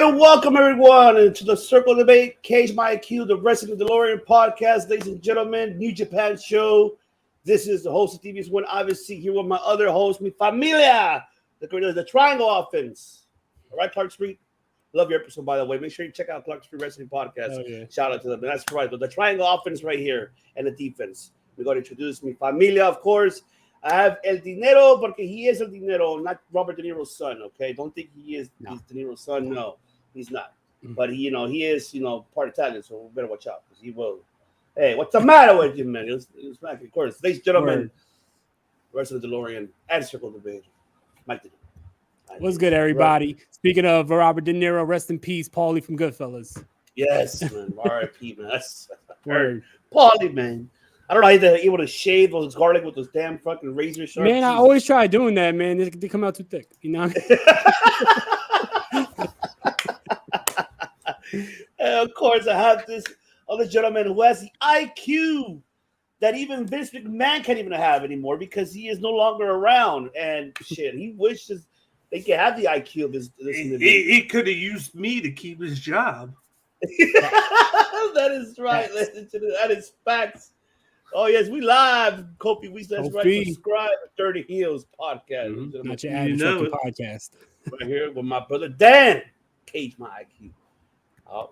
And welcome everyone to the Circle Debate, Cage My IQ, the Wrestling Delorean Podcast, ladies and gentlemen, New Japan show. This is the host of TV's One, obviously here with my other host, mi familia, the Triangle Offense. All right, Clark Street. Love your episode, by the way. Make sure you check out Clark Street Wrestling Podcast. Oh, yeah. Shout out to them. That's right. The Triangle Offense right here and the defense. We're going to introduce mi familia, of course. I have El Dinero, porque he is El Dinero, not Robert De Niro's son, okay? Don't think he is he's De Niro's son. No, he's not. But he is, part Italian, so we better watch out because he will. Hey, what's the matter with you, man? It's back, of course. Ladies and gentlemen, Wrestling Delorean and Circle Debate. Mike Dinero. What's good, everybody? Right. Speaking of Robert De Niro, rest in peace, Paulie from Goodfellas. Yes, man. R.I.P., man. That's Paulie, man. I don't know how they're able to shave those garlic with those damn fucking razor sharp. Man, I always try doing that, man. They come out too thick, you know? And of course, I have this other gentleman who has the IQ that even Vince McMahon can't even have anymore because he is no longer around. And shit, he wishes they could have the IQ of this. He could have used me to keep his job. That is right. That is facts. Oh, yes, we live, Kopi. That's right. Subscribe to Dirty Heels Podcast. Mm-hmm. Not your average podcast. Right here with my brother Dan. Cage My IQ.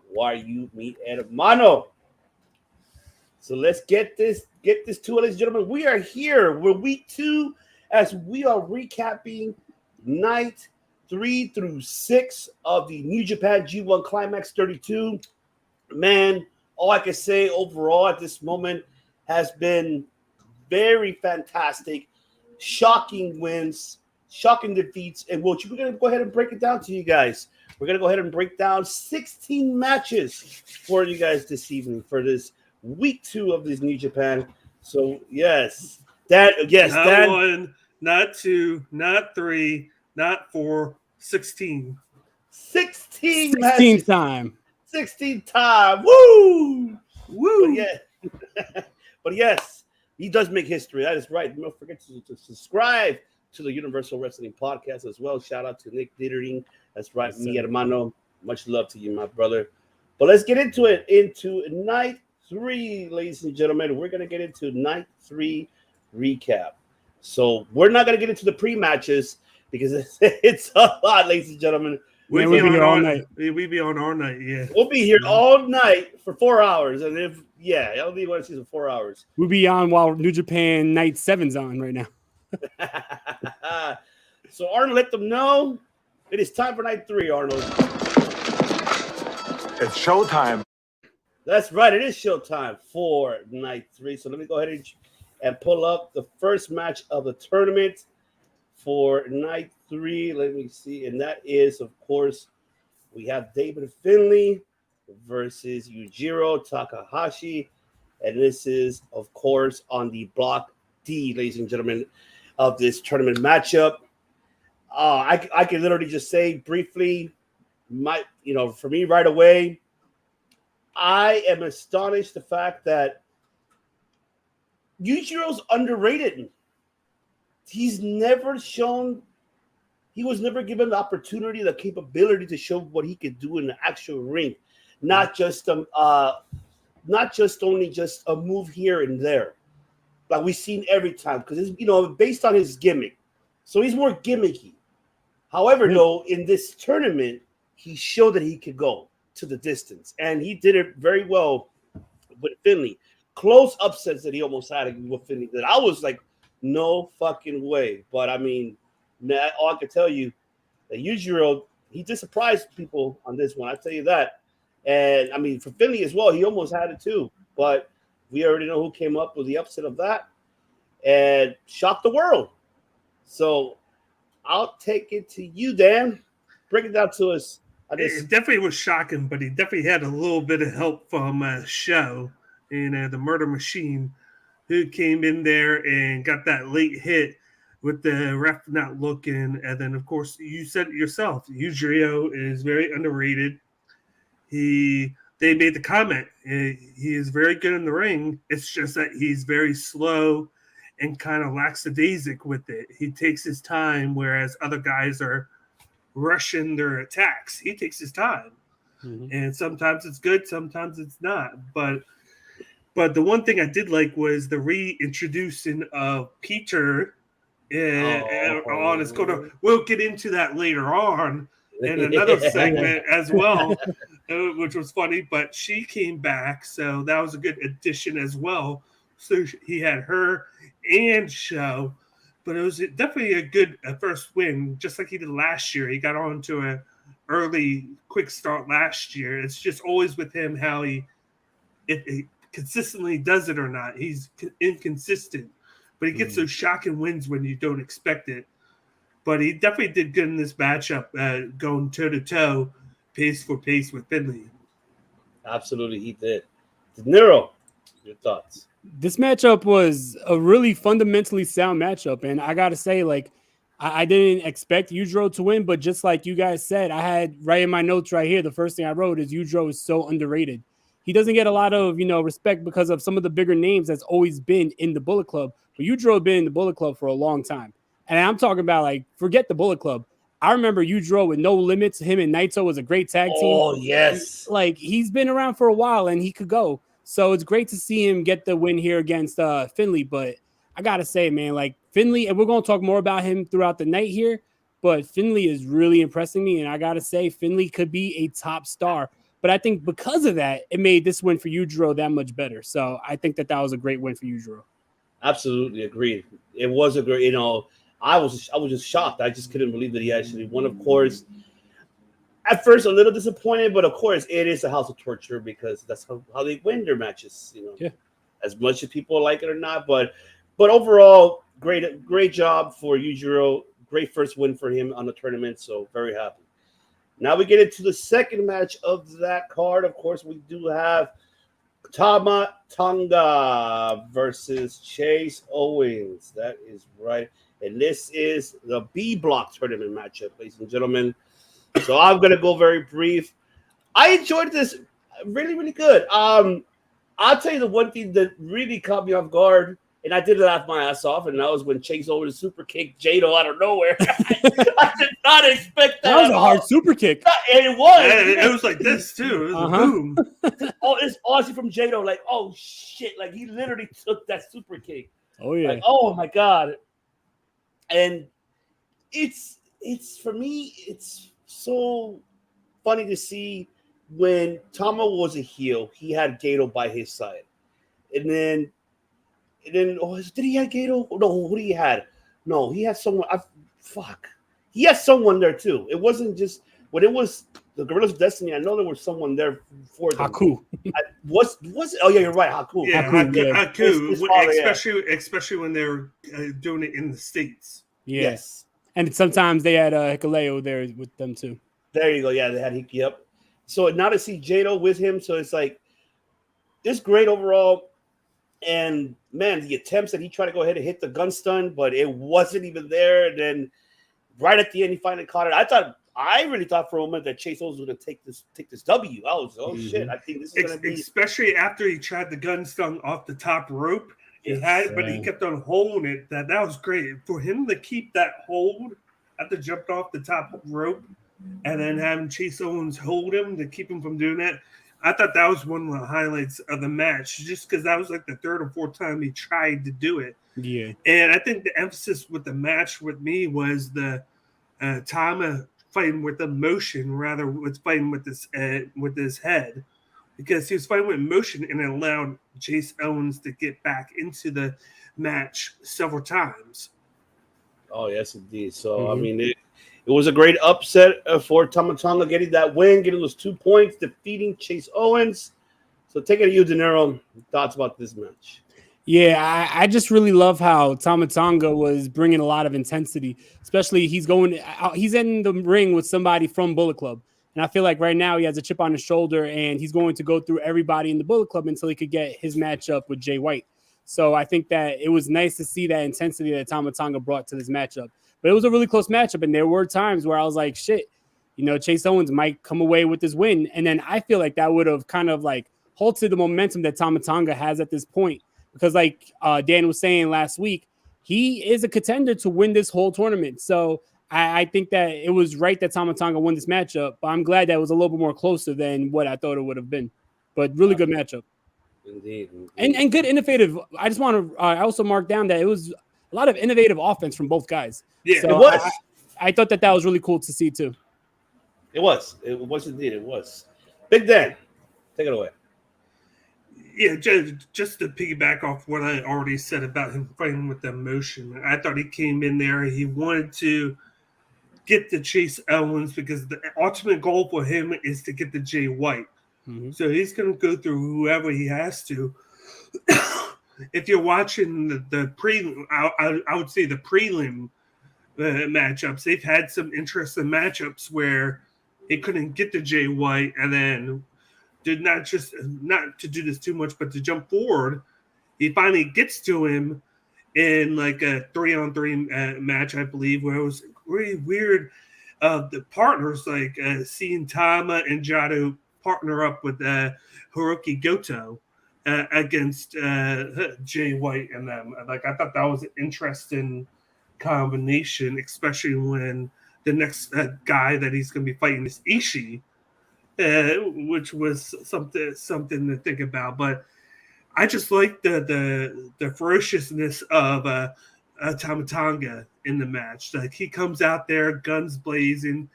Why you meet hermano? So let's get this to it, ladies and gentlemen. We are here. We're week 2 as we are recapping night 3 through 6 of the New Japan G1 Climax 32. Man, all I can say overall at this moment has been very fantastic. Shocking wins, shocking defeats, and we're going to go ahead and break it down to you guys. We're going to go ahead and break down 16 matches for you guys this evening for this week 2 of this New Japan. So, yes. Not 1, not 2, not 3, not 4, 16. 16 matches. Time. 16 time. Woo! Woo! But yes, he does make history. That is right. Don't forget to subscribe to the Universal Wrestling Podcast as well. Shout out to Nick Dittering. That's right, yes, mi hermano. Much love to you, my brother. But let's get into it. Into night 3, ladies and gentlemen. We're going to get into night 3 recap. So we're not going to get into the pre-matches because it's a lot, ladies and gentlemen. We'll be here all night. We'll be on all night, yeah. We'll be here all night for 4 hours. And I'll be one of these for 4 hours. We'll be on while New Japan Night 7's on right now. So, Arnold, let them know it is time for night 3, Arnold. It's showtime. That's right. It is showtime for night 3. So, let me go ahead and pull up the first match of the tournament for night 3. Let me see. And that is, of course, we have David Finley versus Yujiro Takahashi. And this is, of course, on the block D, ladies and gentlemen, of this tournament matchup. I can literally just say briefly, for me right away, I am astonished the fact that Yujiro's underrated. He was never given the opportunity, the capability to show what he could do in the actual ring. Not just only a move here and there, like we've seen every time, because it's based on his gimmick, so he's more gimmicky. However, though, in this tournament, he showed that he could go to the distance, and he did it very well with Finley. Close upsets that he almost had with Finley. That I was like, no fucking way. But I mean, all I can tell you, that Yujiro, he did surprise people on this one. I tell you that. And I mean, for Finley as well, he almost had it too. But we already know who came up with the upset of that and shocked the world. So I'll take it to you, Dan. Break it down to us. It definitely was shocking, but he definitely had a little bit of help from Show and the Murder Machine, who came in there and got that late hit with the ref not looking. And then, of course, you said it yourself, Yujiro is very underrated. They made the comment. He is very good in the ring. It's just that he's very slow and kind of lackadaisic with it. He takes his time, whereas other guys are rushing their attacks. He takes his time. And sometimes it's good, sometimes it's not. But the one thing I did like was the reintroducing of Peter on his Goto. We'll get into that later on in another segment as well, which was funny. But she came back, so that was a good addition as well. So he had her and Show. But it was definitely a good first win, just like he did last year. He got on to an early, quick start last year. It's just always with him how if he consistently does it or not. He's inconsistent, but he gets those shocking wins when you don't expect it. But he definitely did good in this matchup, going toe-to-toe, pace for pace with Finley. Absolutely, he did. Nero, your thoughts? This matchup was a really fundamentally sound matchup, and I gotta say, like, I didn't expect Yujiro to win, but just like you guys said, I had right in my notes right here, the first thing I wrote is Yujiro is so underrated. He doesn't get a lot of, respect because of some of the bigger names that's always been in the Bullet Club, but Yujiro has been in the Bullet Club for a long time. And I'm talking about, like, forget the Bullet Club. I remember Yujiro with No Limits. Him and Naito was a great tag team. Oh, yes. Like, he's been around for a while, and he could go. So it's great to see him get the win here against Finley. But I got to say, man, like Finley, and we're going to talk more about him throughout the night here, but Finley is really impressing me. And I got to say, Finley could be a top star. But I think because of that, it made this win for Yujiro that much better. So I think that was a great win for Yujiro. Absolutely agreed. It was a great, I was just shocked. I just couldn't believe that he actually won, of course. At first, a little disappointed, but of course, it is a house of torture because that's how they win their matches. Yeah. As much as people like it or not, but overall, great job for Yujiro. Great first win for him on the tournament. So very happy. Now we get into the second match of that card. Of course, we do have Tama Tonga versus Chase Owens. That is right, and this is the B block tournament matchup, ladies and gentlemen. So I'm going to go very brief. I enjoyed this really, really good. I'll tell you the one thing that really caught me off guard, and I did laugh my ass off, and that was when Chase Owens super kicked Jado out of nowhere. I did not expect that. That was a hard super kick. And it was. It was like this, too. It was a boom. It's honestly from Jado, like, oh, shit. Like, he literally took that super kick. Oh, yeah. Like, oh, my God. And it's for me, it's so funny to see when Tama was a heel, he had Gato by his side. And then did he have Gato? No, who did he had? No, he had someone. He had someone there too. It wasn't just when it was the Gorillas of Destiny. I know there was someone there for them. Haku. Was it? Oh yeah, you're right. Haku. Yeah, Haku. His father, especially when they were doing it in the States. Yeah. Yes. And sometimes they had Hikaleo there with them too. There you go. Yeah, they had Hiki. Yep. So now to see Jado with him, so it's like it's great overall. And man, the attempts that he tried to go ahead and hit the gun stun, but it wasn't even there. And then right at the end, he finally caught it. I really thought for a moment that Chase Owens was going to take this W. I was shit. I think this is going to be especially after he tried the gun stun off the top rope. But he kept on holding it. That was great for him to keep that hold after jumped off the top rope, and then having Chase Owens hold him to keep him from doing that. I thought that was one of the highlights of the match, just because that was like the third or fourth time he tried to do it. Yeah, and I think the emphasis with the match with me was the Tama fighting with emotion rather with fighting with his head. Because he was fighting with emotion and it allowed Chase Owens to get back into the match several times. Oh, yes, indeed. So, I mean, it was a great upset for Tama Tonga getting that win, getting those 2 points, defeating Chase Owens. So, take it to you, De Niro. Thoughts about this match? Yeah, I just really love how Tama Tonga was bringing a lot of intensity, especially he's in the ring with somebody from Bullet Club. And I feel like right now he has a chip on his shoulder and he's going to go through everybody in the Bullet Club until he could get his matchup with Jay White. So I think that it was nice to see that intensity that Tama Tonga brought to this matchup. But it was a really close matchup. And there were times where I was like, shit, Chase Owens might come away with this win. And then I feel like that would have kind of like halted the momentum that Tama Tonga has at this point. Because like Dan was saying last week, he is a contender to win this whole tournament. So I think that it was right that Tama Tonga won this matchup, but I'm glad that it was a little bit more closer than what I thought it would have been. But really good matchup. Indeed. And good innovative. I just want to I also mark down that it was a lot of innovative offense from both guys. Yeah, so it was. I thought that was really cool to see too. It was indeed. It was. Big Dan, take it away. Yeah, just to piggyback off what I already said about him fighting with emotion, I thought he came in there. He wanted to get to chase Owens because the ultimate goal for him is to get to Jay White. Mm-hmm. So he's going to go through whoever he has to. If you're watching the prelim, I would say the prelim matchups, they've had some interesting matchups where he couldn't get to Jay White and then did not to do this too much, but to jump forward, he finally gets to him in like a 3-on-3 match, I believe, where it was really weird. The partners, like seeing Tama and Yujiro partner up with Hirooki Goto against Jay White and them. Like, I thought that was an interesting combination, especially when the next guy that he's going to be fighting is Ishii. Which was something to think about, but I just like the ferociousness of Tama Tonga in the match. Like, he comes out there, guns blazing.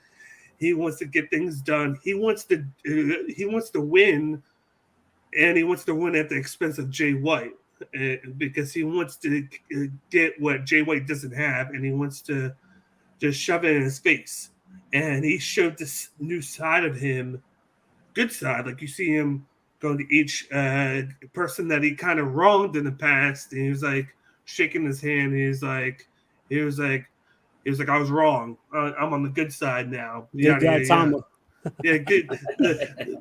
He wants to get things done. He wants to win, and he wants to win at the expense of Jay White because he wants to get what Jay White doesn't have, and he wants to just shove it in his face. And he showed this new side of him. Good side, like you see him going to each person that he kind of wronged in the past, and he was like shaking his hand. He was like, I was wrong. I'm on the good side now. Yeah, Tama. Yeah, good.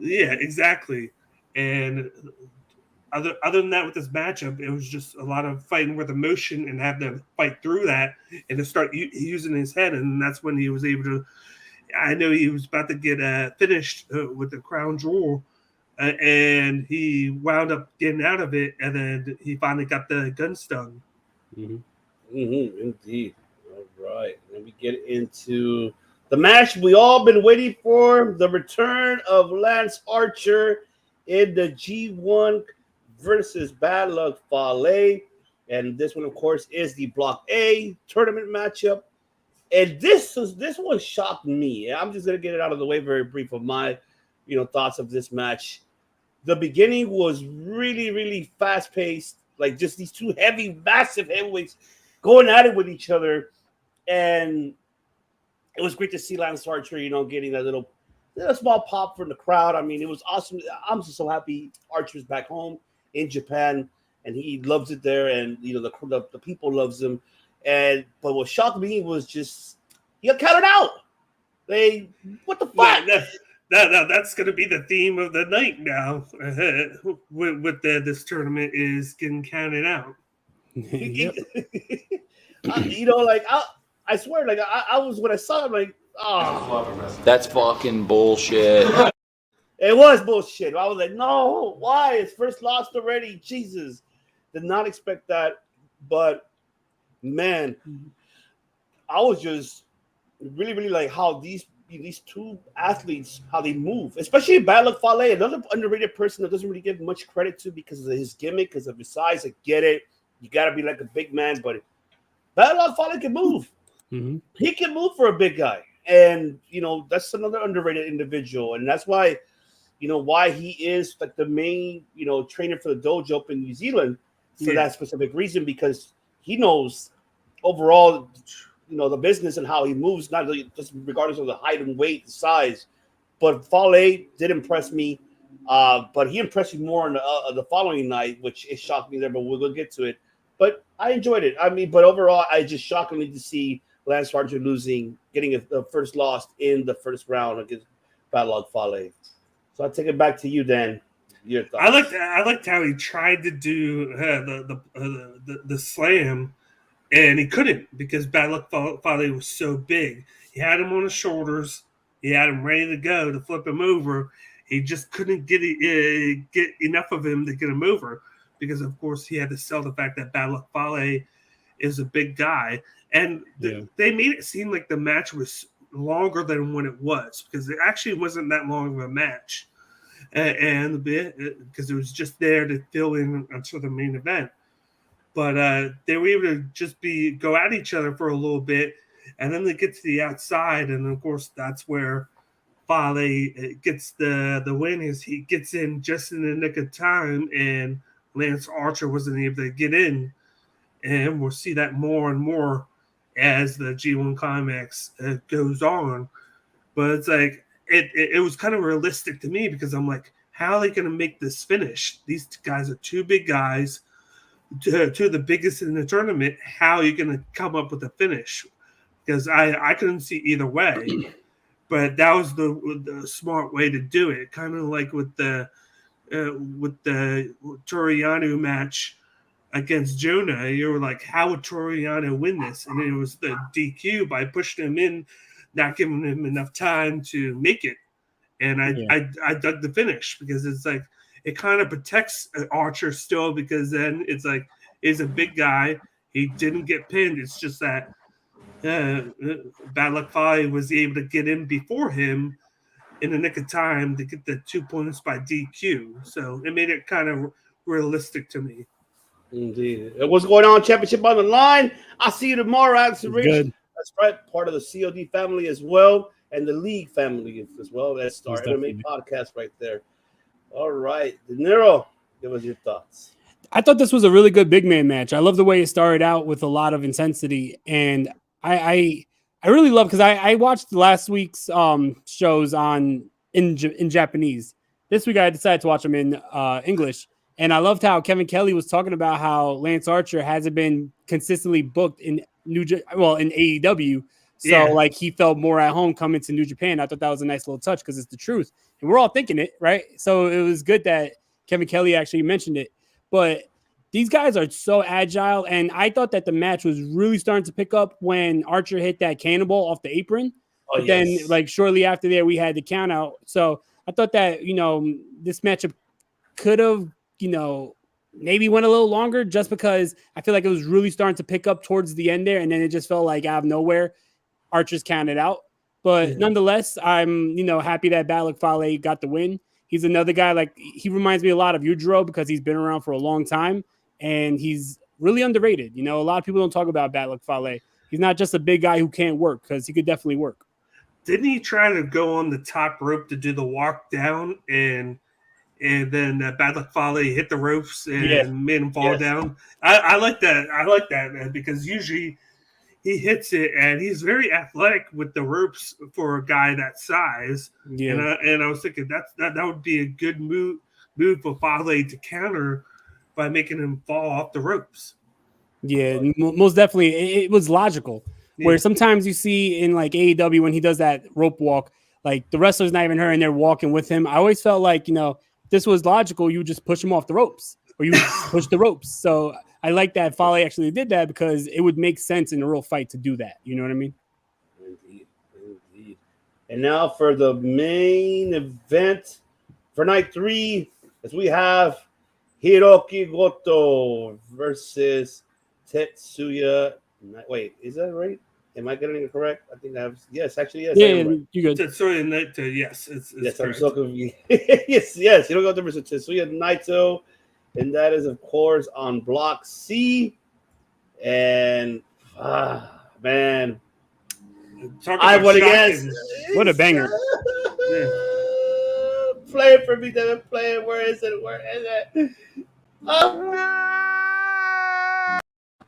Yeah, exactly. And other than that, with this matchup, it was just a lot of fighting with emotion and having to fight through that and to start using his head, and that's when he was able to. I know he was about to get finished with the crown jewel, and he wound up getting out of it, and then he finally got the gun stung. Mm-hmm. Mm-hmm. Indeed. All right. Then we get into the match we all been waiting for, the return of Lance Archer in the G1 versus Bad Luck Fale. And this one, of course, is the Block A tournament matchup. And this one shocked me. I'm just gonna get it out of the way very brief of my, thoughts of this match. The beginning was really, really fast paced, like just these two massive heavyweights going at it with each other, and it was great to see Lance Archer, getting that little small pop from the crowd. I mean, it was awesome. I'm just so happy Archer's back home in Japan, and he loves it there, and the people loves him. But what shocked me was just he got counted out. What the fuck? That's going to be the theme of the night now. With this tournament is getting counted out. Yep. I swear, I was when I saw it, like, oh, that's fucking bullshit. It was bullshit. I was like, no, why? It's first lost already. Jesus, did not expect that, but. Man, I was just really, really like how these two athletes, how they move, especially Bad Luck Fale, another underrated person that doesn't really get much credit to because of his gimmick, because of his size. I get it. You got to be like a big man, but Bad Luck Fale can move. Mm-hmm. He can move for a big guy. And, that's another underrated individual. And that's why, why he is like the main, trainer for the dojo up in New Zealand for that specific reason, because he knows overall, the business and how he moves, not just regardless of the height and weight, the size. But Fale did impress me, but he impressed me more on the following night, which it shocked me there, but we'll get to it. But I enjoyed it. I mean, but overall, I just shockingly to see Lance Archer getting a first loss in the first round against Bad Luck Fale. So I'll take it back to you, Dan. Your thoughts. I liked how he tried to do the slam, and he couldn't because Bad Luck Fale was so big. He had him on his shoulders. He had him ready to go to flip him over. He just couldn't get enough of him to get him over because, of course, he had to sell the fact that Bad Luck Fale is a big guy. And they made it seem like the match was longer than when it was, because it actually wasn't that long of a match. And because it was just there to fill in until the main event. But they were able to just go at each other for a little bit, and then they get to the outside, and of course that's where Fale gets the win. Is he gets in just in the nick of time, and Lance Archer wasn't able to get in, and we'll see that more and more as the G1 Climax goes on. But it's like it was kind of realistic to me, because I'm like, how are they going to make this finish? These guys are two big guys. Two of the biggest in the tournament. How are you going to come up with a finish? Because I couldn't see either way, but that was the smart way to do it. Kind of like with the Toru Yano match against Jonah. You were like, how would Toru Yano win this? And it was the DQ by pushing him in, not giving him enough time to make it. And I dug the finish, because it's like, it kind of protects Archer still, because then it's like, he's a big guy. He didn't get pinned. It's just that Bad Luck Fale was able to get in before him in the nick of time to get the 2 points by DQ. So it made it kind of realistic to me. Indeed. What's going on? Championship on the line. I'll see you tomorrow, Alex Rich. Good. That's right. Part of the COD family as well, and the League family as well. That's our MMA podcast right there. All right. De Niro, give us your thoughts. I thought this was a really good big man match. I love the way it started out with a lot of intensity, and I really love, because I watched last week's shows in Japanese. This week I decided to watch them in English, and I loved how Kevin Kelly was talking about how Lance Archer hasn't been consistently booked in AEW. So like he felt more at home coming to New Japan. I thought that was a nice little touch, because it's the truth. And we're all thinking it, right? So it was good that Kevin Kelly actually mentioned it. But these guys are so agile. And I thought that the match was really starting to pick up when Archer hit that cannonball off the apron. But then like shortly after there, we had the count out. So I thought that, this matchup could have, maybe went a little longer, just because I feel like it was really starting to pick up towards the end there. And then it just felt like out of nowhere, Archer's counted out. But nonetheless, I'm, happy that Bad Luck Fale got the win. He's another guy, like, he reminds me a lot of Yujiro, because he's been around for a long time, and he's really underrated. A lot of people don't talk about Bad Luck Fale. He's not just a big guy who can't work, because he could definitely work. Didn't he try to go on the top rope to do the walk down, and then Bad Luck Fale hit the ropes and made him fall down? I like that. I like that, because usually he hits it, and he's very athletic with the ropes for a guy that size. Yeah. And I was thinking that would be a good move for Fale to counter by making him fall off the ropes. Yeah, most definitely. It was logical. Where sometimes you see in like AEW when he does that rope walk, like the wrestler's not even hurt and they're walking with him. I always felt like, this was logical. You just push him off the ropes, or you push the ropes. So I like that Fale actually did that, because it would make sense in a real fight to do that. You know what I mean? Indeed. And now for the main event for night 3, as we have Hirooki Goto versus Tetsuya. Wait, is that right? Am I getting it correct? I think I have. Yes, actually, yes. Yeah, right. You good? Tetsuya Naito. Yes, it's yes. correct. I'm so confused. yes. Hirooki versus Tetsuya Naito. And that is, of course, on Block C. And, man. I would against. What a banger. Play it for me, Devin. Play it. Where is it?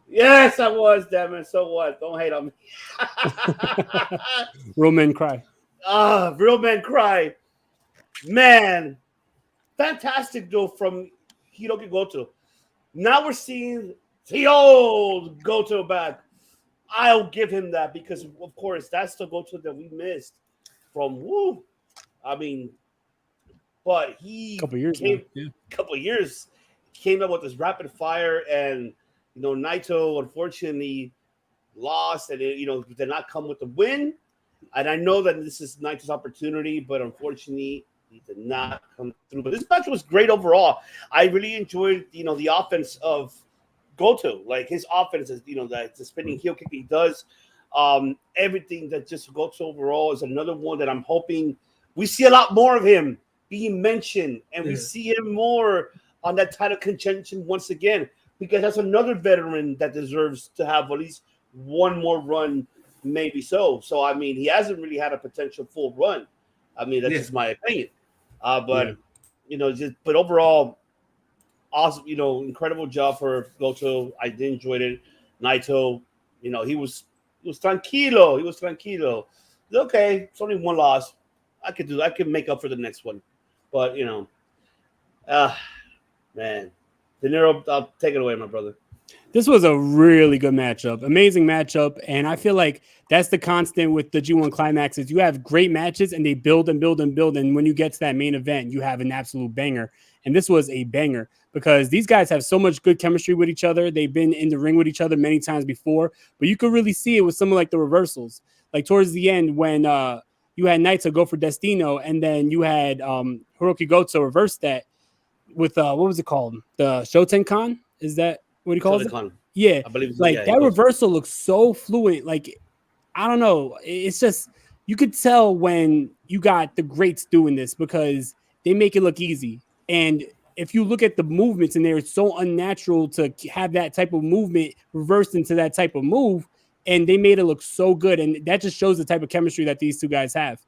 Yes, I was, Devin. So what? Don't hate on me. Real men cry. Real men cry. Man. Fantastic, though, from Hirooki Goto. Now we're seeing the old Goto back. I'll give him that, because, of course, that's the Goto that we missed from Woo. I mean, but he couple years came up with this rapid fire, and Naito unfortunately lost, and it, did not come with the win. And I know that this is Naito's opportunity, but unfortunately, he did not come through. But this match was great overall. I really enjoyed, the offense of Goto. Like his offense is, like the spinning heel kick he does. Everything that just Goto overall is another one that I'm hoping we see a lot more of him being mentioned, and we see him more on that title contention once again, because that's another veteran that deserves to have at least one more run, maybe so. So, I mean, he hasn't really had a potential full run. I mean, that's just my opinion. But overall, awesome, incredible job for Goto. I did enjoy it. Naito, he was tranquilo. He was tranquilo. Okay, it's only one loss. I could make up for the next one. But, man. De Niro, I'll take it away, my brother. This was a really good matchup, amazing matchup, and I feel like that's the constant with the G1 Climax is you have great matches and they build and build and build, and when you get to that main event, you have an absolute banger. And this was a banger because these guys have so much good chemistry with each other. They've been in the ring with each other many times before, but you could really see it with some of like the reversals, like towards the end when you had Naito go for Destino, and then you had Hirooki Goto reverse that with what was it called? The Shotenkan? Is that what he calls it? Yeah, I believe like that reversal looks so fluent. Like, I don't know. It's just, you could tell when you got the greats doing this because they make it look easy. And if you look at the movements in there, it's so unnatural to have that type of movement reversed into that type of move. And they made it look so good. And that just shows the type of chemistry that these two guys have.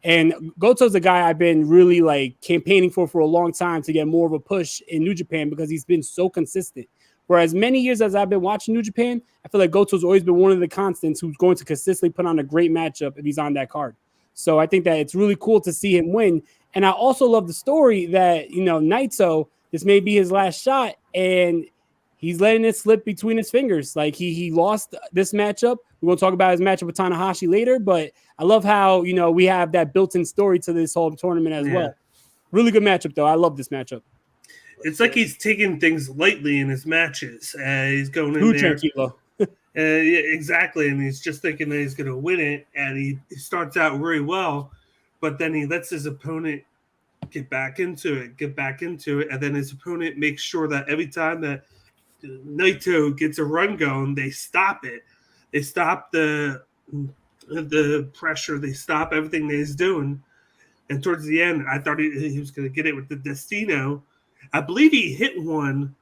And Goto's a guy I've been really like campaigning for a long time to get more of a push in New Japan because he's been so consistent. For as many years as I've been watching New Japan, I feel like Goto's always been one of the constants who's going to consistently put on a great matchup if he's on that card. So I think that it's really cool to see him win. And I also love the story that, Naito, this may be his last shot, and he's letting it slip between his fingers. Like he lost this matchup. We're going to talk about his matchup with Takahashi later, but I love how, we have that built-in story to this whole tournament as well. Really good matchup, though. I love this matchup. It's like he's taking things lightly in his matches. He's going in there. Exactly. And he's just thinking that he's going to win it. And he starts out really well, but then he lets his opponent get back into it. And then his opponent makes sure that every time that Naito gets a run going, they stop it. They stop the pressure. They stop everything that he's doing. And towards the end, I thought he was going to get it with the Destino. I believe he hit one,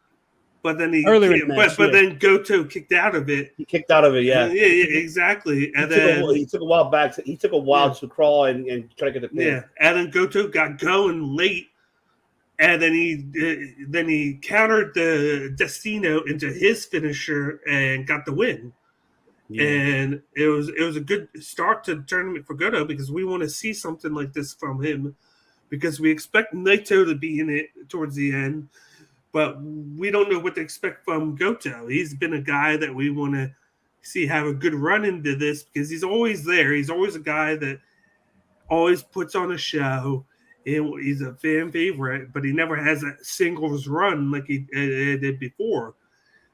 but then then Goto kicked out of it. He kicked out of it, yeah. Yeah, exactly. And he took a while back. He took a while to crawl and try to get the pin. Yeah, and then Goto got going late, and then he countered the Destino into his finisher and got the win. Yeah. And it was a good start to the tournament for Goto because we want to see something like this from him. Because we expect Naito to be in it towards the end, but we don't know what to expect from Goto. He's been a guy that we want to see have a good run into this because he's always there. He's always a guy that always puts on a show. And he's a fan favorite, but he never has a singles run like he did before.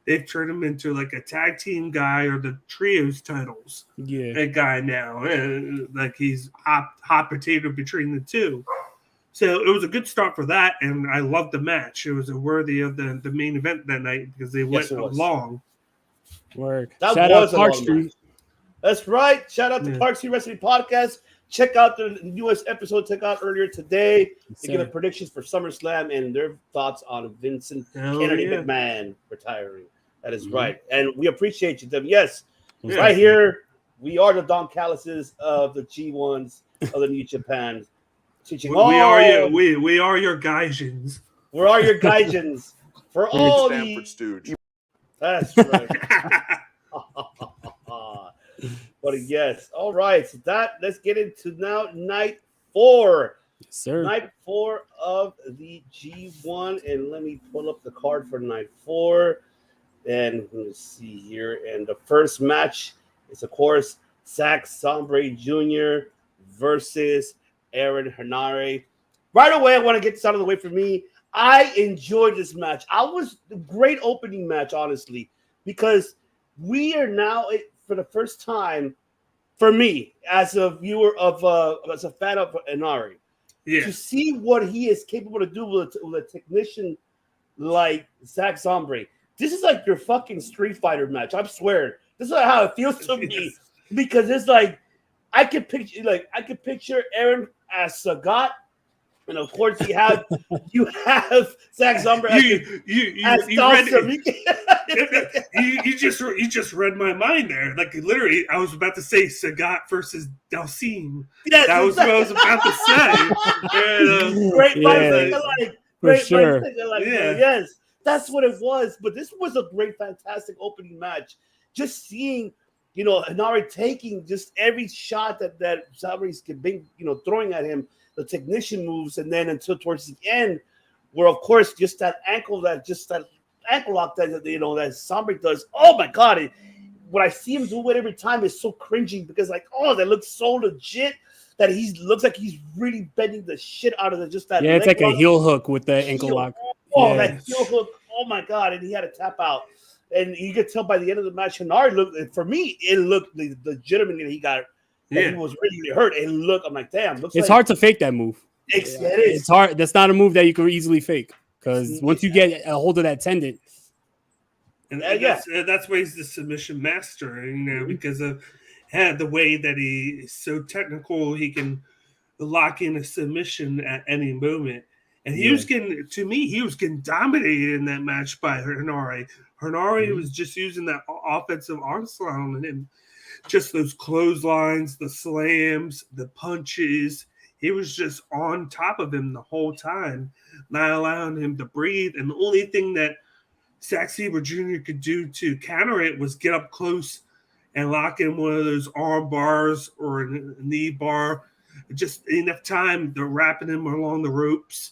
They've turned him into like a tag team guy or the trios titles. Yeah, a guy now, like he's hot potato between the two. So it was a good start for that, and I loved the match. It was worthy of the main event that night because they went long. Word. Shout out to Clark Street. That's right. Shout out to Clark Street Wrestling Podcast. Check out the newest episode. Check out earlier today. They give predictions for SummerSlam and their thoughts on Vincent Kennedy McMahon retiring. That is right, and we appreciate you, Dem. Yes, right here we are the Don Callises of the G1s of the New Japan. We are your Gaijins. We are your Gaijins for all the Stooge. That's right. But yes, all right. So let's get into now night 4. Yes, sir. Night 4 of the G1, and let me pull up the card for night 4. And let me see here. And the first match is, of course, Zack Sabre Jr. versus Aaron Henare. Right away, I want to get this out of the way for me. I enjoyed this match. A great opening match, honestly, because we are now, for the first time, for me, as a viewer as a fan of Inari, to see what he is capable to do with a technician like Zack Sabre. this is like your fucking Street Fighter match. I swear, this is how it feels to me because it's like I could picture Aaron as Sagat, and of course you have Zack Zomber as you just read my mind there. Like literally, I was about to say Sagat versus Dalcine. Yes, that was what I was about to say. And, great fight, like great sure. Yes, that's what it was. But this was a great, fantastic opening match. Just seeing, Inari taking just every shot that Zomber's been, throwing at him, the technician moves, and then until towards the end, where of course just that ankle lock that Zomber does. Oh my god! When I see him do it every time, it's so cringing because that looks so legit that he looks like he's really bending the shit out of it. Just that. Yeah, it's like a heel hook with the ankle lock. Oh, that heel hook! Oh my god! And he had a tap out, and you could tell by the end of the match, Hinari looked. For me, it looked legitimately he got. He was really hurt. It looked. I'm like, damn. It's hard to fake that move. It is. It's hard. That's not a move that you can easily fake because once you get a hold of that tendon. And that's why he's the submission master, because of the way that he's so technical, he can lock in a submission at any moment. And he was getting dominated in that match by Hinari. Hinari was just using that offensive onslaught on him. Just those clotheslines, the slams, the punches. He was just on top of him the whole time, not allowing him to breathe. And the only thing that Sieber Jr. could do to counter it was get up close and lock in one of those arm bars or a knee bar. Just enough time to wrapping him along the ropes.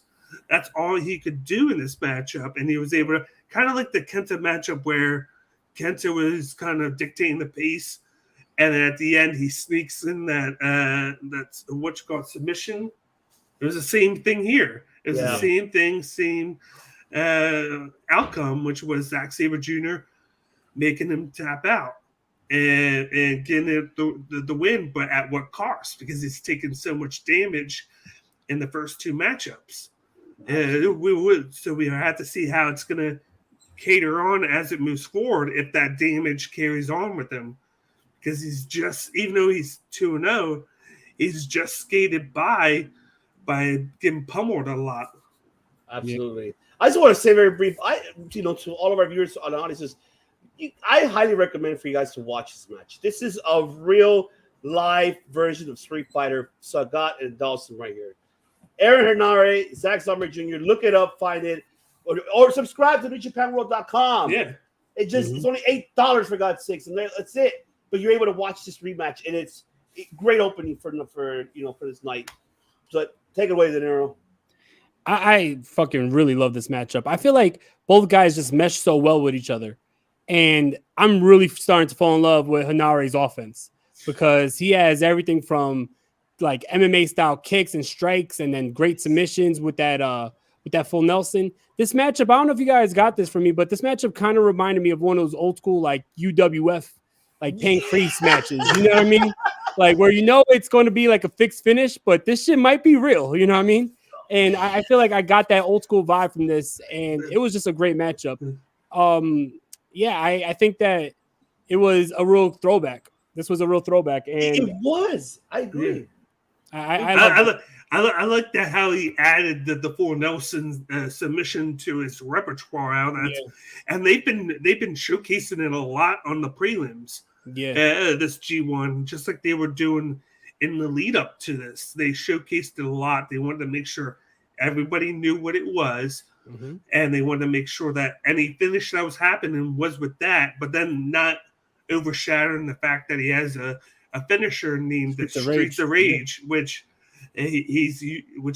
That's all he could do in this matchup. And he was able to, kind of like the Kenta matchup where Kenta was kind of dictating the pace. And then at the end, he sneaks in that's submission. It was the same thing here. It was the same thing, same outcome, which was Sieber Jr. making him tap out and getting the win, but at what cost? Because he's taken so much damage in the first two matchups. We have to see how it's going to cater on as it moves forward if that damage carries on with him. Because he's just, even though he's 2-0, he's just skated by getting pummeled a lot. Absolutely. Yeah. I just want to say very brief, to all of our viewers on the audiences, I highly recommend for you guys to watch this match. This is a real live version of Street Fighter, Sagat and Dawson right here. Aaron Hinari, Zack Zomber Jr., look it up, find it, or subscribe to NewJapanWorld.com. Yeah. It's only $8 for God's sakes, and that's it. But you're able to watch this rematch, and it's a great opening for this night. So take it away, De Niro. I fucking really love this matchup. I feel like both guys just mesh so well with each other. And I'm really starting to fall in love with Hinari's offense because he has everything from like MMA style kicks and strikes and then great submissions with that full Nelson. This matchup, I don't know if you guys got this from me, but this matchup kind of reminded me of one of those old school like UWF like pancreas matches. You know what I mean? Like where it's going to be like a fixed finish, but this shit might be real. You know what I mean? And I feel like I got that old school vibe from this, and it was just a great matchup. I think that it was a real throwback. This was a real throwback, and it was. I agree. I like that how he added the full Nelson submission to his repertoire out, and they've been showcasing it a lot on the prelims. This G1, just like they were doing in the lead up to this, they showcased it a lot. They wanted to make sure everybody knew what it was, and they wanted to make sure that any finish that was happening was with that, but then not overshadowing the fact that he has a finisher named the Streets of Rage, which he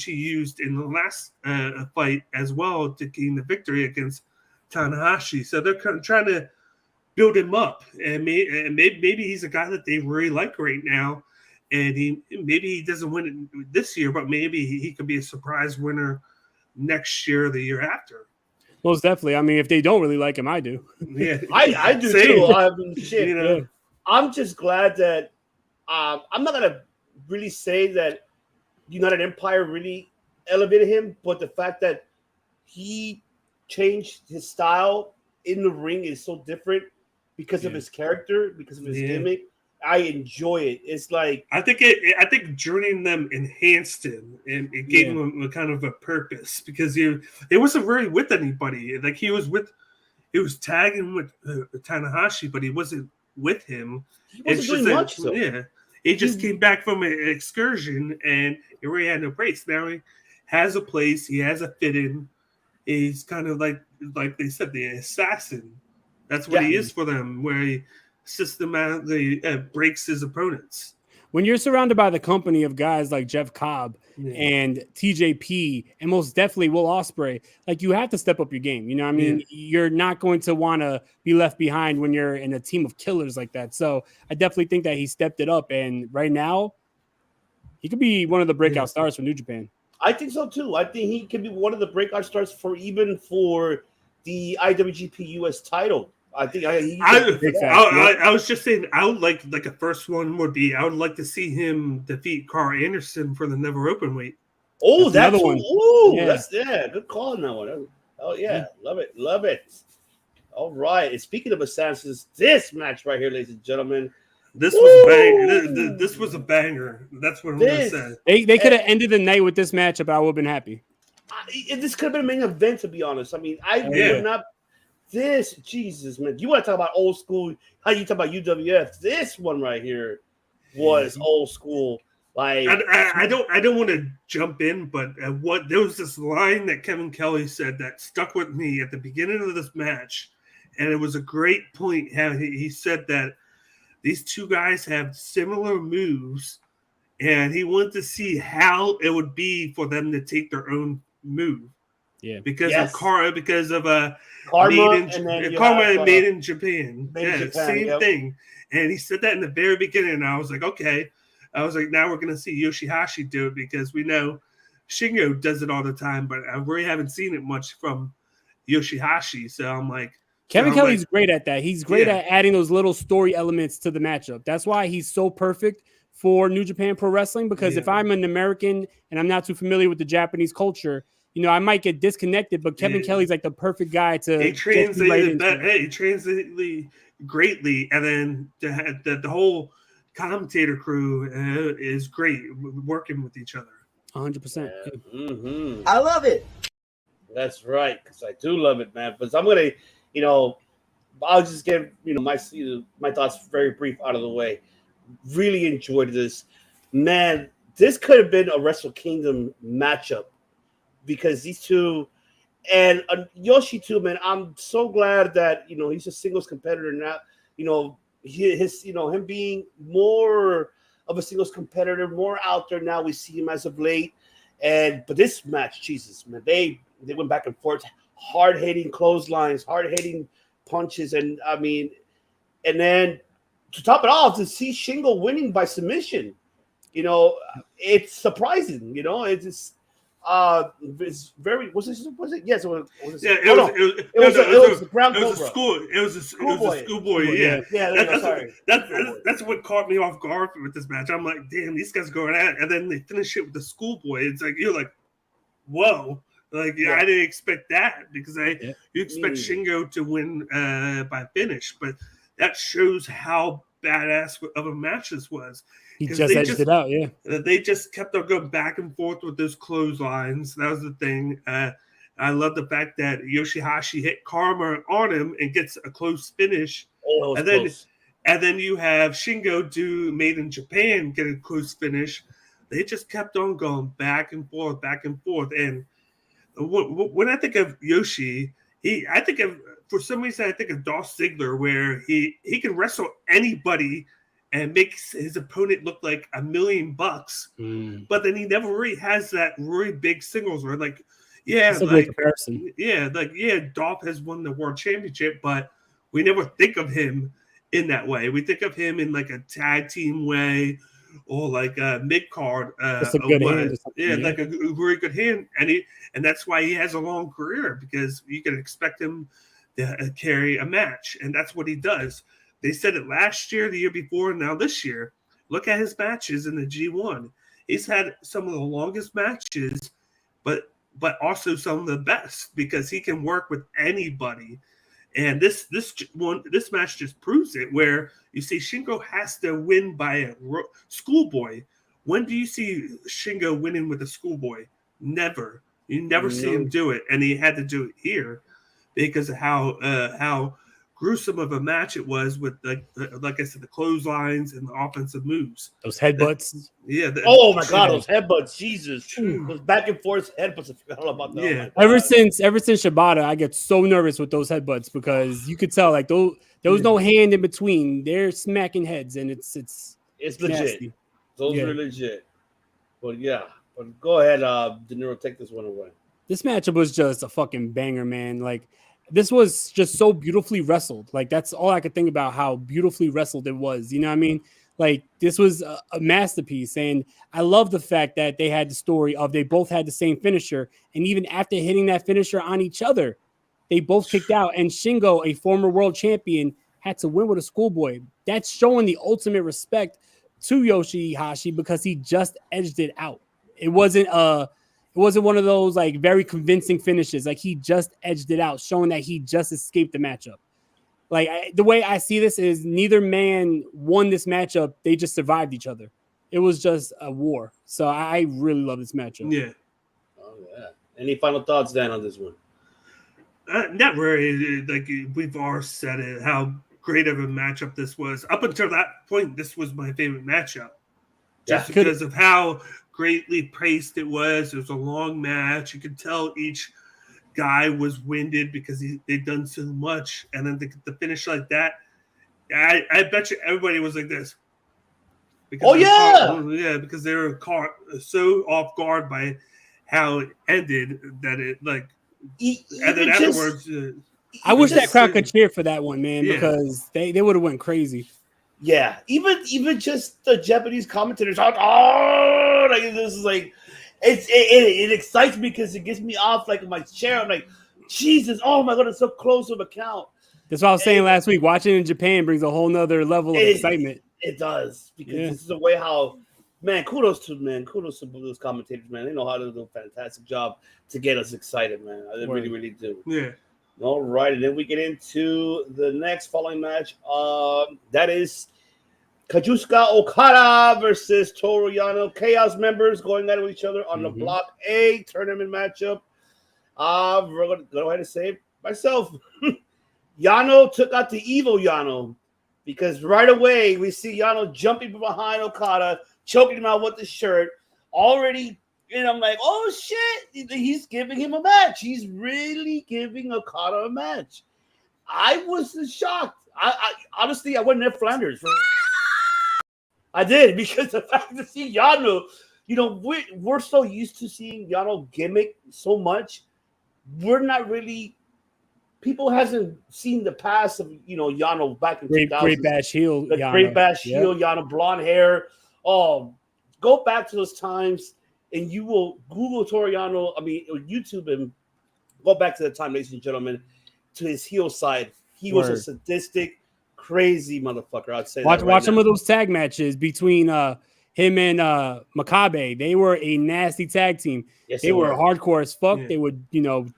used in the last fight as well to gain the victory against Takahashi. So they're kind of trying to build him up, and maybe he's a guy that they really like right now. And maybe he doesn't win it this year, but maybe he could be a surprise winner next year or the year after. Most definitely. I mean, if they don't really like him, I do. Yeah, I do too. I'm just glad that I'm not gonna really say that United Empire really elevated him, but the fact that he changed his style in the ring is so different because of his character, because of his gimmick. I enjoy it. It's like I think joining them enhanced him and it gave him a kind of a purpose because it wasn't really with anybody. Like he was tagging with Tanahashi, but he wasn't with him. He wasn't doing much. Yeah, he just came back from an excursion and he really had no place. Now he has a place. He has a fit in. He's kind of like they said, the assassin. That's what he is for them, where he systematically breaks his opponents. When you're surrounded by the company of guys like Jeff Cobb and TJP and most definitely Will Ospreay, like you have to step up your game. You know what I mean? You're not going to want to be left behind when you're in a team of killers like that. So I definitely think that he stepped it up. And right now, he could be one of the breakout stars for New Japan. I think so too. I think he could be one of the breakout stars for the IWGP US title. I think I was just saying I would like a first one would be I would like to see him defeat Carl Anderson for the never open weight. Oh, that's one. Ooh, that's good call on that one. Oh yeah, love it. All right. And speaking of assassins, this match right here, ladies and gentlemen. This was this was a banger. That's what I'm gonna say. They could have ended the night with this matchup. I would have been happy. This could have been a main event, to be honest. I mean, I would not. This, Jesus, man. You want to talk about old school? How you talk about UWF? This one right here was old school. Like I don't want to jump in, but there was this line that Kevin Kelly said that stuck with me at the beginning of this match, and it was a great point. How he said that these two guys have similar moves, and he wanted to see how it would be for them to take their own move. Yeah, because of Karma made in Japan. Same thing. And he said that in the very beginning. And I was like, okay. I was like, now we're gonna see Yoshihashi do it because we know Shingo does it all the time, but I really haven't seen it much from Yoshihashi. So I'm like, Kevin Kelly's great at that. He's great at adding those little story elements to the matchup. That's why he's so perfect for New Japan Pro Wrestling. Because if I'm an American and I'm not too familiar with the Japanese culture, you know, I might get disconnected, but Kevin Kelly's like the perfect guy to. He translated he translated greatly, and then the whole commentator crew is great working with each other. 100%. I love it. That's right, because I do love it, man. But I'm gonna, I'll just give my thoughts very brief out of the way. Really enjoyed this, man. This could have been a Wrestle Kingdom matchup. Because these two, and Yoshi too, man. I'm so glad that he's a singles competitor now. Him being more of a singles competitor, more out there now. We see him as of late, but this match, Jesus, man, they went back and forth, hard hitting clotheslines, hard hitting punches, and then to top it off, to see Shingo winning by submission, it's surprising. It's just. It's very. Was it? Yes, it was. It was a ground cobra. It was a schoolboy. Yeah. That's what caught me off guard with this match. I'm like, damn, these guys going at it, and then they finish it with the schoolboy. It's like you're like, whoa, like I didn't expect that because you expect Shingo to win by finish, but that shows how badass of a match this was. He just edged it out, They just kept on going back and forth with those clotheslines. That was the thing. I love the fact that Yoshihashi hit Karma on him and gets a close finish. And then you have Shingo do Made in Japan get a close finish. They just kept on going back and forth. And when I think of Yoshi, for some reason, I think of Dolph Ziggler, where he can wrestle anybody and makes his opponent look like $1 million, but then he never really has that really big singles where that's a great comparison. Dolph has won the world championship, but we never think of him in that way. We think of him in like a tag team way or like a mid card. Just a good hand. Like a very good hand, and that's why he has a long career because you can expect him to carry a match, and that's what he does. They said it last year, the year before, and now this year. Look at his matches in the G1. He's had some of the longest matches, but also some of the best because he can work with anybody. And this match just proves it, where you see Shingo has to win by a schoolboy. When do you see Shingo winning with a schoolboy? Never. You never see him do it, and he had to do it here because of how gruesome of a match it was with like I said, the clotheslines and the offensive moves. Those headbutts. Oh my God, those headbutts, Jesus! Those back and forth headbutts. I forgot all about that. Yeah. Ever since Shibata, I get so nervous with those headbutts because you could tell like there was no hand in between. They're smacking heads, and it's legit. Nasty. Those are legit. But go ahead, De Niro, take this one away. This matchup was just a fucking banger, man. Like, this was just so beautifully wrestled. Like, that's all I could think about, how beautifully wrestled it was. You know what I mean? Like, this was a masterpiece. And I love the fact that they had the story of they both had the same finisher. And even after hitting that finisher on each other, they both kicked out. And Shingo, a former world champion, had to win with a schoolboy. That's showing the ultimate respect to Yoshihashi because he just edged it out. It wasn't one of those like very convincing finishes. Like, he just edged it out, showing that he just escaped the matchup. Like, the way I see this is neither man won this matchup. They just survived each other. It was just a war. So I really love this matchup. Yeah. Oh yeah. Any final thoughts, Dan, on this one? Not really. Like we've all said it, how great of a matchup this was. Up until that point, this was my favorite matchup. Just because of how greatly paced it was. It was a long match. You could tell each guy was winded because they'd done so much. And then the finish like that, I bet you everybody was like this. Because because they were caught so off guard by how it ended that it like. And then afterwards, I wish that crowd could cheer for that one, man, because they would have went crazy. Yeah, even just the Japanese commentators, like this is like it excites me because it gets me off like in my chair. I'm like, Jesus, oh my God, it's so close to the count. That's what I was saying last week. Watching in Japan brings a whole nother level of excitement. It does, because this is the way how, man, kudos to those commentators, man. They know how to do a fantastic job to get us excited, man. They really, really do. Yeah. All right, and then we get into the next following match. That is Kazuchika Okada versus Toru Yano. Chaos members going at each other on the Block A tournament matchup. We're going to go ahead and say it myself. Yano took out the evil Yano because right away we see Yano jumping from behind Okada, choking him out with the shirt. Already, and I'm like, oh shit, he's giving him a match. He's really giving Okada a match. I was shocked. I honestly, I went near Flanders. I did, because the fact to see Yano, we're so used to seeing Yano gimmick so much. We're not really. People hasn't seen the past of Yano back in 2000. Great Bash Heel. The Yano. Great Bash Heel Yano, blonde hair. Oh, go back to those times, and you will Google Toru Yano. I mean, YouTube him. Go back to the time, ladies and gentlemen, to his heel side. He was a sadistic, crazy motherfucker. I'd say. Watch some of those tag matches between him and Makabe. They were a nasty tag team. Yes, they were hardcore as fuck. Yeah. They would,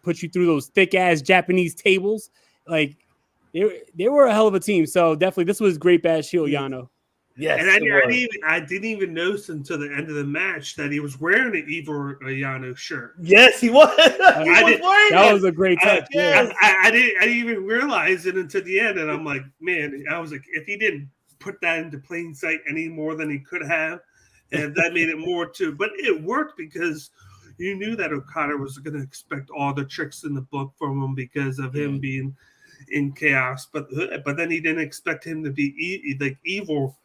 put you through those thick ass Japanese tables. Like they were a hell of a team. So definitely, this was Great Bash Heel Yano. Yes, and I didn't even notice until the end of the match that he was wearing an evil Yano shirt. Yes, he was. That was a great touch. I didn't even realize it until the end, and I'm like, man, I was like, if he didn't put that into plain sight any more than he could have, and that made it more too. But it worked because you knew that Okada was going to expect all the tricks in the book from him because of him being in chaos. But then he didn't expect him to be like evil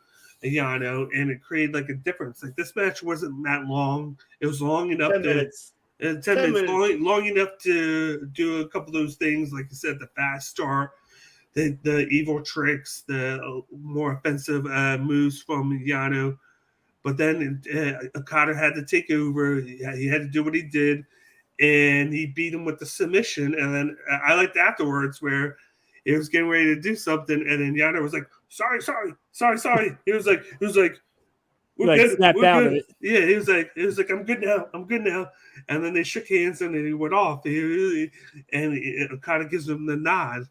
Yano, and it created like a difference. Like, this match wasn't that long. It was long enough 10 minutes. 10 minutes. Long enough to do a couple of those things, like I said, the fast start, the evil tricks, the more offensive moves from Yano. But then Okada had to take over. He had to do what he did, and he beat him with the submission. And then I liked afterwards where he was getting ready to do something, and then Yano was like, sorry. He was like, we're good. Snapped We're out good. of it. Yeah, he was like, I'm good now. And then they shook hands, and then he went off. And Okada gives him the nod.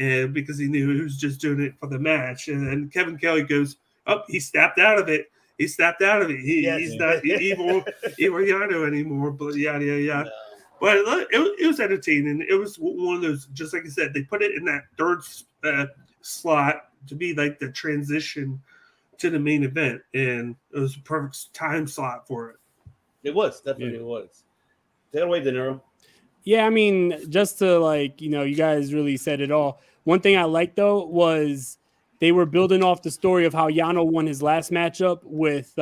and because he knew he was just doing it for the match. And then Kevin Kelly goes, "Oh, he snapped out of it. He snapped out of it. He's not evil Yano anymore." But yada yada yada. No. But it was entertaining. It was one of those, just like I said, they put it in that third slot to be like the transition to the main event, and it was a perfect time slot for it. It was definitely it was. Take it away, De Niro. Yeah, I mean, just to you guys really said it all. One thing I liked though was they were building off the story of how Yano won his last matchup with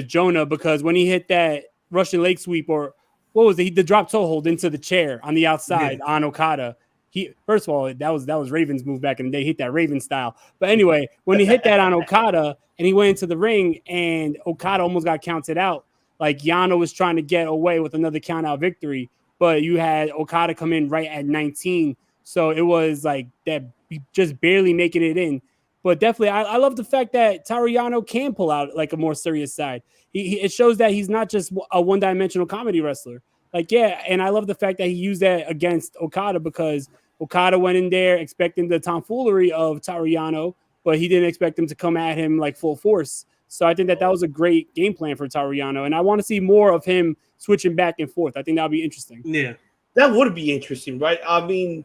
Jonah, because when he hit that Russian leg sweep, or what was it? The drop toe hold into the chair on the outside on Okada. He, first of all, that was Raven's move back in the day. He hit that Raven style. But anyway, when he hit that on Okada and he went into the ring and Okada almost got counted out, like Yano was trying to get away with another count out victory, but you had Okada come in right at 19. So it was like that, just barely making it in. But definitely, I love the fact that Toru Yano can pull out like a more serious side. It shows that he's not just a one-dimensional comedy wrestler. And I love the fact that he used that against Okada, because Okada went in there expecting the tomfoolery of Toru Yano, but he didn't expect him to come at him like full force. So I think that was a great game plan for Toru Yano, and I want to see more of him switching back and forth. I think that would be interesting. Yeah, that would be interesting, right? I mean,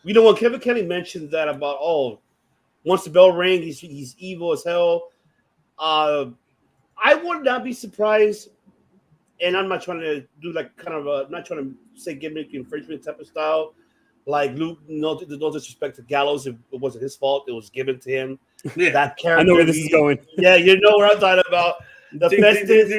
when Kevin Kelly mentioned that about, once the bell rings, he's evil as hell. I would not be surprised, and I'm not trying to do not trying to say gimmick infringement type of style. Like Luke, no disrespect to Gallows, it wasn't his fault. It was given to him. Yeah. That character. I know where this is going. Yeah, you know where I'm talking about. The Festus.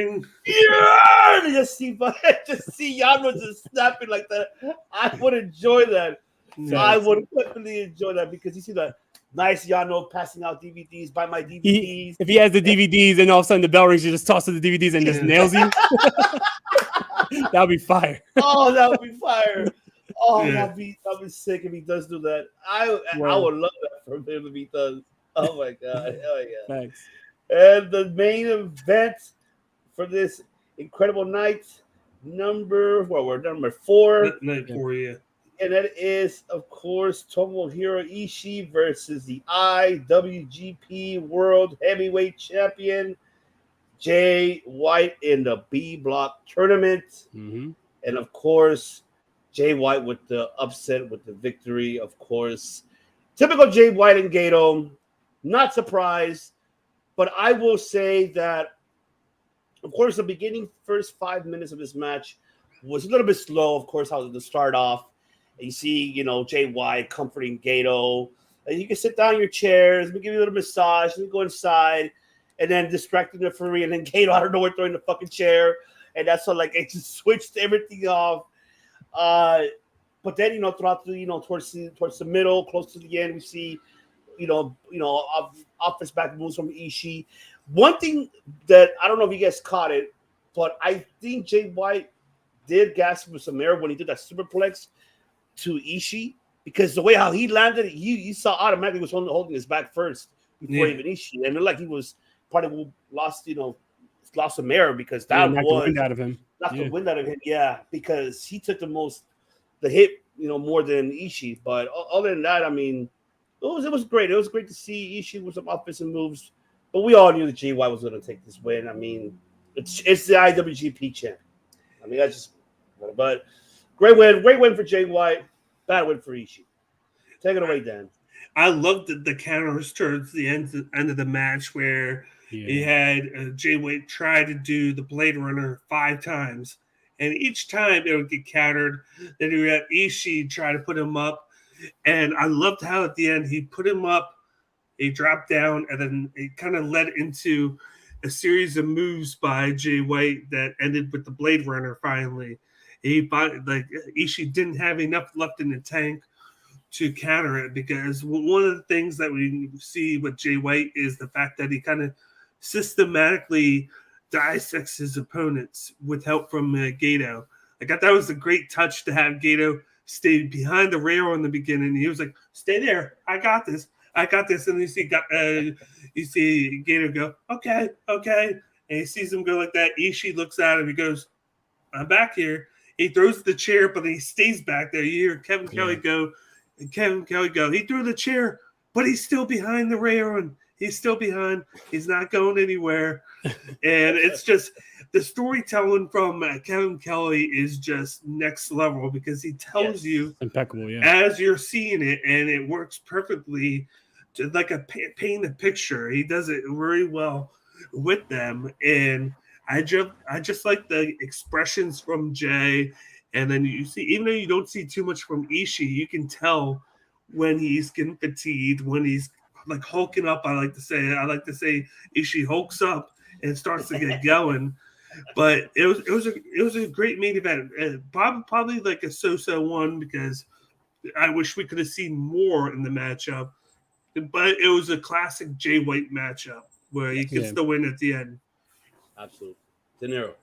Yeah, just see Yano just snapping like that. I would enjoy that. So I would definitely enjoy that, because you see that nice Yano passing out DVDs, buy my DVDs. If he has the DVDs and all of a sudden the bell rings, you just toss the DVDs and just nails you. That would be fire. Oh, that would be fire. Oh, that'd be sick if he does do that. I would love that from him if he does. Oh my god. Oh yeah. Thanks. And the main event for this incredible night, number 4. Night 4, yeah. And that is, of course, Tomohiro Ishii versus the IWGP World Heavyweight Champion Jay White in the B Block tournament. Mm-hmm. And of course, Jay White with the upset, with the victory, of course. Typical Jay White and Goto. Not surprised, but I will say that, of course, the beginning first 5 minutes of this match was a little bit slow, of course, how to start off. And you see, Jay White comforting Goto. And you can sit down in your chairs, let me give you a little massage, let me go inside, and then distracting the referee, and then Goto out of nowhere throwing the fucking chair. And that's how, it just switched everything off. But then, throughout the, towards the middle, close to the end, we see, office back moves from Ishii. One thing that I don't know if you guys caught it, but I think Jay White did gas with some air when he did that superplex to Ishii, because the way how he landed, you saw automatically was holding his back first before even Ishii, and it looked like he was probably lost some air, because that knocked the wind out of him. The wind out of him, because he took the hit, more than Ishii. But other than that, I mean, it was great. It was great to see Ishii with some offensive moves. But we all knew that Jay White was going to take this win. I mean, it's the IWGP champ. I mean, that's just. But great win for Jay White. Bad win for Ishii. Take it away, Dan. I loved the counters towards the end of the match, where he had Jay White try to do the Blade Runner 5 times. And each time it would get countered. Then you had Ishii try to put him up. And I loved how at the end he put him up, he dropped down, and then it kind of led into a series of moves by Jay White that ended with the Blade Runner finally. Ishii didn't have enough left in the tank to counter it, because one of the things that we see with Jay White is the fact that he kind of systematically dissects his opponents with help from Goto. I thought that was a great touch to have Goto stay behind the rail in the beginning. He was like, "Stay there, I got this." And you see Goto go, "Okay," and he sees him go like that. Ishii looks at him, he goes, "I'm back here." He throws the chair, but he stays back there. You hear Kevin Kelly go, And Kevin Kelly go, he threw the chair, but he's still behind the railing. He's still behind. He's not going anywhere. And it's just the storytelling from Kevin Kelly is just next level because he tells you impeccable, as you're seeing it, and it works perfectly to like paint a picture. He does it very well with them. And I just like the expressions from Jay. And then you see, even though you don't see too much from Ishii, you can tell when he's getting fatigued, when he's like hulking up. I like to say Ishii hulks up and starts to get going. But it was a great main event. Probably like a so-so one because I wish we could have seen more in the matchup. But it was a classic Jay White matchup where he gets the win at the end. Absolutely. De Niro.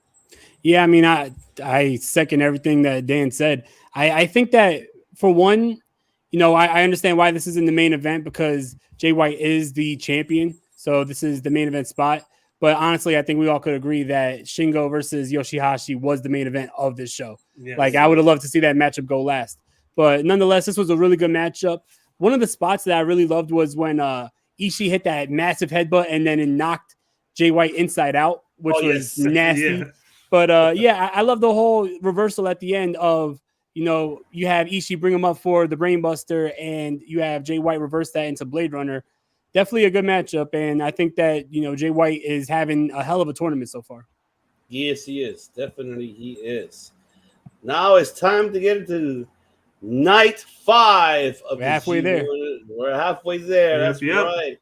Yeah, I mean, I second everything that Dan said. I think that for one, I understand why this is in the main event because Jay White is the champion. So this is the main event spot. But honestly, I think we all could agree that Shingo versus Yoshihashi was the main event of this show. Yes. Like, I would have loved to see that matchup go last. But nonetheless, this was a really good matchup. One of the spots that I really loved was when Ishii hit that massive headbutt and then it knocked Jay White inside out, which was nasty. Yeah. But I love the whole reversal at the end of, you have Ishii bring him up for the Brainbuster and you have Jay White reverse that into Blade Runner. Definitely a good matchup. And I think that, Jay White is having a hell of a tournament so far. Yes, he is. Definitely he is. Now it's time to get into night 5 of We're halfway there. We're halfway there. That's Yep. right.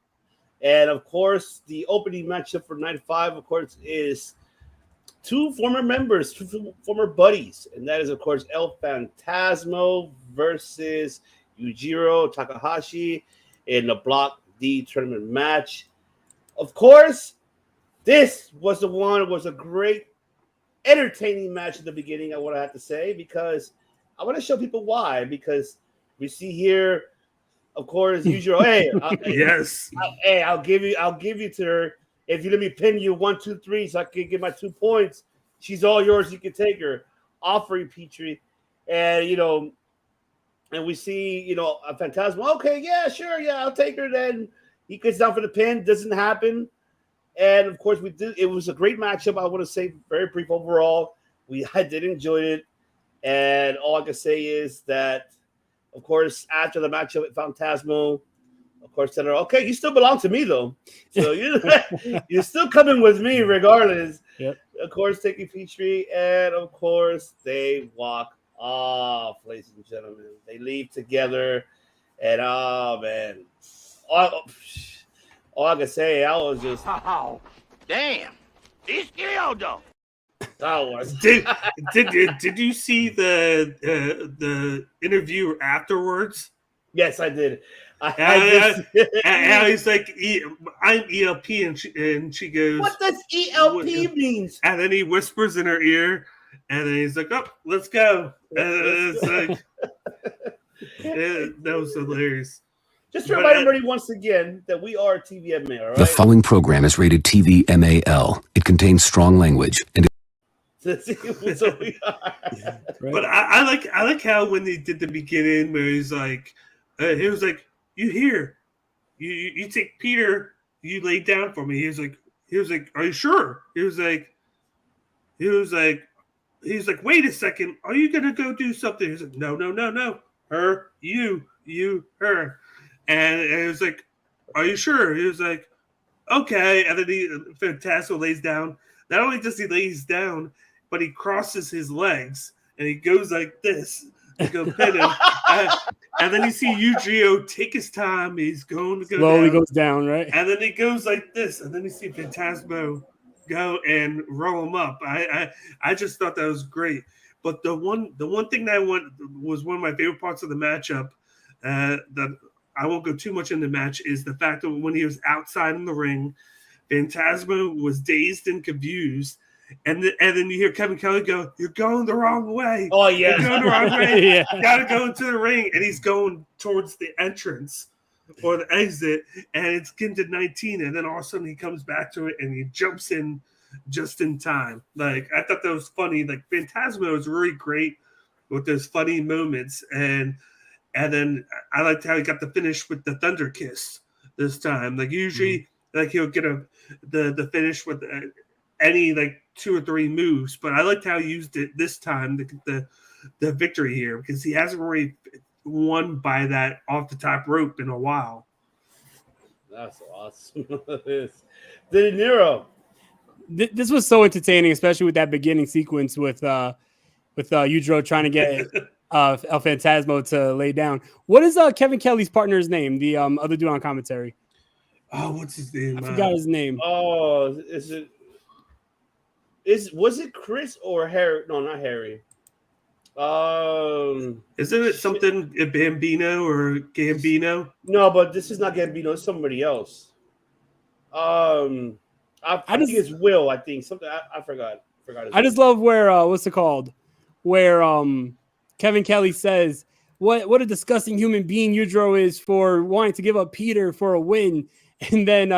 And of course, the opening matchup for night 5, of course, is two former members, two former buddies. And that is, of course, El Fantasma versus Yujiro Takahashi in the Block D tournament match. Of course, this was a great, entertaining match at the beginning, I want to have to say, because I want to show people why. Because we see here, of course, Yujiro. I'll give you to her if you let me pin you 1, 2, 3, so I can get my 2 points. She's all yours. You can take her. Offering Petrie, and and we see a Fantasma. Okay, yeah, sure, yeah, I'll take her. Then he gets down for the pin. Doesn't happen. And of course, we did. It was a great matchup. I want to say very brief overall. I did enjoy it. And all I can say is that, of course, after the matchup with Fantasma, of course, said, okay, you still belong to me, though. So you're still coming with me regardless. Yep. Of course, taking Petrie. And, of course, they walk off, ladies and gentlemen. They leave together. And, oh, man. All I can say, I was just... Oh, damn. This Kyoto. Did you see the interview afterwards? Yes, I did. And he's like, I'm ELP, and she goes, what does ELP means? And then he whispers in her ear, and then he's like, oh, let's go. And it's like, that was hilarious. Just to remind everybody once again that we are TVMA, all right? The following program is rated TV MAL. It contains strong language and So we are. Right. But I like how when they did the beginning where he's like, he was like, you here, you take Peter, you lay down for me. He was like, are you sure? He was like, wait a second, are you gonna go do something? He's like, no, her, you, her, and it was like, are you sure? He was like, okay, and then Fantasma lays down. Not only does he lays down, but he crosses his legs and he goes like this to go pin him. And then you see Yujiro take his time. He's going to go slowly down. goes down, right? And then he goes like this. And then you see Fantasma go and roll him up. I just thought that was great. But the one thing that was one of my favorite parts of the matchup that I won't go too much in the match is the fact that when he was outside in the ring, Fantasma was dazed and confused. And then you hear Kevin Kelly go, you're going the wrong way. Oh, yeah. You're going the wrong way. Yeah. You got to go into the ring. And he's going towards the entrance or the exit. And it's getting to 19. And then all of a sudden he comes back to it and he jumps in just in time. Like, I thought that was funny. Like, Fantasma was really great with those funny moments. And And then I liked how he got the finish with the Thunder Kiss this time. Like usually, like he'll get the finish with any like 2 or 3 moves, but I liked how he used it this time to get the victory here because he hasn't really won by that off the top rope in a while. That's awesome. De Niro. This was so entertaining, especially with that beginning sequence with Yujiro trying to get El Fantasma to lay down. What is Kevin Kelly's partner's name? The other dude on commentary. Oh, what's his name? I forgot his name. Oh, was it Chris or Harry? No, not Harry. Isn't it something Bambino or Gambino? No, but this is not Gambino. It's somebody else. I think it's Will. I think something. I forgot. I just love where what's it called? Where Kevin Kelly says what a disgusting human being Yujiro is for wanting to give up Peter for a win, and then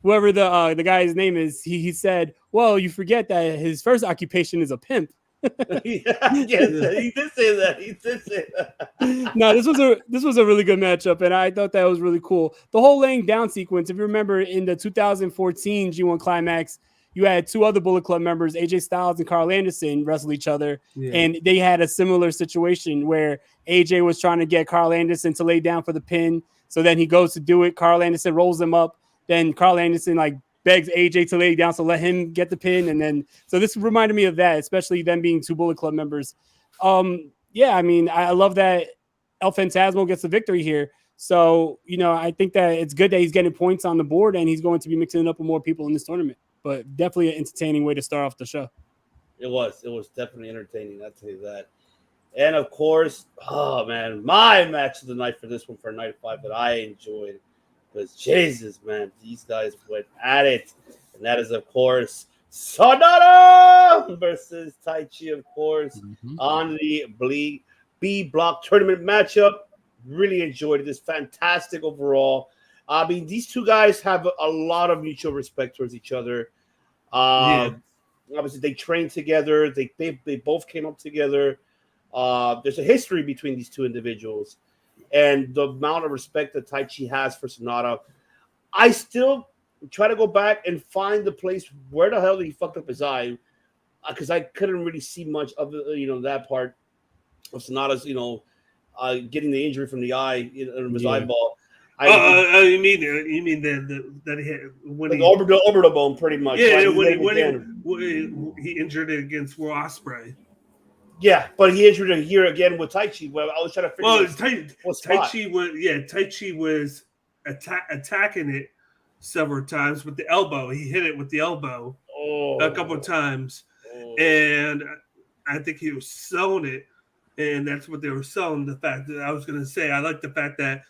whoever the guy's name is, he said, "Well, you forget that his first occupation is a pimp." Yes, he did say that. No, this was a really good matchup, and I thought that was really cool. The whole laying down sequence. If you remember, in the 2014 G1 Climax, you had 2 other Bullet Club members, AJ Styles and Carl Anderson, wrestle each other, and they had a similar situation where AJ was trying to get Carl Anderson to lay down for the pin. So then he goes to do it. Carl Anderson rolls him up. Then Carl Anderson begs AJ to lay down, so let him get the pin. And then, so this reminded me of that, especially them being 2 Bullet Club members. Yeah, I mean, I love that El Fantasma gets the victory here. So, I think that it's good that he's getting points on the board and he's going to be mixing it up with more people in this tournament. But definitely an entertaining way to start off the show. It was definitely entertaining. I'll tell you that. And of course, oh man, my match of the night for this one for night 5 that I enjoyed was Jesus, man. These guys went at it. And that is, of course, Sonata versus Tai Chi, of course, on the B block tournament matchup. Really enjoyed it. It's fantastic overall. I mean, these 2 guys have a lot of mutual respect towards each other. Obviously, they trained together. They both came up together. There's a history between these 2 individuals. And the amount of respect that Tai Chi has for Sonata, I still try to go back and find the place where the hell did he fucked up his eye, because I couldn't really see much of that part of Sonata's getting the injury from the eye in his eyeball. You mean that he had when he orbital bone, pretty much. Yeah, right? when he injured it against Will Ospreay. Yeah, but he injured it here again with Tai Chi. Well, I was trying to figure out Tai Chi was attacking it several times with the elbow. He hit it with the elbow a couple of times, and I think he was selling it, and that's what they were selling. The fact that I was going to say, I like the fact that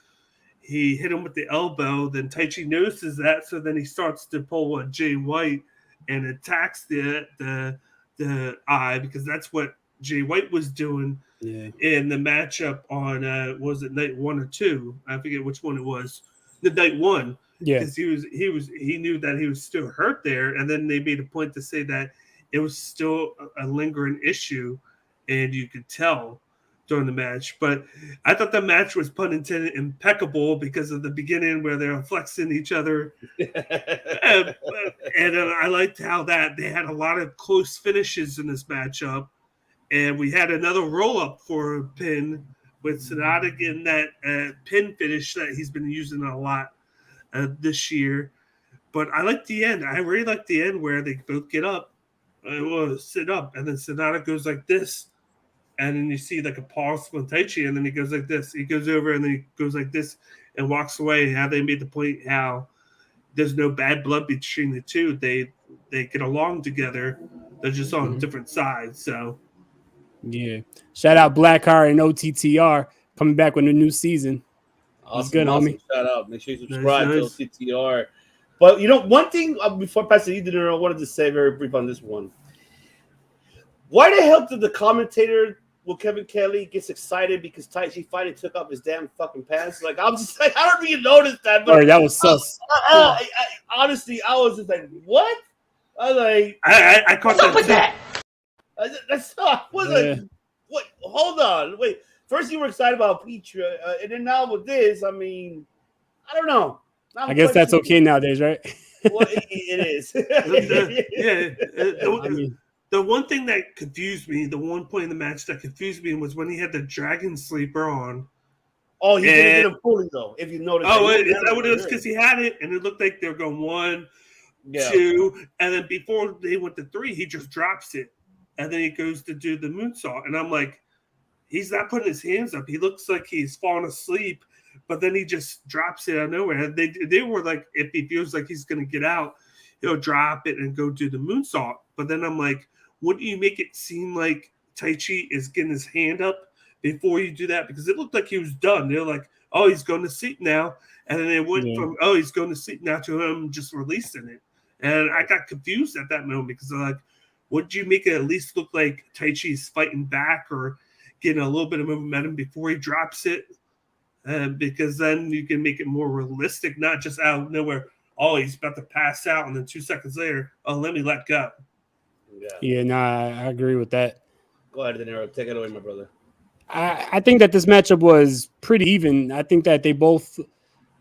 he hit him with the elbow. Then Tai Chi notices that, so then he starts to pull a Jay White and attacks the eye, because that's what Jay White was doing in the matchup on was it night 1 or 2? I forget which one it was. The night 1, because he knew that he was still hurt there, and then they made a point to say that it was still a lingering issue, and you could tell during the match. But I thought the match was, pun intended, impeccable because of the beginning where they're flexing each other, and I liked how that they had a lot of close finishes in this matchup. And we had another roll-up for a pin with Sonata getting that pin finish that he's been using a lot this year. But I like the end. I really like the end where they both get up, sit up, and then Sonata goes like this. And then you see like a pause from Tai Chi, and then he goes like this. He goes over, and then he goes like this and walks away. How they made the point how there's no bad blood between the 2. They get along together. They're just on different sides, so... Yeah. Shout out Blackheart and OTTR coming back with a new season. Awesome, good, homie. Shout out. Make sure you subscribe to OTTR. But one thing before passing you, I wanted to say very brief on this one. Why the hell did the commentator Kevin Kelly gets excited because Tai Chi finally took off his damn fucking pants? Like, I'm just like, I don't even notice that. But that was sus. Honestly, I was just like, what? I was like, I caught What's up with that? That's not. Like, what? Hold on, wait. first you were excited about Petra, and then now with this, I mean, I don't know. I guess that's okay nowadays, right? Well, it is. The one thing that confused me, the one point in the match that confused me was when he had the Dragon Sleeper on. Oh, he didn't get him fully though. If you notice. Oh, is that what it was? Because he had it, and it looked like they were going 1, 2, and then before they went to 3, he just drops it, and then he goes to do the moonsault, and I'm like, he's not putting his hands up. He looks like he's falling asleep, but then he just drops it out of nowhere. They were like, if he feels like he's going to get out, he'll drop it and go do the moonsault. But then I'm like, wouldn't you make it seem like Tai Chi is getting his hand up before you do that? Because it looked like he was done. They're like, oh, he's going to sleep now. And then it went from, oh, he's going to sleep now to him just releasing it. And I got confused at that moment because I'm like, would you make it at least look like Tai Chi's fighting back or getting a little bit of momentum before he drops it? Because then you can make it more realistic, not just out of nowhere. Oh, he's about to pass out, and then 2 seconds later, oh, let me let go. Yeah, no, I agree with that. Go ahead, De Niro. Take it away, my brother. I think that this matchup was pretty even. I think that they both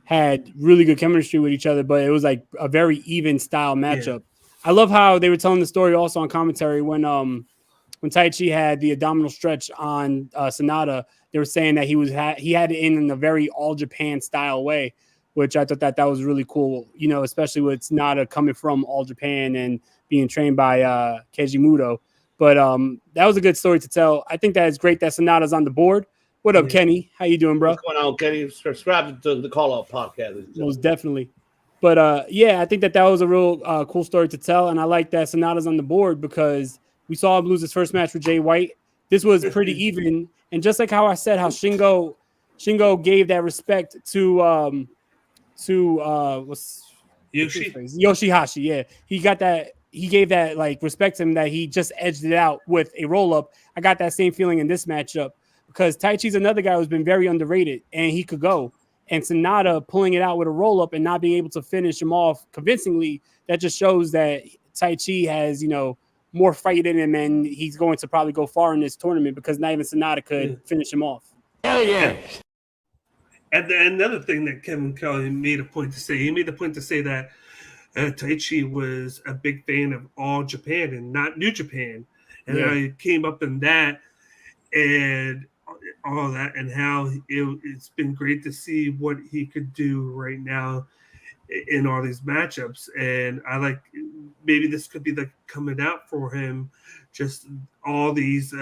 had really good chemistry with each other, but it was like a very even style matchup. Yeah. I love how they were telling the story also on commentary when Tai Chi had the abdominal stretch on Sonata. They were saying that he had it in a very all Japan style way, which I thought that was really cool. You know, especially with Sonata coming from all Japan and being trained by Keiji Muto. But that was a good story to tell. I think that it's great that Sonata's on the board. What up, Kenny? How you doing, bro? What's going on, Kenny? Subscribe to the Call Out Podcast. Most definitely. But yeah, I think that was a real cool story to tell, and I like that Sonata's on the board because we saw him lose his first match with Jay White. This was pretty even, and just like how I said, how Shingo gave that respect to what's Yoshihashi. Yeah, he got that. He gave that like respect to him that he just edged it out with a roll up. I got that same feeling in this matchup because Tai Chi's another guy who's been very underrated and he could go. And Sonata pulling it out with a roll up and not being able to finish him off convincingly, that just shows that Tai Chi has, more fight in him and he's going to probably go far in this tournament because not even Sonata could finish him off. Hell yeah. And another thing that Kevin Kelly made a point to say, that Tai Chi was a big fan of All Japan and not New Japan. And I came up in that and all that and how it's been great to see what he could do right now in all these matchups. And I like maybe this could be the coming out for him, just all these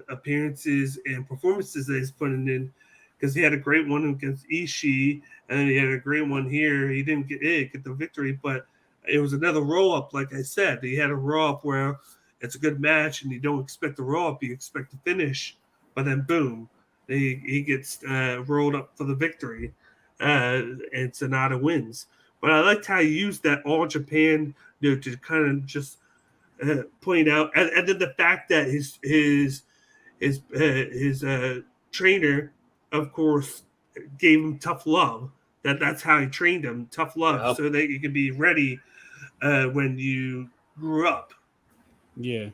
appearances and performances that he's putting in, because he had a great one against Ishii and then he had a great one here. He didn't get the victory, but it was another roll up. Like I said, he had a roll up where it's a good match and you don't expect the roll up, you expect to finish, but then boom, he gets rolled up for the victory, and Sonata wins. But I liked how he used that All Japan, to kind of just point out, and then the fact that his trainer, of course, gave him tough love. That's how he trained him, tough love, so that you can be ready when you grew up. Yeah.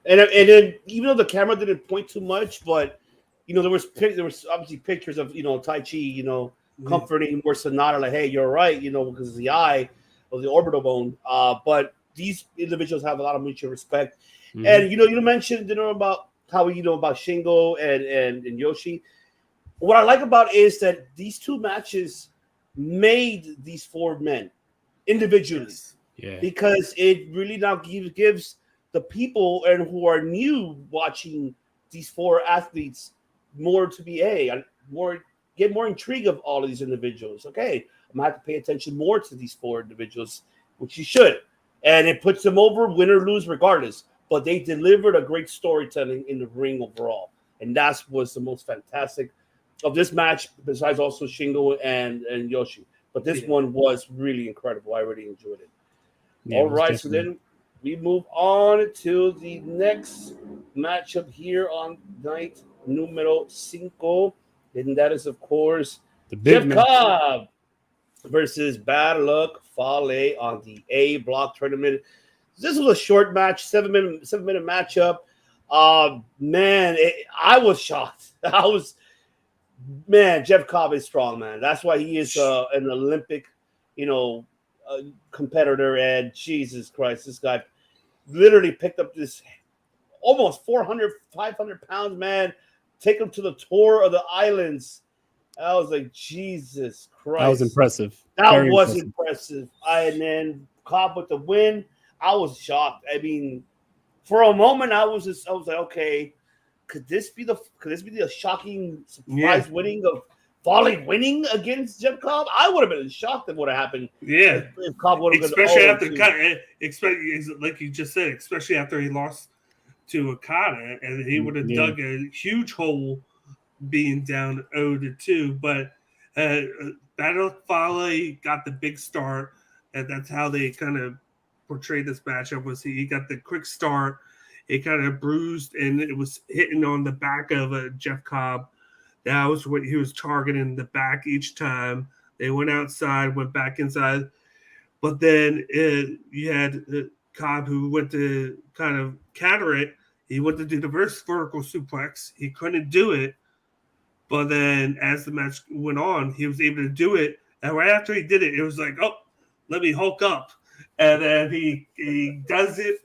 And then even though the camera didn't point too much, but there was obviously pictures of Tai Chi, comforting more Sonata, like, hey, you're right, because of the eye of the orbital bone. But these individuals have a lot of mutual respect. Mm-hmm. And you mentioned about how about Shingo and Yoshi. What I like about is that these two matches made these 4 men individually. Yes. Yeah. Because it really now gives the people and who are new watching these 4 athletes more to be get more intrigue of all of these individuals. Okay, I'm gonna have to pay attention more to these 4 individuals, which you should, and it puts them over, win or lose, regardless. But they delivered a great storytelling in the ring overall, and that was the most fantastic of this match. Besides also Shingo and Yoshi, but this one was really incredible. I really enjoyed it. Yeah, all right, so then we move on to the next matchup here on night numero 5. And that is, of course, the big Jeff Cobb versus Bad Luck Fale on the A block tournament. This was a short match, 7-minute matchup. Man, I was shocked. Jeff Cobb is strong, man. That's why he is an Olympic, competitor. And Jesus Christ, this guy literally picked up this almost 400, 500 pounds, man. Take him to the tour of the islands. I was like, Jesus Christ. That was impressive. That was impressive. And then Cobb with the win. I was shocked. I mean, for a moment, I was like, okay, could this be the shocking surprise winning of winning against Jeff Cobb? I would have been shocked at what happened. Yeah, if Cobb would have especially after like you just said, especially after he lost to Okada, and he would have dug a huge hole being down 0-2. But Battle Fale got the big start, and that's how they kind of portrayed this matchup. Was he got the quick start? It kind of bruised, and it was hitting on the back of Jeff Cobb. That was what he was targeting, the back each time. They went outside, went back inside. But then you had Cobb who went to kind of counter it. He went to do the reverse vertical suplex. He couldn't do it. But then as the match went on, he was able to do it. And right after he did it, it was like, oh, let me Hulk up. And then he does it.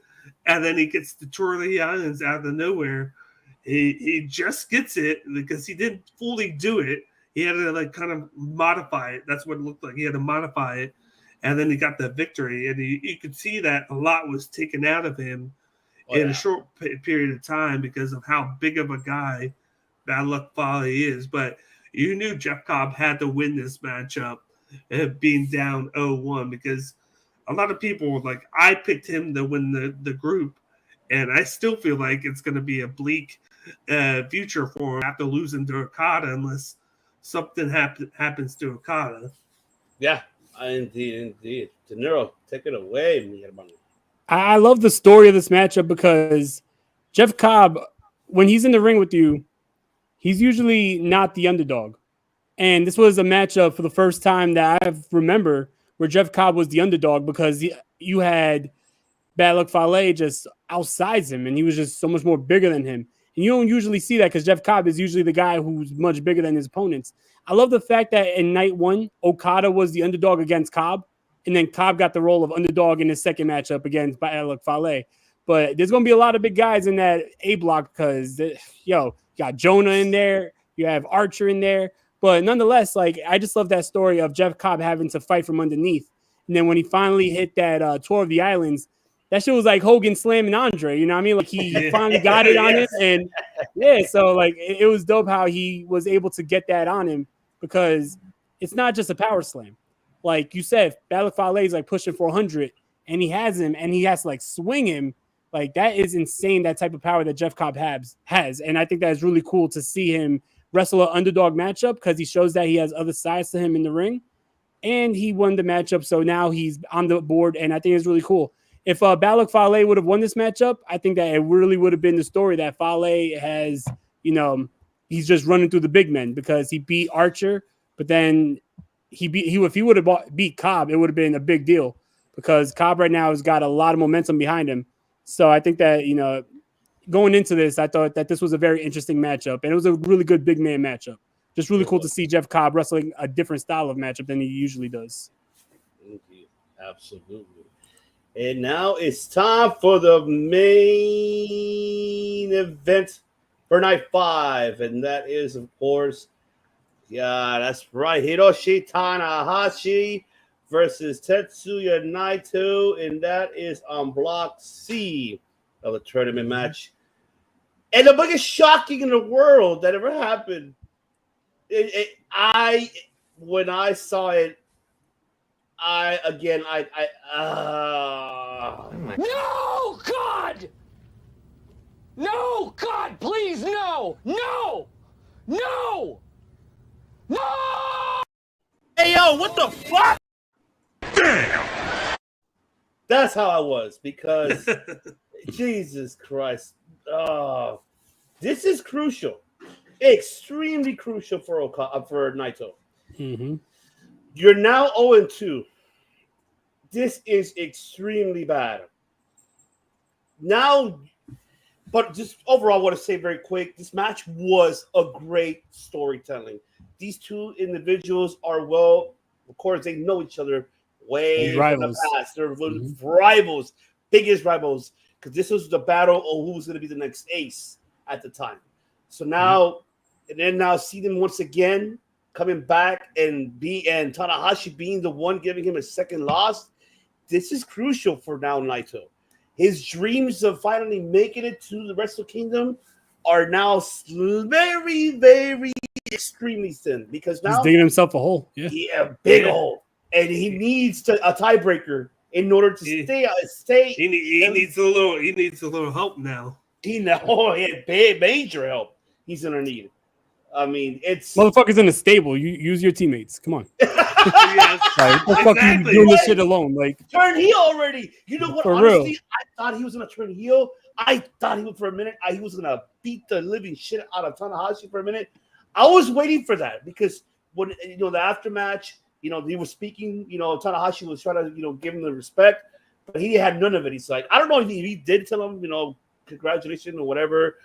And then he gets the Tour of the Islands out of nowhere. He just gets it because he didn't fully do it. He had to kind of modify it. That's what it looked like. He had to modify it. And then he got the victory. And you could see that a lot was taken out of him in a short period of time because of how big of a guy Bad Luck Fale is. But you knew Jeff Cobb had to win this matchup being down 0-1 because a lot of people were like, I picked him to win the group. And I still feel like it's going to be a bleak future for him after losing to Okada unless something happens to Okada. Yeah, indeed. De Niro, take it away, mi hermano. I love the story of this matchup because Jeff Cobb, when he's in the ring with you, he's usually not the underdog. And this was a matchup for the first time that I remember where Jeff Cobb was the underdog because you had Bad Luck Fale just outsides him, and he was just so much more bigger than him. And you don't usually see that because Jeff Cobb is usually the guy who's much bigger than his opponents. I love the fact that in night one, Okada was the underdog against Cobb, and then Cobb got the role of underdog in his second matchup against Bad Luck Fale. But there's going to be a lot of big guys in that A block because, you got Jonah in there, you have Archer in there. But nonetheless, I just love that story of Jeff Cobb having to fight from underneath. And then when he finally hit that Tour of the Islands, that shit was like Hogan slamming Andre, you know what I mean? He finally got it on him. And so it was dope how he was able to get that on him because it's not just a power slam. Like you said, Bad Luck Fale is pushing 400 and he has him and he has to swing him. That is insane, that type of power that Jeff Cobb has. And I think that is really cool to see him wrestle an underdog matchup because he shows that he has other sides to him in the ring. And he won the matchup, so now he's on the board, and I think it's really cool. If Bad Luck Fale would have won this matchup, I think that it really would have been the story that Fale has, he's just running through the big men because he beat Archer, but then if he would have beat Cobb, it would have been a big deal because Cobb right now has got a lot of momentum behind him. So I think that, going into this, I thought that this was a very interesting matchup, and it was a really good big man matchup. Just really cool to see Jeff Cobb wrestling a different style of matchup than he usually does. Thank you. Absolutely. And now it's time for the main event for night 5. And that is, of course, that's right, Hiroshi Tanahashi versus Tetsuya Naito. And that is on block C of the tournament match. And the biggest shocking in the world that ever happened. When I saw it, No, God! No, God, please, no! No! No! No! Hey, yo, what the fuck? Damn! That's how I was because Jesus Christ. This is crucial. Extremely crucial for Naito. Mm-hmm. You're now 0-2. This is extremely bad. Now, But just overall, I want to say very quick, this match was a great storytelling. These two individuals are of course, they know each other way from the past. They're rivals, biggest rivals, because this was the battle of who was going to be the next ace at the time. So now, and then now see them once again coming back and Tanahashi being the one giving him a second loss. This is crucial for now Naito. His dreams of finally making it to the Wrestle Kingdom are now very, very extremely thin because now he's digging himself a hole. Yeah, big hole, and he needs a tiebreaker in order to stay. He needs a little help now. Major help. He's gonna need. I mean, it's motherfuckers in the stable. You use your teammates. Come on. Yes, like, what the fuck are you doing this shit alone? Like, turn heel already. You know what? For Honestly, real. I thought he was gonna turn heel. I thought he would for a minute. He was gonna beat the living shit out of Tanahashi for a minute. I was waiting for that because when the aftermatch, he was speaking. Tanahashi was trying to give him the respect, but he had none of it. He's like, I don't know if he did tell him, congratulations or whatever,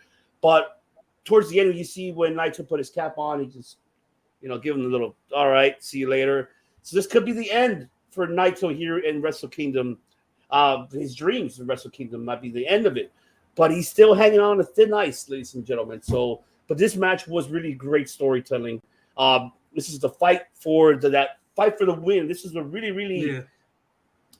but towards the end, you see when Naito put his cap on, he just, give him a little, all right, see you later. So this could be the end for Naito here in Wrestle Kingdom. His dreams in Wrestle Kingdom might be the end of it, but he's still hanging on to thin ice, ladies and gentlemen. So, but this match was really great storytelling. This is the fight for that fight for the win. This is a really, really,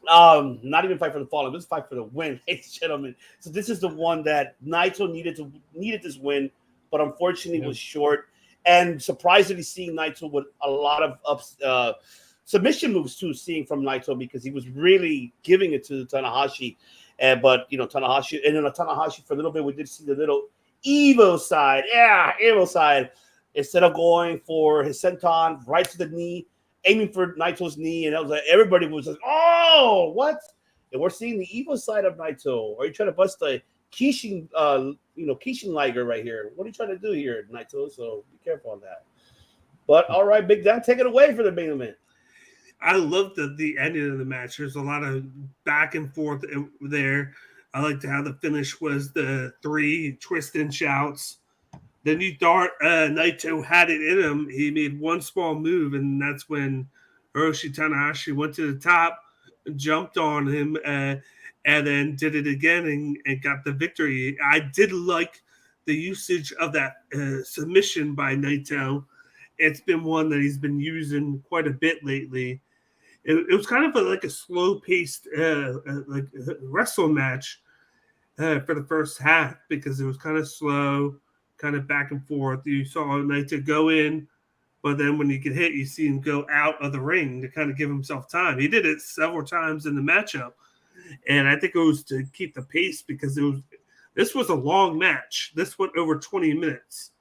not even fight for the fallen. This is fight for the win, ladies and gentlemen. So this is the one that Naito needed this win, but unfortunately was short. And surprisingly, seeing Naito with a lot of submission moves too, seeing from Naito because he was really giving it to Tanahashi. But Tanahashi, and then Tanahashi for a little bit, we did see the little evil side. Yeah, evil side. Instead of going for his senton right to the knee, aiming for Naito's knee, and I was like, everybody was like, "Oh, what?" And we're seeing the evil side of Naito. Are you trying to bust the Kishin, Kishin Liger right here? What are you trying to do here, Naito? So be careful on that. But all right, Big Dan, take it away for the main event. I loved the ending of the match. There's a lot of back and forth there. I liked how the finish was the 3 twist and shouts. Then you thought Naito had it in him. He made one small move, and that's when Hiroshi Tanahashi went to the top, jumped on him, and then did it again and got the victory. I did like the usage of that submission by Naito. It's been one that he's been using quite a bit lately. It was kind of like a slow-paced wrestle match for the first half because it was kind of slow, kind of back and forth. You saw Naito go in, but then when he get hit, you see him go out of the ring to kind of give himself time. He did it several times in the matchup, and I think it was to keep the pace because this was a long match. This went over 20 minutes.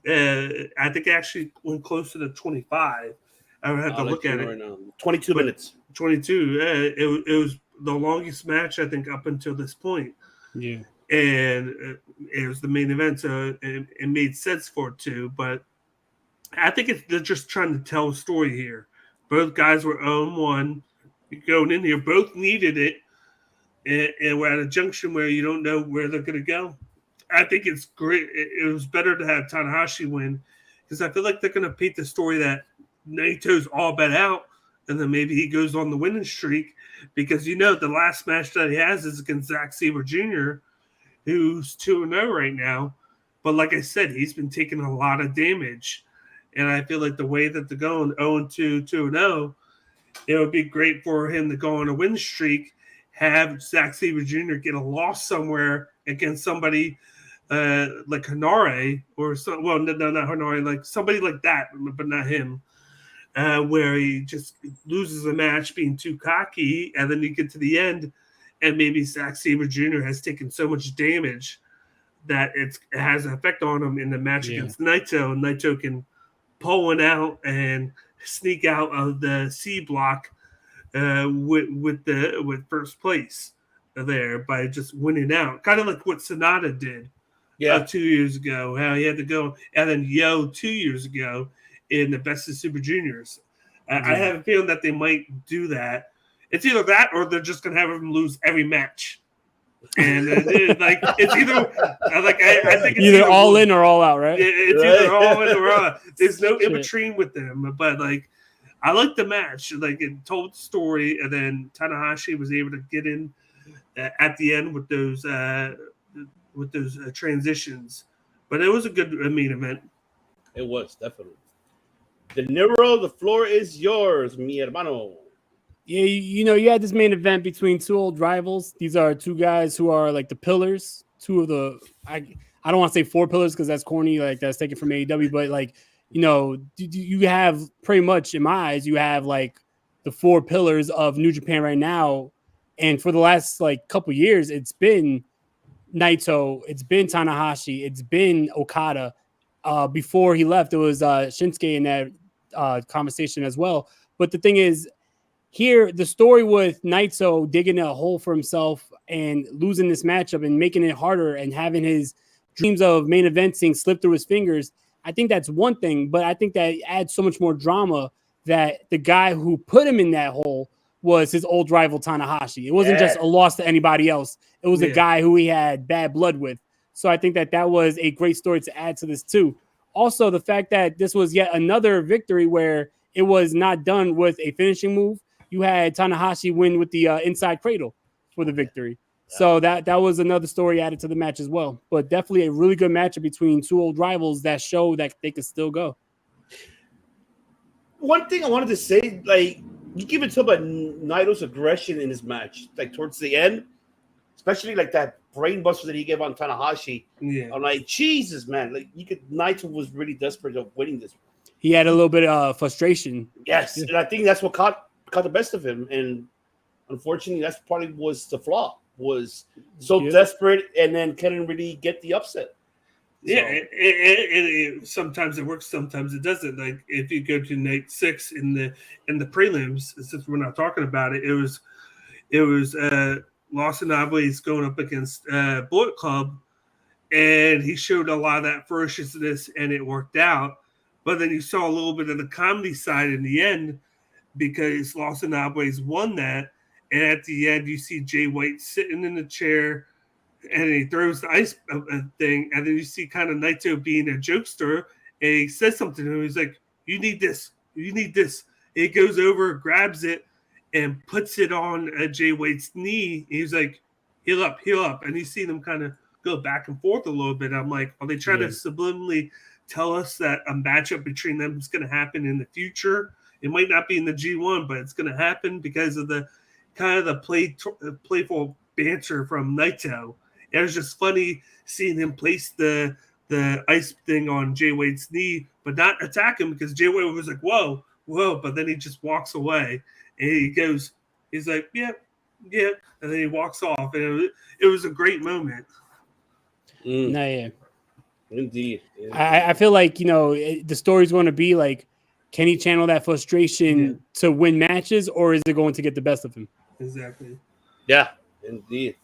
I think it actually went closer to 25. I would have to look at it right now. 22 minutes. 22. It was the longest match I think up until this point. Yeah. And it was the main event, so it made sense for it too. But I think they're just trying to tell a story here. Both guys were 0-1. Going in here, both needed it, and we're at a junction where you don't know where they're going to go. I think it's great. It was better to have Tanahashi win because I feel like they're going to paint the story that Naito's all bet out, and then maybe he goes on the winning streak because the last match that he has is against Sieber Jr., who's 2-0 right now. But like I said, he's been taking a lot of damage. And I feel like the way that they're going 0-2, 2-0, it would be great for him to go on a win streak, have Sieber Jr. get a loss somewhere against somebody like Hinari or not Hinari, like somebody like that, but not him, where he just loses a match being too cocky, and then you get to the end, and maybe Sieber Jr. has taken so much damage that it has an effect on him in the match against Naito, and Naito can pull one out and sneak out of the C block with first place there by just winning out, kind of like what Sonata did 2 years ago. How he had to go, and then 2 years ago in the Best of Super Juniors. I have a feeling that they might do that. It's either that or they're just going to have him lose every match. And like it's either I think it's either all in or all out, right? It's either all in or all out. There's no in between with them. But like I like the match. Like it told the story, and then Tanahashi was able to get in at the end with those transitions. But it was a good main event. It was definitely. De Niro, the floor is yours, mi hermano. Yeah, you had this main event between two old rivals. These are two guys who are like the pillars, two of the I don't want to say four pillars because that's corny, like that's taken from AEW, but like you have pretty much in my eyes, you have like the four pillars of New Japan right now. And for the last like couple years, it's been Naito, it's been Tanahashi, it's been Okada. Before he left, it was Shinsuke in that conversation as well. But the thing is, here, the story with Naito digging a hole for himself and losing this matchup and making it harder and having his dreams of main eventing slip through his fingers, I think that's one thing, but I think that adds so much more drama that the guy who put him in that hole was his old rival Tanahashi. It wasn't just a loss to anybody else. It was a guy who he had bad blood with. So I think that was a great story to add to this too. Also, the fact that this was yet another victory where it was not done with a finishing move. You had Tanahashi win with the inside cradle for the victory. So that was another story added to the match as well. But definitely a really good matchup between two old rivals that show that they could still go. One thing I wanted to say, like, you give it to about Naito's aggression in his match, like towards the end, especially like that brain buster that he gave on Tanahashi. Yeah. I'm like, Jesus, man. Like, Naito was really desperate of winning this. He had a little bit of frustration. Yes, and I think that's what caught the best of him, and unfortunately, that's probably was the flaw. Was so desperate, and then couldn't really get the upset. Yeah, it sometimes it works, sometimes it doesn't. Like if you go to night 6 in the prelims, since we're not talking about it, it was Los Angeles going up against Bullet Club, and he showed a lot of that ferociousness, and it worked out. But then you saw a little bit of the comedy side in the end, because Los Angeles won that. And at the end, you see Jay White sitting in the chair, and he throws the ice thing. And then you see kind of Naito being a jokester, and he says something to him. He's like, you need this. You need this. And he goes over, grabs it, and puts it on Jay White's knee. He's like, heal up, heal up. And you see them kind of go back and forth a little bit. I'm like, are they trying to subliminally tell us that a matchup between them is going to happen in the future? It might not be in the G1, but it's going to happen because of the kind of the playful banter from Naito. It was just funny seeing him place the ice thing on Jay Wade's knee, but not attack him, because Jay Wade was like, whoa, but then he just walks away. And he's like, yeah, and then he walks off. And it was a great moment. No, yeah. Indeed. I feel like, the story's going to be like, can he channel that frustration to win matches, or is it going to get the best of him? Exactly. Yeah, indeed.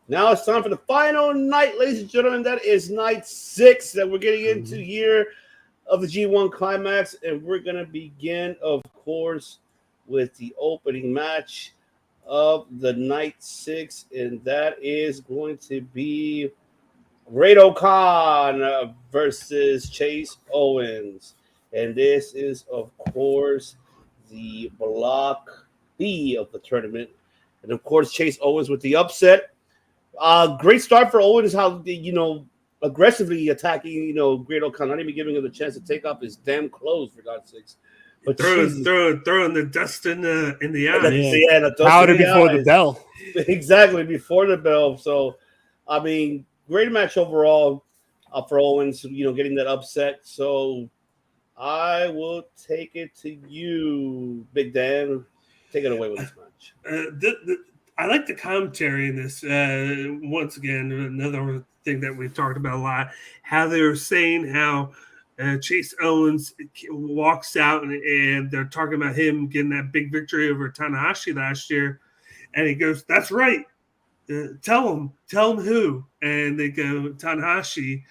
Now it's time for the final night, ladies and gentlemen. That is night 6 that we're getting into here of the G1 Climax. And we're going to begin, of course, with the opening match of the night 6. And that is going to be Great Khan versus Chase Owens. And this is, of course, the Block B of the tournament. And, of course, Chase Owens with the upset. Great start for Owens, how, aggressively attacking, Great Khan, not even giving him the chance to take off his damn clothes, for God's sakes. But throwing the dust in the eyes. Powder before the bell. Exactly, before the bell. So, I mean, great match overall for Owens, getting that upset. So, I will take it to you, Big Dan. Take it away with this match. I like the commentary in this. Once again, another thing that we've talked about a lot, how they were saying how Chase Owens walks out and they're talking about him getting that big victory over Tanahashi last year. And he goes, that's right. Tell him who. And they go, Tanahashi.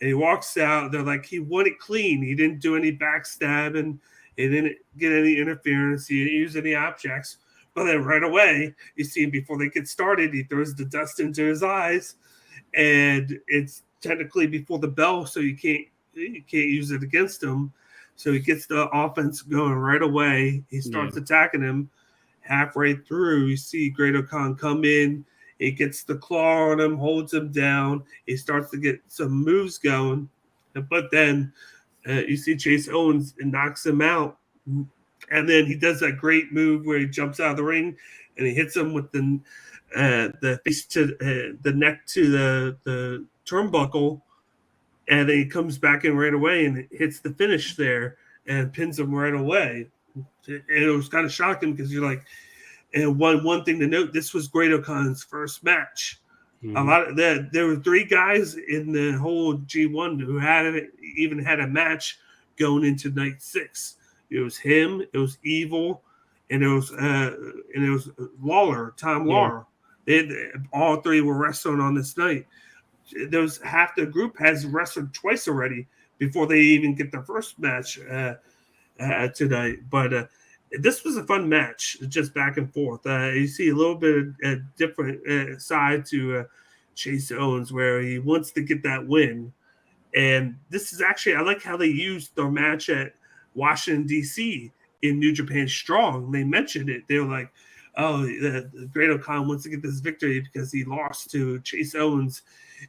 And he walks out. They're like, he won it clean. He didn't do any backstabbing. He didn't get any interference. He didn't use any objects. But then right away, you see him before they get started, he throws the dust into his eyes, and it's technically before the bell, so you can't use it against him. So he gets the offense going right away. He starts attacking him. Halfway through, you see Great-O-Khan come in. He gets the claw on him, holds him down. He starts to get some moves going. But then you see Chase Owens and knocks him out. And then he does that great move where he jumps out of the ring and he hits him with the face to the neck to the turnbuckle. And then he comes back in right away and hits the finish there and pins him right away. And it was kind of shocking because you're like, and one thing to note, this was Great-O-Khan's first match. A lot of there were 3 guys in the whole G1 who even had a match going into night 6. It was him, it was Evil, and it was Lawler, Tom Lawler. All 3 were wrestling on this night. There was half the group has wrestled twice already before they even get their first match tonight. But this was a fun match, just back and forth. You see a little bit of a different side to Chase Owens, where he wants to get that win. And this is actually, I like how they used their match at Washington, D.C. in New Japan Strong. They mentioned it. They were like, oh, the Great-O-Khan wants to get this victory because he lost to Chase Owens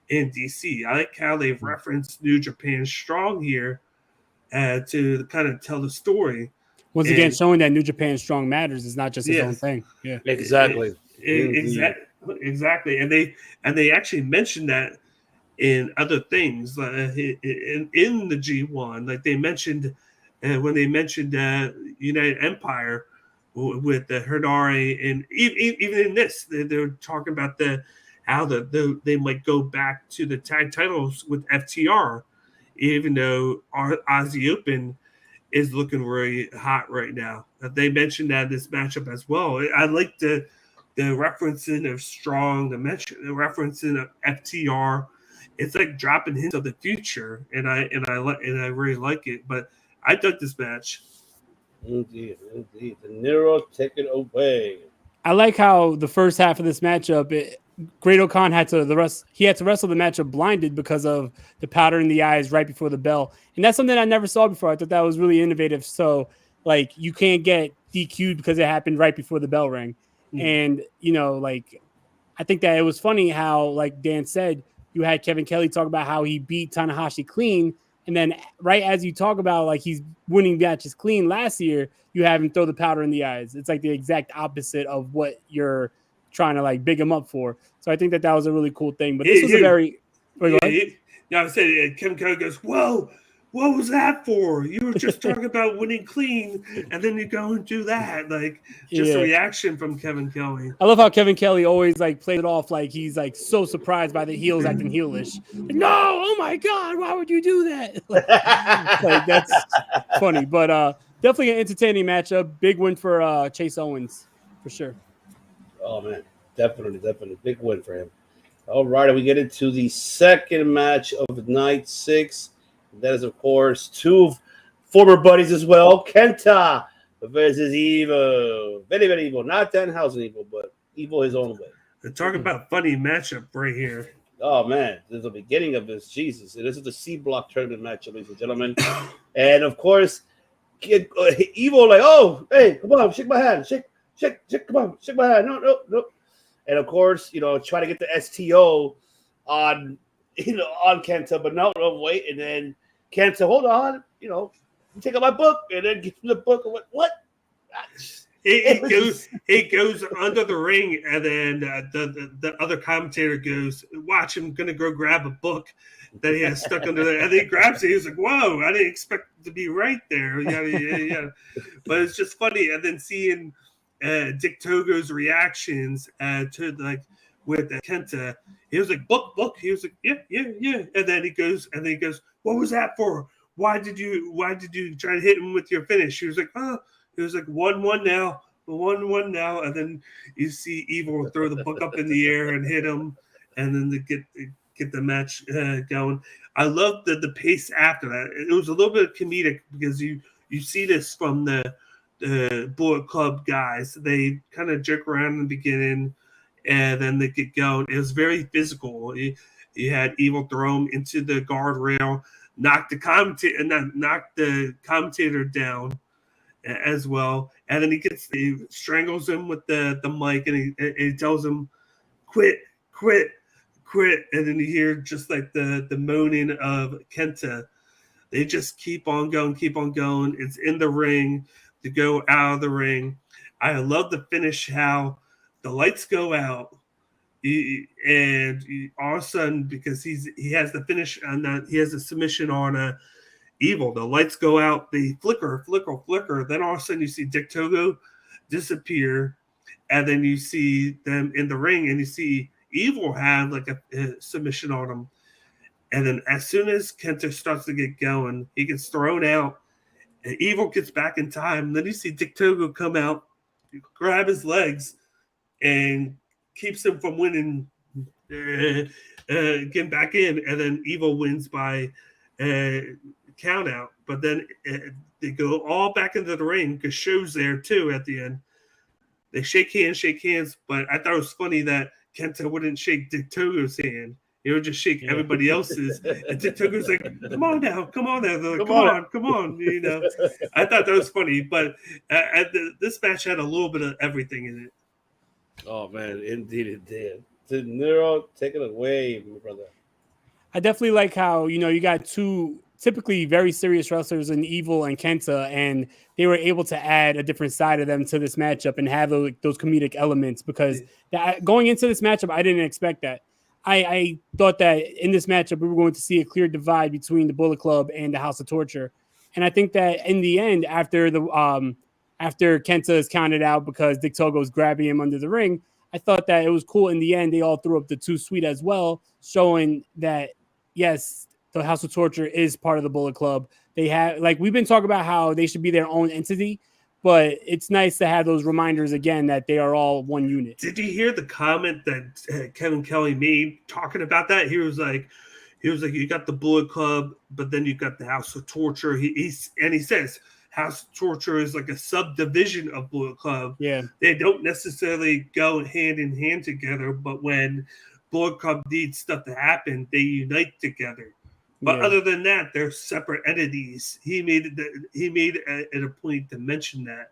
in D.C. I like how they've referenced New Japan Strong here to kind of tell the story. Once again, showing that New Japan Strong matters is not just his own thing. Yeah, exactly. Exactly. And they actually mentioned that in other things in the G1. Like they mentioned when they mentioned United Empire with the Hinari, and even in this, they're talking about how they might go back to the tag titles with FTR, even though Aussie Open is looking very hot right now. They mentioned that in this matchup as well. I like the referencing of Strong, the referencing of FTR. It's like dropping hints of the future, and I really like it. But I dug this match. Indeed. The Nero, take it away. I like how the first half of this matchup, Great-O-Khan had to wrestle the matchup blinded because of the powder in the eyes right before the bell, and that's something I never saw before. I thought that was really innovative. So, like, you can't get DQ'd because it happened right before the bell rang, and I think that it was funny how, like Dan said, you had Kevin Kelly talk about how he beat Tanahashi clean. And then right as you talk about like he's winning matches clean last year, you have him throw the powder in the eyes. It's like the exact opposite of what you're trying to like big him up for. So I think that was a really cool thing. But this was a very... I said Kevin Kelly goes, whoa, what was that for? You were just talking about winning clean, and then you go and do that. Like, just a reaction from Kevin Kelly. I love how Kevin Kelly always like played it off like he's like so surprised by the heels acting heelish. Like, no, oh my God, why would you do that? like that's funny, but definitely an entertaining matchup. Big win for Chase Owens for sure. Oh man, definitely big win for him. All right, we get into the second match of night 6. That is, of course, 2 former buddies as well. Kenta versus Evil. Very, very evil. Not Danhausen evil, but evil his own way. They're talking about funny matchup right here. Oh, man. This is the beginning of this. Jesus. This is the C block tournament matchup, ladies and gentlemen. And, of course, Evil like, oh, hey, come on, shake my hand. Shake, come on, shake my hand. No. And, of course, try to get the STO on Kenta, but no, wait, and then Kenta, hold on, you take out my book, and then give him the book. What? It goes under the ring, and then the other commentator goes, watch him, gonna go grab a book that he has stuck under there, and he grabs it. He's like, whoa, I didn't expect it to be right there. Yeah. But it's just funny, and then seeing Dick Togo's reactions to like with Kenta. He was like, book. He was like, yeah. And then he goes, what was that for? Why did you try to hit him with your finish? He was like, oh, it was like 1-1 now. 1-1 now. And then you see Evil throw the book up in the air and hit him. And then to get the match going. I love the pace after that. It was a little bit comedic because you see this from the Bullet Club guys. They kind of jerk around in the beginning, and then they get going. It was very physical. You had Evil throw him into the guardrail, knock the commentator down as well, and then he strangles him with the mic, and he tells him, "Quit, quit, quit," and then you hear just like the moaning of Kenta. They just keep on going. It's in the ring to go out of the ring. I love the finish, how the lights go out, and all of a sudden, because he has the finish and he has a submission on Evil. The lights go out, they flicker. Then all of a sudden, you see Dick Togo disappear, and then you see them in the ring, and you see Evil have like a submission on him. And then as soon as Kenta starts to get going, he gets thrown out, and Evil gets back in time. And then you see Dick Togo come out, grab his legs, and keeps him from winning, getting back in. And then Evil wins by count out. But then they go all back into the ring because Show's there too at the end. They shake hands. But I thought it was funny that Kenta wouldn't shake Dick Togo's hand. He would just shake everybody else's. And Dick Togo's like, come on now. They're like, come on. You know, I thought that was funny. But this match had a little bit of everything in it. Oh, man, indeed it did. De Niro, take it away, my brother. I definitely like how, you got two typically very serious wrestlers in Evil and Kenta, and they were able to add a different side of them to this matchup and have those comedic elements, because going into this matchup, I didn't expect that. I thought that in this matchup, we were going to see a clear divide between the Bullet Club and the House of Torture. And I think that in the end, after Kenta is counted out because Dick Togo is grabbing him under the ring, I thought that it was cool. In the end, they all threw up the 2 Sweet as well, showing that, yes, the House of Torture is part of the Bullet Club. They have, like, we've been talking about how they should be their own entity, but it's nice to have those reminders again that they are all one unit. Did you hear the comment that Kevin Kelly made talking about that? He was like, you got the Bullet Club, but then you got the House of Torture. He says House of Torture is like a subdivision of Bullet Club. Yeah, they don't necessarily go hand in hand together, but when Bullet Club needs stuff to happen, they unite together. But other than that, they're separate entities. He made it a point to mention that.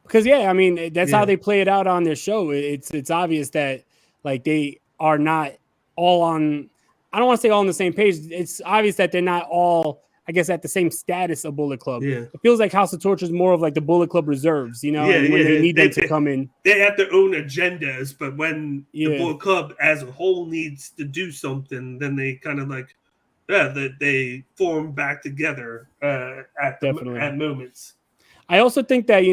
Because, I mean, that's how they play it out on their show. It's obvious that, like, they are not all on – I don't want to say all on the same page. It's obvious that they're not all, I guess, at the same status of Bullet Club. Yeah. It feels like House of Torture is more of like the Bullet Club reserves, when they need them to come in. They have their own agendas, but when the Bullet Club as a whole needs to do something, then they kind of like – that they form back together at moments. I also think that,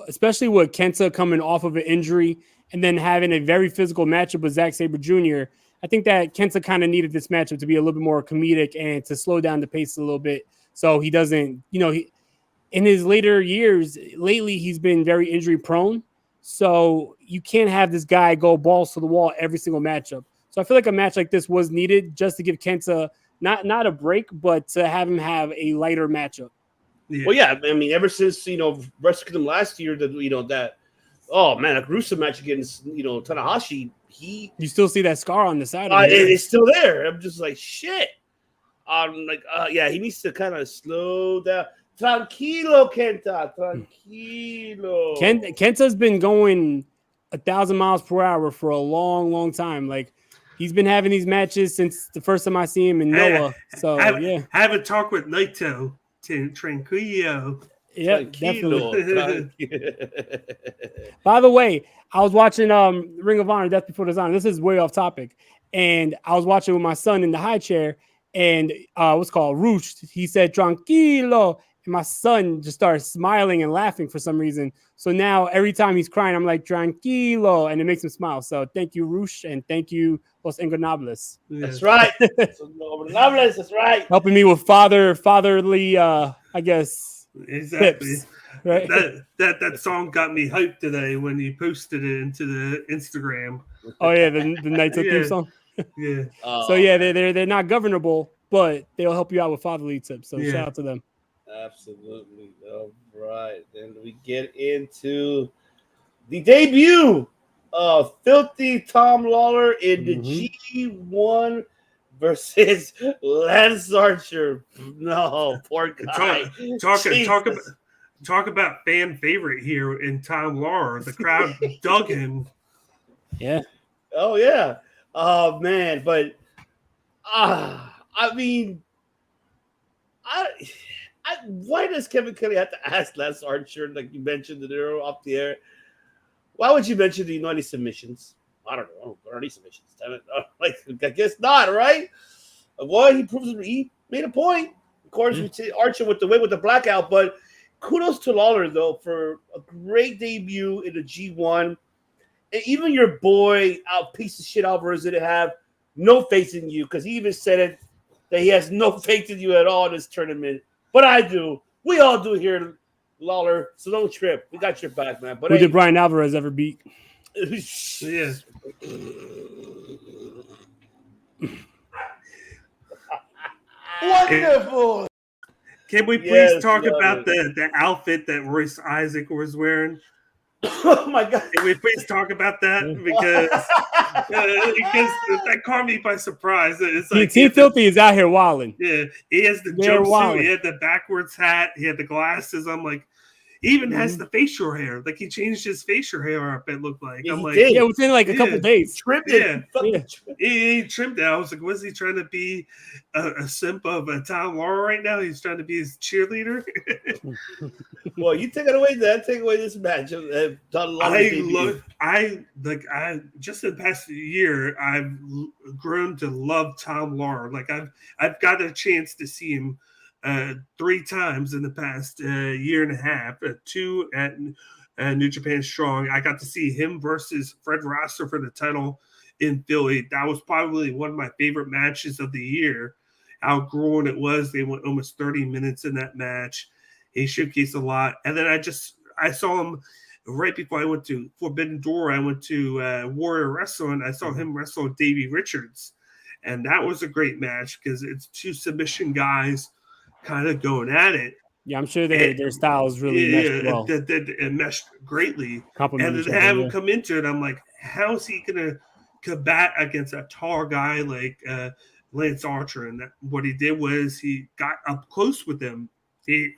especially with Kenta coming off of an injury and then having a very physical matchup with Zack Sabre Jr., I think that Kenta kind of needed this matchup to be a little bit more comedic and to slow down the pace a little bit so he doesn't, in his later years, lately he's been very injury prone. So you can't have this guy go balls to the wall every single matchup. So I feel like a match like this was needed just to give Kenta not a break, but to have him have a lighter matchup. Yeah. Well, I mean, ever since Wrestle Kingdom last year, that a gruesome match against Tanahashi, you still see that scar on the side. It's still there. I'm just like shit. He needs to kind of slow down. Tranquilo, Kenta. Tranquilo. Kenta's been going 1,000 miles per hour for a long, long time. Like. He's been having these matches since the first time I see him in Noah. Have a talk with Naito. Tranquilo. Yeah, definitely. By the way, I was watching Ring of Honor, Death Before Dishonor. This is way off topic. And I was watching with my son in the high chair. And what's called Roosh, he said, Tranquilo. And my son just started smiling and laughing for some reason. So now every time he's crying, I'm like, Tranquilo. And it makes him smile. So thank you, Roosh. And thank you, Los Ingonables. That's right. Ingonables, that's right. Helping me with fatherly, I guess, exactly. Tips, right? That song got me hyped today when you posted it into the Instagram. Oh, yeah, the Naito theme song. Yeah. So, they're not governable, but they'll help you out with fatherly tips. So shout out to them. Absolutely. All right. Then we get into the debut of Filthy Tom Lawler in the G1 versus Lance Archer. No, poor guy. Talk about fan favorite here in Tom Lawler. The crowd dug him. Yeah. Oh yeah. Oh man, but I mean, why does Kevin Kelly have to ask Lance Archer, like you mentioned the Nero off the air? Why would you mention the United submissions? I don't know. Are any submissions? Damn it. Like, I guess not, right? Well, he made a point. Of course, we see Archer with the blackout, but kudos to Lawler though for a great debut in the G1. And even your boy, piece of shit Alvarez didn't have no faith in you because he even said it that he has no faith in you at all in this tournament. But I do. We all do here, Lawler. So don't trip. We got your back, man. But who did Brian Alvarez ever beat? Yeah. Wonderful. Can we please talk about the outfit that Royce Isaac was wearing? Oh my God! Can we please talk about that because that caught me by surprise. It's like Team Filthy is out here wilding. Yeah, he has the jumpsuit, he had the backwards hat, he had the glasses. I'm like, he even has the facial hair. Like he changed his facial hair up. It looked like I'm like, yeah, within like a couple days. Trimmed it. He trimmed it. I was like, was he trying to be a simp of Tom Lawler right now? He's trying to be his cheerleader. Well, you take it away. Then take away this match. I just in the past year, I've grown to love Tom Lawler. Like I've got a chance to see him 3 times in the past year and a half. 2 at New Japan Strong. I got to see him versus Fred Rosser for the title in Philly. That was probably one of my favorite matches of the year. How grueling it was. They went almost 30 minutes in that match. He showcased a lot. And then I saw him right before I went to Forbidden Door. I went to Warrior Wrestling. I saw him wrestle Davey Richards. And that was a great match because it's 2 submission guys kind of going at it. Yeah, I'm sure their styles really meshed well. It meshed greatly. And then have him come into it, I'm like, how is he going to combat against a tall guy like Lance Archer? And what he did was he got up close with him. He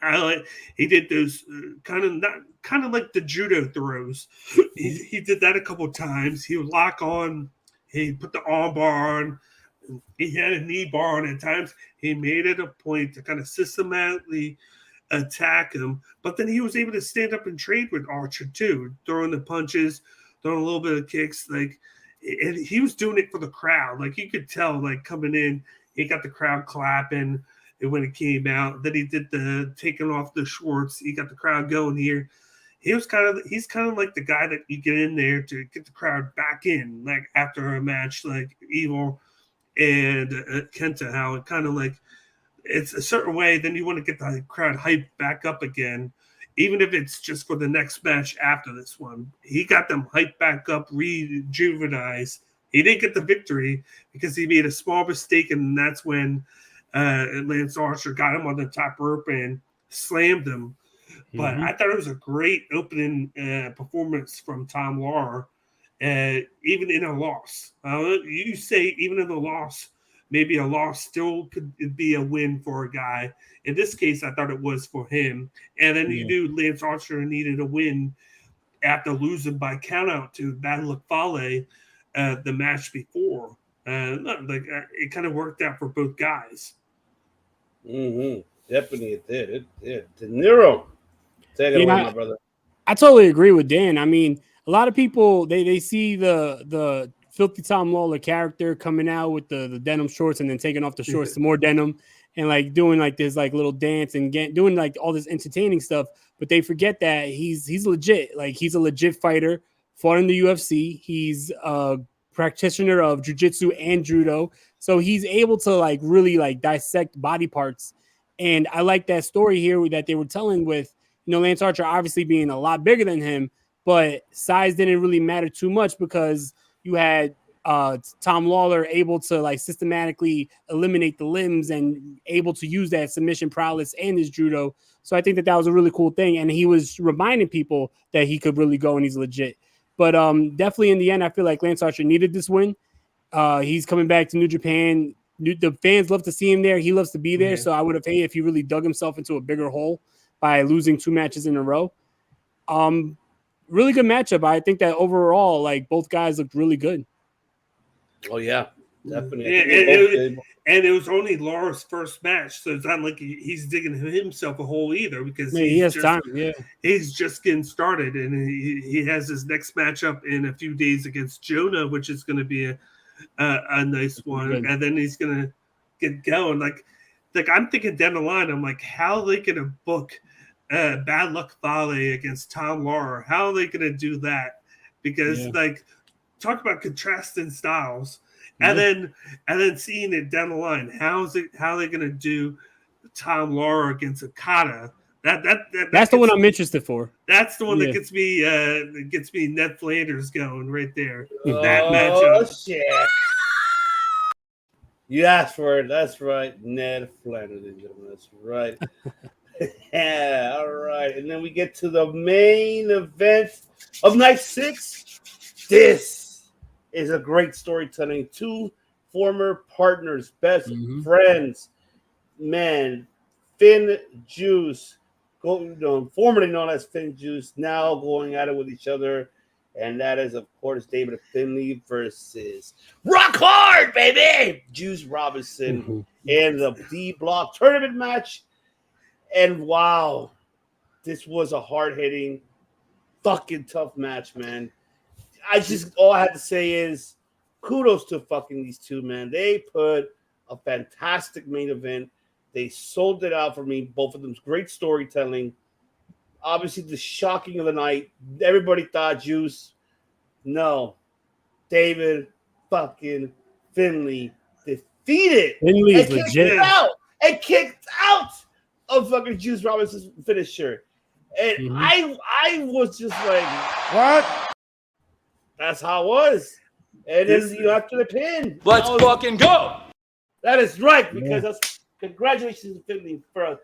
did those kind of like the judo throws. He did that a couple of times. He would lock on. He put the arm bar on. He had a knee bar on at times. He made it a point to kind of systematically attack him. But then he was able to stand up and trade with Archer too, throwing the punches, throwing a little bit of kicks. Like, and he was doing it for the crowd. Like you could tell, like coming in, he got the crowd clapping. And when it came out, then he did the taking off the shorts. He got the crowd going here. He's kind of like the guy that you get in there to get the crowd back in, like after a match like Evil and Kenta, how it kind of like it's a certain way. Then you want to get the crowd hyped back up again, even if it's just for the next match after this one. He got them hyped back up, rejuvenized. He didn't get the victory because he made a small mistake, and that's when Lance Archer got him on the top rope and slammed him. But I thought it was a great opening performance from Tom Lawler, even in a loss. You say even in a loss, maybe a loss still could be a win for a guy. In this case, I thought it was for him. And then you knew Lance Archer needed a win after losing by countout to Battle of Fale the match before. It kind of worked out for both guys. Definitely it did. It did. De Niro. Take it away, my brother. I totally agree with Dan. I mean, a lot of people they see the Filthy Tom Lawler character coming out with the denim shorts and then taking off the shorts to more denim and like doing like this like little dance and doing like all this entertaining stuff, but they forget that he's legit. Like he's a legit fighter, fought in the UFC. He's a practitioner of jiu-jitsu and judo. So he's able to like really like dissect body parts. And I like that story here that they were telling with, Lance Archer obviously being a lot bigger than him, but size didn't really matter too much because you had Tom Lawler able to like systematically eliminate the limbs and able to use that submission prowess and his judo. So I think that was a really cool thing. And he was reminding people that he could really go and he's legit. But definitely in the end, I feel like Lance Archer needed this win. He's coming back to New Japan. The fans love to see him there. He loves to be there. So I would have hated if he really dug himself into a bigger hole by losing 2 matches in a row. Really good matchup. I think that overall, like both guys looked really good. Oh yeah, definitely. And it was only Laura's first match, so it's not like he's digging himself a hole either because he has time. Yeah, he's just getting started, and he has his next matchup in a few days against Jonah, which is going to be a nice one, and then he's going to get going. Like I'm thinking down the line, I'm like, how are they going to book Bad Luck Fale against Tom Lawler? How are they going to do that? Because like, talk about contrasting styles. And then seeing it down the line, how are they going to do Tom Lawler against Okada? That's the one I'm interested for. That's the one that gets me Ned Flanders going right there. Oh, that matchup. Shit. You asked for it. That's right, Ned Flanders. That's right. Yeah, all right. And then we get to the main event of night 6. This is a great storytelling. 2 former partners, best friends. Man, Finn Juice, formerly known as Finn Juice, now going at it with each other. And that is, of course, David Finley versus Rock Hard, baby! Juice Robinson in the D-Block tournament match. And wow, this was a hard-hitting, fucking tough match, man. All I had to say is kudos to fucking these two, man. They put a fantastic main event. They sold it out for me. Both of them's great storytelling. Obviously, the shocking of the night. Everybody thought Juice. No. David fucking Finley defeated. Finley is legit. Kicked out of fucking Juice Robinson's finisher. And I was just like, what? That's how it was. And then after the pin. Let's fucking go. That is right, because congratulations to Finley for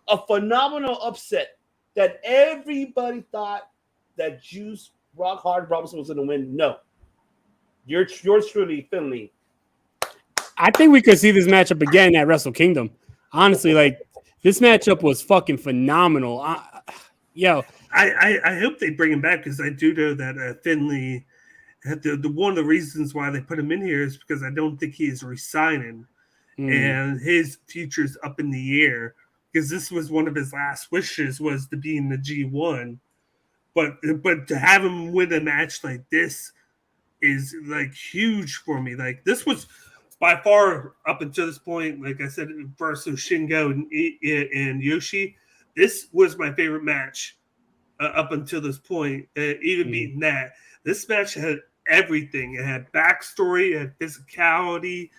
a phenomenal upset that everybody thought that Juice Rock Hard Robinson was going to win. No. Yours truly, Finley. I think we could see this matchup again at Wrestle Kingdom. Honestly, like, this matchup was fucking phenomenal. I hope they bring him back because I do know that Finley, one of the reasons why they put him in here is because I don't think he is resigning, and his future's up in the air because this was one of his last wishes was to be in the G1, but to have him win a match like this is like huge for me. Like this was by far up until this point, like I said, versus Shingo and Yoshi, this was my favorite match up until this point. Even beating that, this match had everything. It had backstory, it had physicality,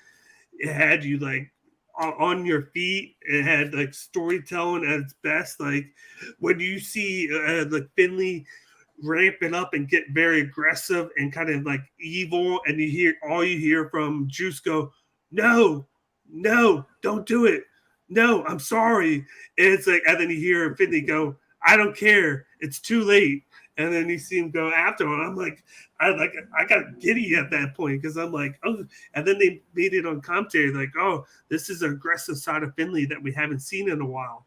it had you like on your feet, it had like storytelling at its best. Like when you see like Finley ramping up and get very aggressive and kind of like evil, and you hear from Juice go, no, don't do it. No, I'm sorry. And it's like, and then you hear Finley go, I don't care. It's too late. And then you see him go after him. I'm like, I got giddy at that point because I'm like, oh. And then they made it on commentary like, oh, this is an aggressive side of Finley that we haven't seen in a while.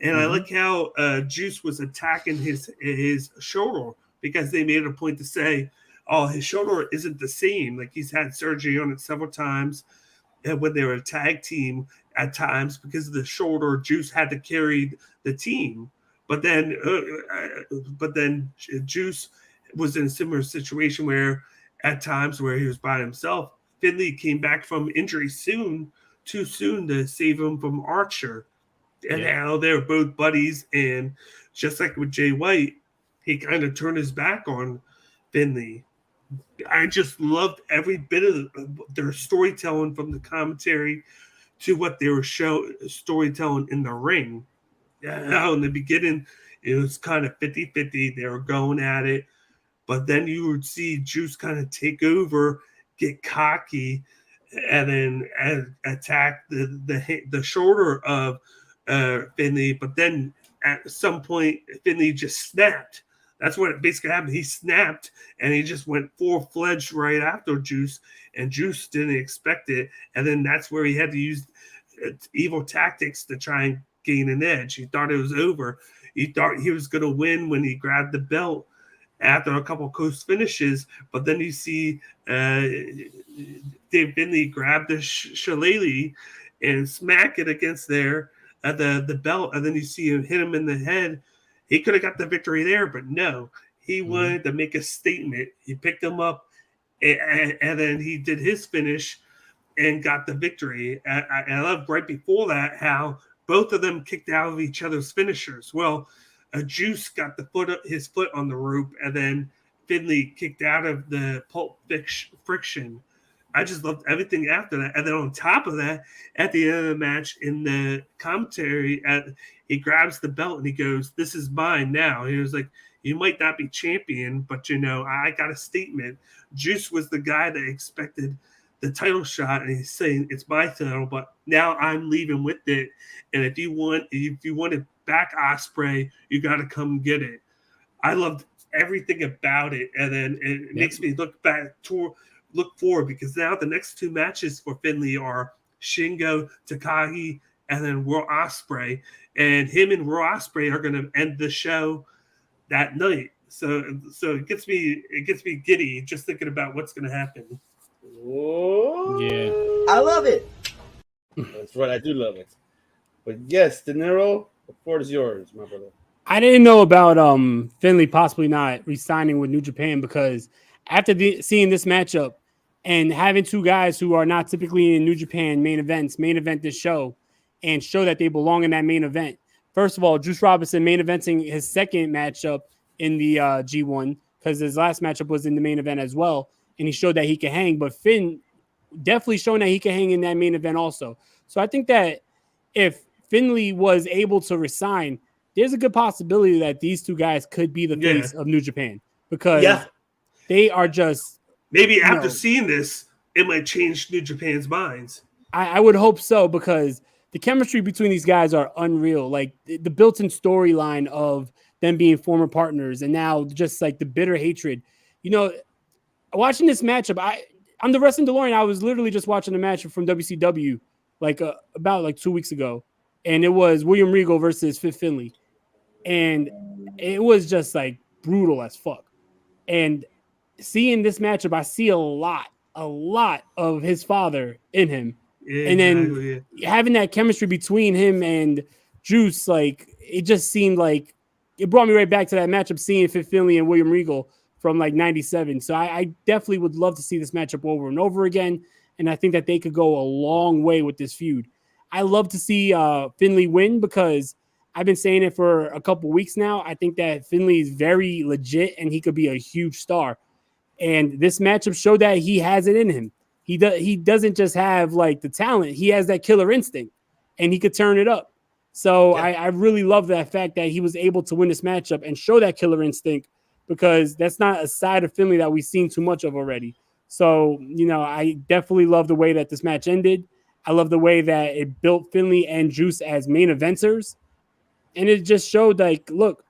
And I like how Juice was attacking his shoulder because they made it a point to say, oh, his shoulder isn't the same. Like he's had surgery on it several times. And when they were a tag team at times because of the shoulder, Juice had to carry the team. But then Juice was in a similar situation where at times where he was by himself, Finley came back from injury too soon to save him from Archer. And now they're both buddies. And just like with Jay White, he kind of turned his back on Finley. I just loved every bit of their storytelling from the commentary to what they were storytelling in the ring. Yeah, in the beginning, it was kind of 50-50. They were going at it. But then you would see Juice kind of take over get cocky and then attack the shoulder of Finley, but then at some point Finley just snapped. That's what basically happened. He snapped and he just went full-fledged right after Juice, and Juice didn't expect it. And then that's where he had to use evil tactics to try and gain an edge. He thought it was over. He thought he was going to win when he grabbed the belt after a couple close finishes. But then you see Dave Finley grab the shillelagh and smack it against the belt. And then you see him hit him in the head. He could have got the victory there, but no. He wanted to make a statement. He picked him up, and then he did his finish and got the victory. I love right before that how both of them kicked out of each other's finishers. Well, Juice got his foot on the rope, and then Finley kicked out of the pulp friction. I just loved everything after that. And then on top of that, at the end of the match, in the commentary, he grabs the belt and he goes, "This is mine now." He was like, "You might not be champion, but, I got a statement." Juice was the guy that expected the title shot, and he's saying, "It's my title, but now I'm leaving with it. And if you want it back, Ospreay, you got to come get it." I loved everything about it. And then it makes me look forward, because now the next two matches for Finley are Shingo, Takahashi, and then Will Ospreay, and him and Will Ospreay are going to end the show that night. So it gets me giddy just thinking about what's going to happen. Oh, Yeah, I love it. That's right, I do love it. But yes, De Niro, the floor is yours, my brother. I didn't know about Finley possibly not re-signing with New Japan, because after seeing this matchup and having two guys who are not typically in New Japan main event this show and show that they belong in that main event. First of all, Juice Robinson main eventing his second matchup in the G1, because his last matchup was in the main event as well, and he showed that he can hang. But Finn definitely showing that he can hang in that main event also. So I think that if Finley was able to resign, there's a good possibility that these two guys could be the face of New Japan, because they are just... Maybe after seeing this, it might change New Japan's minds. I would hope so, because the chemistry between these guys are unreal. Like the built-in storyline of them being former partners, and now just like the bitter hatred. Watching this matchup, I'm the Wrestling Delorean. I was literally just watching a match from WCW about 2 weeks ago, and it was William Regal versus Fit Finley, and it was just like brutal as fuck. And seeing this matchup, I see a lot of his father in him. Yeah, and then having that chemistry between him and Juice, like, it just seemed like it brought me right back to that matchup, seeing Fit Finley and William Regal from like 97. So I definitely would love to see this matchup over and over again. And I think that they could go a long way with this feud. I love to see Finley win, because I've been saying it for a couple weeks now. I think that Finley is very legit and he could be a huge star. And this matchup showed that he has it in him. He doesn't just have like the talent. He has that killer instinct, and he could turn it up. So I really love that fact that he was able to win this matchup and show that killer instinct, because that's not a side of Finley that we've seen too much of already. So, I definitely love the way that this match ended. I love the way that it built Finley and Juice as main eventers. And it just showed, like, look,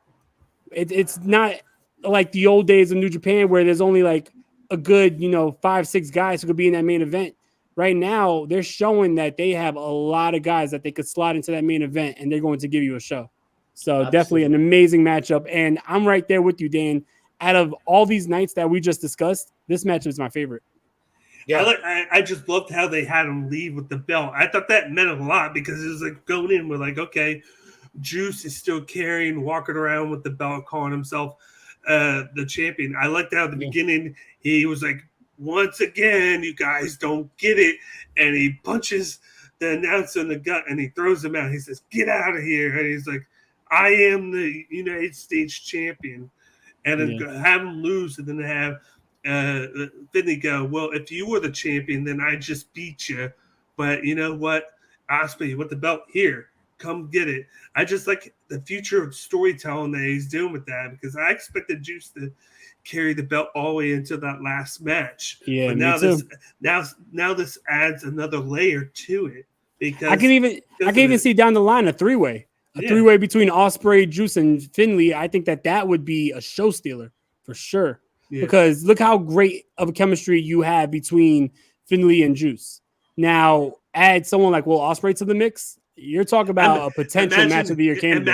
it's not like the old days of New Japan where there's only like a good, 5-6 guys who could be in that main event. Right now, they're showing that they have a lot of guys that they could slot into that main event, and they're going to give you a show. So definitely an amazing matchup. And I'm right there with you, Dan. Out of all these nights that we just discussed, this matchup is my favorite. Yeah, I just loved how they had him leave with the belt. I thought that meant a lot, because it was like going in with like, okay, Juice is still walking around with the belt, calling himself the champion. I liked how at the beginning he was like, "Once again, you guys don't get it," and he punches the announcer in the gut and he throws him out. He says, "Get out of here!" And he's like, "I am the United States champion," and then have him lose, and then have Finley go, "Well, if you were the champion, then I just beat you. But you know what, Ospreay, with the belt here, come get it. I just like the future of storytelling that he's doing with that, because I expected Juice to carry the belt all the way into that last match. Yeah, but me too. Now this adds another layer to it, because I can even see down the line a three-way between Ospreay, Juice, and Finley. I think that would be a show stealer for sure. Yeah. Because look how great of a chemistry you have between Finley and Juice. Now add someone like Will Ospreay to the mix. You're talking about a potential match of the year candidate.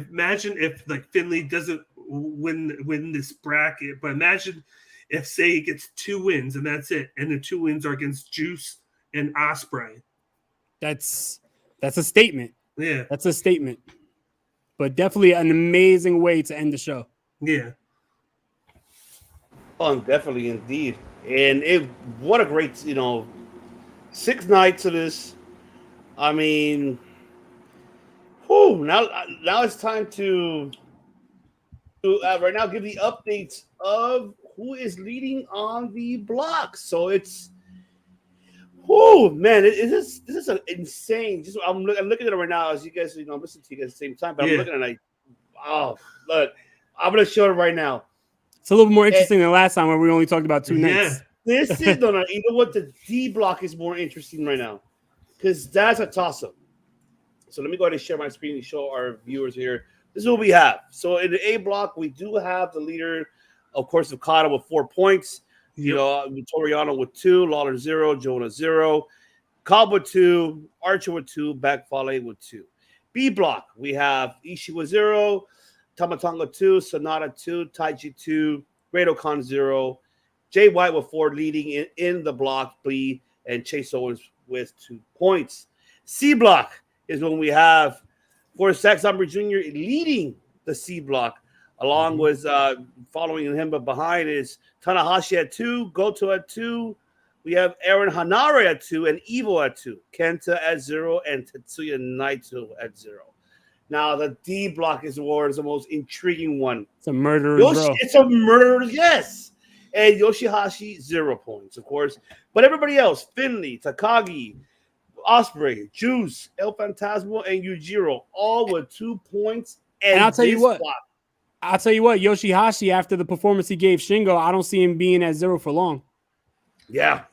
Imagine if like Finley doesn't win this bracket, but imagine if, say, he gets 2 wins and that's it, and the 2 wins are against Juice and Ospreay. That's a statement. Yeah, that's a statement. But definitely an amazing way to end the show. Yeah. Oh, definitely, indeed. And what a great, 6 nights of this. I mean, now it's time to right now give the updates of who is leading on the block. So it's, man, this is an insane. I'm looking at it right now as you guys, I'm listening to you guys at the same time, but I'm looking at it like, look, I'm gonna show it right now. It's a little more interesting than last time where we only talked about 2 nights. This is no. You know what? The D block is more interesting right now because that's a toss-up. So let me go ahead and share my screen and show our viewers here. This is what we have. So in the A block, we do have the leader, of course, Okada with 4 points. Yano with 2, Lawler 0, Jonah 0, Cobb with 2, Archer with 2, Back Fale with 2. B block, we have Ishii with 0, Tama 2, Sonata 2, Tai Chi 2, Great Okan 0, Jay White with 4 leading in the block B, and Chase Owens with 2 points. C block is when we have for Zack Sabre Jr. leading the C block, along with following him, but behind is Tanahashi at 2, Goto at 2. We have Aaron Hanare at 2 and Evo at 2, Kenta at 0, and Tetsuya Naito at 0. Now, the D block is the most intriguing one. It's a murderer's row. It's a murderer's, yes. And Yoshihashi, 0 points, of course. But everybody else, Finley, Takagi, Ospreay, Juice, El Fantasma, and Yujiro, all with 2 points. And I'll tell you what. Yoshihashi, after the performance he gave Shingo, I don't see him being at 0 for long. Yeah.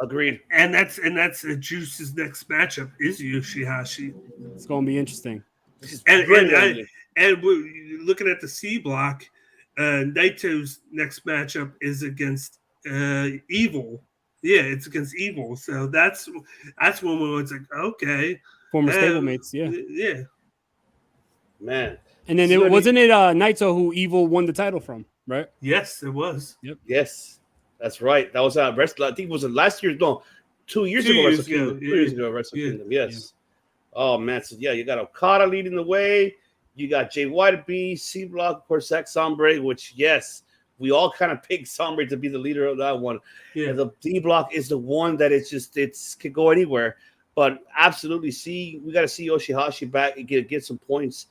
Agreed. And that's Juice's next matchup is Yoshihashi. It's going to be interesting. And we're looking at the C block, Naito's next matchup is against Evil. Yeah, it's against Evil. So that's when we was like, okay. Former stablemates, yeah. Yeah. Man. And then wasn't it Naito who Evil won the title from, right? Yes, it was. Yep. Yes, that's right. That was Wrestle. I think it was last year's. No, 2 years ago. Wrestle Kingdom. 2 years ago, Wrestle Kingdom. Yes. Yeah. Oh man, so yeah, you got Okada leading the way. You got Jay White at B, C block, of course, Zack Sabre, which yes, we all kind of picked Sabre to be the leader of that one. Yeah. And the D block is the one that it could go anywhere. But absolutely, we got to see Yoshihashi back and get some points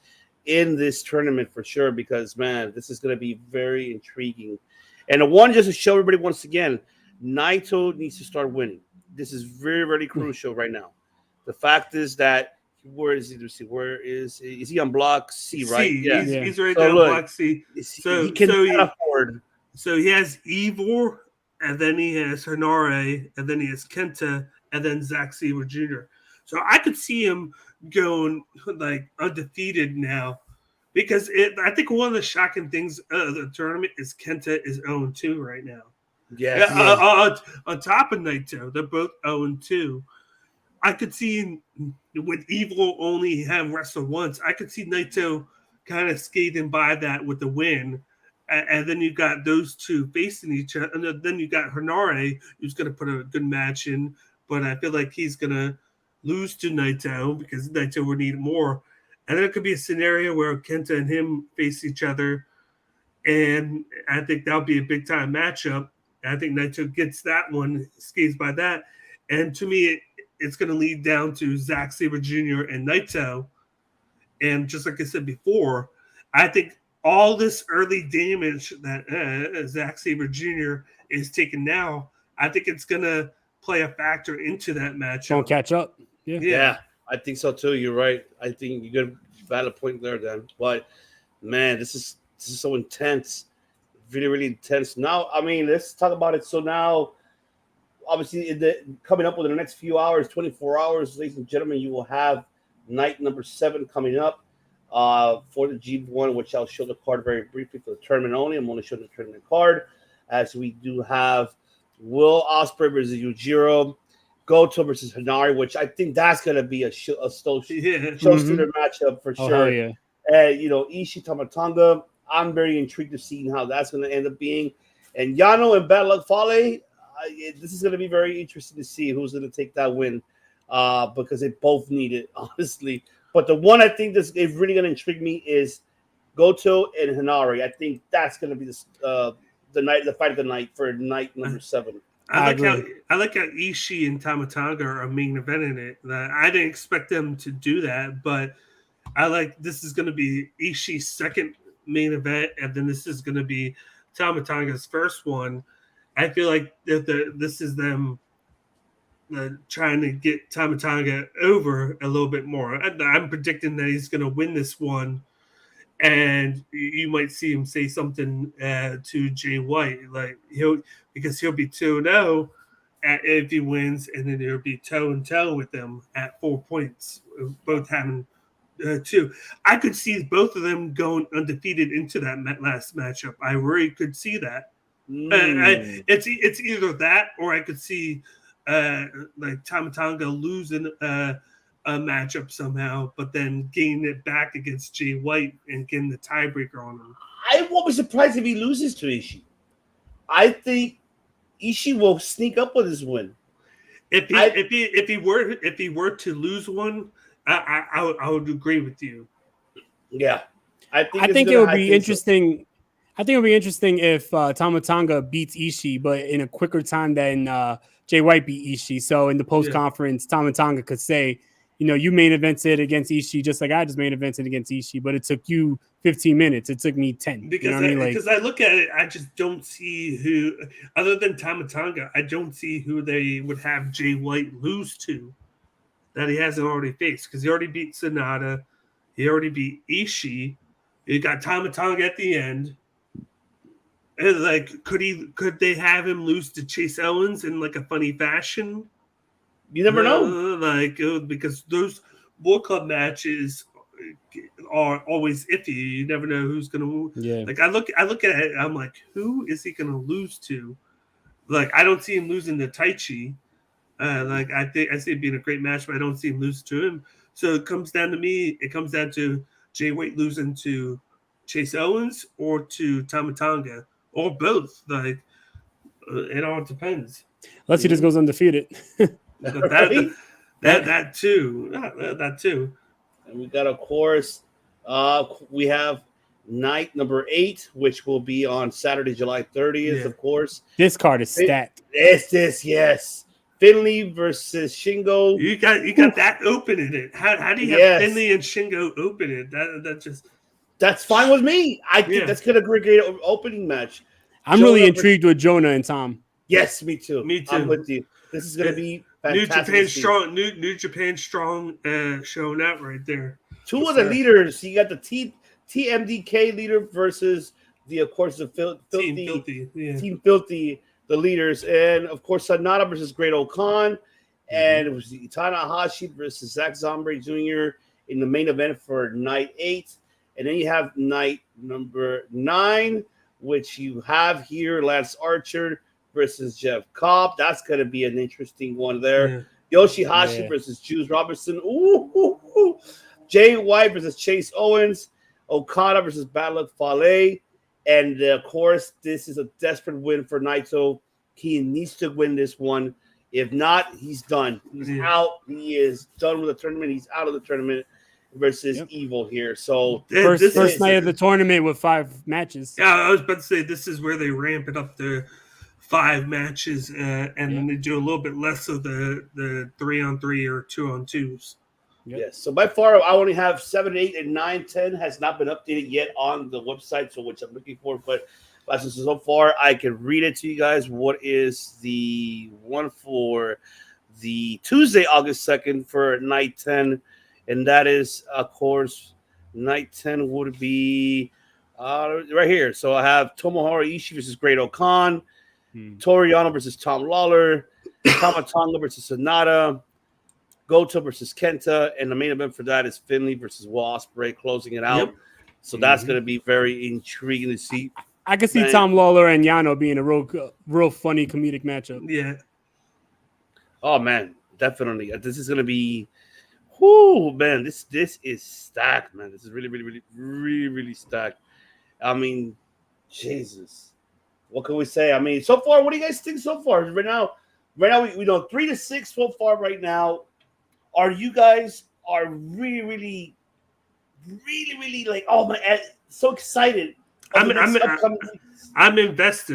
in this tournament for sure, because man, this is going to be very intriguing. And the one, just to show everybody once again, Naito needs to start winning. This is very, very crucial right now. The fact is that where is he? Let's see, where is he on block C? Right? C, yeah, he's right there on block C. So he cannot afford. So he has Evil, and then he has Hanare, and then he has Kenta, and then Zack Sabre Jr. So I could see him going like undefeated now, because I think one of the shocking things of the tournament is Kenta is 0-2 right now. Yes. On top of Naito, they're both 0-2. I could see with Evil only have wrestled once. I could see Naito kind of skating by that with the win. And then you got those two facing each other. And then you got Hanare, who's going to put a good match in. But I feel like he's going to lose to Naito because Naito would need more. And then it could be a scenario where Kenta and him face each other. And I think that'll be a big-time matchup. And I think Naito gets that one, skates by that. And to me, it's going to lead down to Zack Sabre Jr. and Naito. And just like I said before, I think all this early damage that Zack Sabre Jr. is taking now, I think it's going to play a factor into that matchup. Don't catch up. Yeah. I think so too. You're right. I think you got a valid point there, Dan. But man, this is so intense, really, really intense. Now, I mean, let's talk about it. So now, obviously, coming up within the next few hours, 24 hours, ladies and gentlemen, you will have night number 7 coming up for the G1, which I'll show the card very briefly for the tournament only. I'm only showing the tournament card, as we do have Will Ospreay versus Yujiro, Goto versus Inari, which I think that's going to be a showstealer matchup for sure. Yeah. And, Ishii Tama Tonga, I'm very intrigued to see how that's going to end up being. And Yano and Bad Luck Fale, this is going to be very interesting to see who's going to take that win because they both need it, honestly. But the one I think that's really going to intrigue me is Goto and Inari. I think that's going to be the fight of the night for night number 7. I like how Ishii and Tama Tonga are main eventing it. I didn't expect them to do that, but I like this is going to be Ishii's second main event, and then this is going to be Tama Tonga's first one. I feel like this is them trying to get Tama Tonga over a little bit more. I'm predicting that he's going to win this one, and you might see him say something to Jay White, like he'll be 2-0 if he wins, and then he'll be toe-and-toe with them at 4 points, both having 2. I could see both of them going undefeated into that last matchup. I really could see that. It's either that, or I could see like Tama Tonga losing a matchup somehow, but then gaining it back against Jay White and getting the tiebreaker on him. I won't be surprised if he loses to Ishii. I think Ishii will sneak up with his win. If he were to lose one, I would agree with you. Yeah, I think it would be interesting. I think it would be interesting if Tama Tonga beats Ishii, but in a quicker time than Jay White beat Ishii. So in the post conference, Tama Tonga could say, you main evented against Ishii just like I just main evented against Ishii, but it took you 15 minutes. It took me 10. Because I look at it, I just don't see who, other than Tama Tonga, I don't see who they would have Jay White lose to that he hasn't already faced. Because he already beat Sonata, he already beat Ishii, he got Tama Tonga at the end. And like, could they have him lose to Chase Owens in like a funny fashion? You never know. Because those War Club matches are always iffy. You never know who's gonna. Yeah. Like I look at it, I'm like, who is he gonna lose to? Like I don't see him losing to Tai Chi. Like I see it being a great match, but I don't see him lose to him. So it comes down to me. It comes down to Jay White losing to Chase Owens or to Tama Tonga or both. Like it all depends. Unless he just goes undefeated. That too. And we got, of course, we have night number 8, which will be on Saturday, July 30th, of course. This card is stacked. Yes. Finley versus Shingo. You got that open in it. How do you have Finley and Shingo open it? That's fine with me. I think that's gonna be a great opening match. I'm really intrigued with Jonah and Tom. Yes, me too. I'm with you. This is gonna be fantastic. New Japan strong showing out right there. Two of the leaders. You got the TMDK leader versus Team Filthy, the leaders, and of course Sonata versus Great Okan, and it was Takahashi versus Zack Zombie Jr. in the main event for night 8, and then you have night number 9, which you have here Lance Archer versus Jeff Cobb. That's going to be an interesting one there. Yeah. Yoshihashi versus Juice Robinson. Ooh. Jay White versus Chase Owens. Okada versus Bad Luck Fale. And, of course, this is a desperate win for Naito. He needs to win this one. If not, he's done. He's out. He is done with the tournament. He's out of the tournament versus Evil here. So first night of the tournament with 5 matches. Yeah, I was about to say this is where they ramp it up to 5 matches, and then they do a little bit less of the 3-on-3 or 2-on-2s. Yes. So by far, I only have 7, 8, and 9, 10 has not been updated yet on the website, so which I'm looking for. But so far, I can read it to you guys. What is the one for the Tuesday, August 2nd for night 10. And that is, of course, night 10 would be right here. So I have Tomohiro Ishii versus Great Okan, Toru Yano versus Tom Lawler, Tama Tonga versus Sonata, Goto versus Kenta, and the main event for that is Finley versus Will Ospreay closing it out. Yep. So that's going to be very intriguing to see. I can see Tom Lawler and Yano being a real funny comedic matchup. Yeah. Oh man, definitely. This is going to be. Whoo, man, this is stacked, man. This is really stacked. I mean, Jesus. What can we say? I mean, so far, what do you guys think so far? Right now we know 3-6 so far right now. Are you guys really like, oh my, so excited? I'm invested.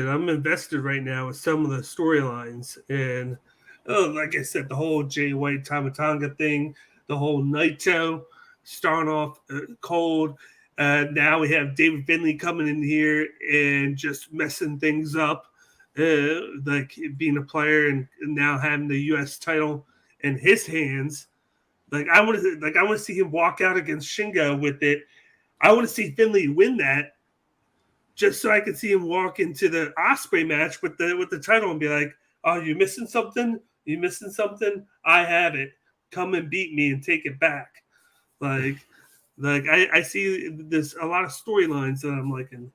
I'm invested right now with some of the storylines, and like I said, the whole Jay White Tama Tonga thing, the whole Naito starting off cold. Now we have David Finley coming in here and just messing things up, like being a player and now having the U.S. title in his hands. Like I want to see him walk out against Shingo with it. I want to see Finley win that, just so I can see him walk into the Ospreay match with the title and be like, "Oh, you missing something? You missing something? I have it. Come and beat me and take it back." Like I see there's a lot of storylines that I'm liking.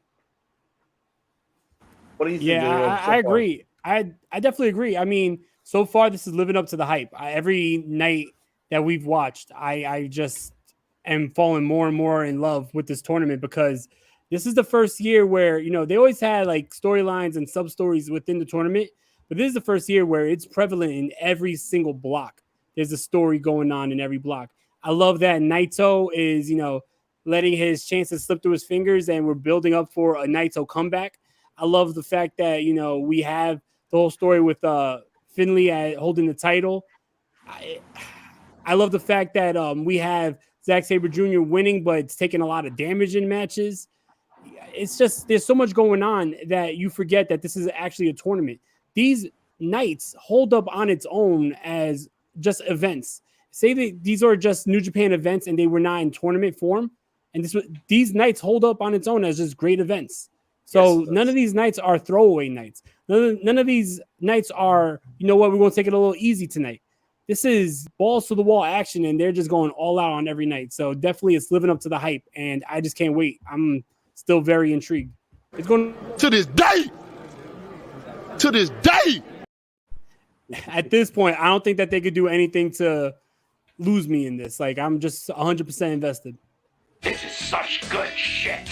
What do you think? Yeah, I agree. I definitely agree. I mean, so far this is living up to the hype. Every night that we've watched, I just am falling more and more in love with this tournament, because this is the first year where, you know, they always had like storylines and sub stories within the tournament, but this is the first year where it's prevalent in every single block. There's a story going on in every block. I love that Naito is, you know, letting his chances slip through his fingers, and we're building up for a Naito comeback. I love the fact that, you know, we have the whole story with Finley holding the title. I love the fact that we have Zack Sabre Jr. winning, but it's taking a lot of damage in matches. It's just, there's so much going on that you forget that this is actually a tournament. These nights hold up on its own as just events. Say that these are just New Japan events and they were not in tournament form, and these nights hold up on its own as just great events. So none of these nights are throwaway nights. None of these nights are, you know what, we're going to take it a little easy tonight. This is balls to the wall action, and they're just going all out on every night. So definitely it's living up to the hype, and I just can't wait. I'm still very intrigued. It's going to this day. To this day. At this point, I don't think that they could do anything to lose me in this. Like, I'm just 100% invested. This is such good shit.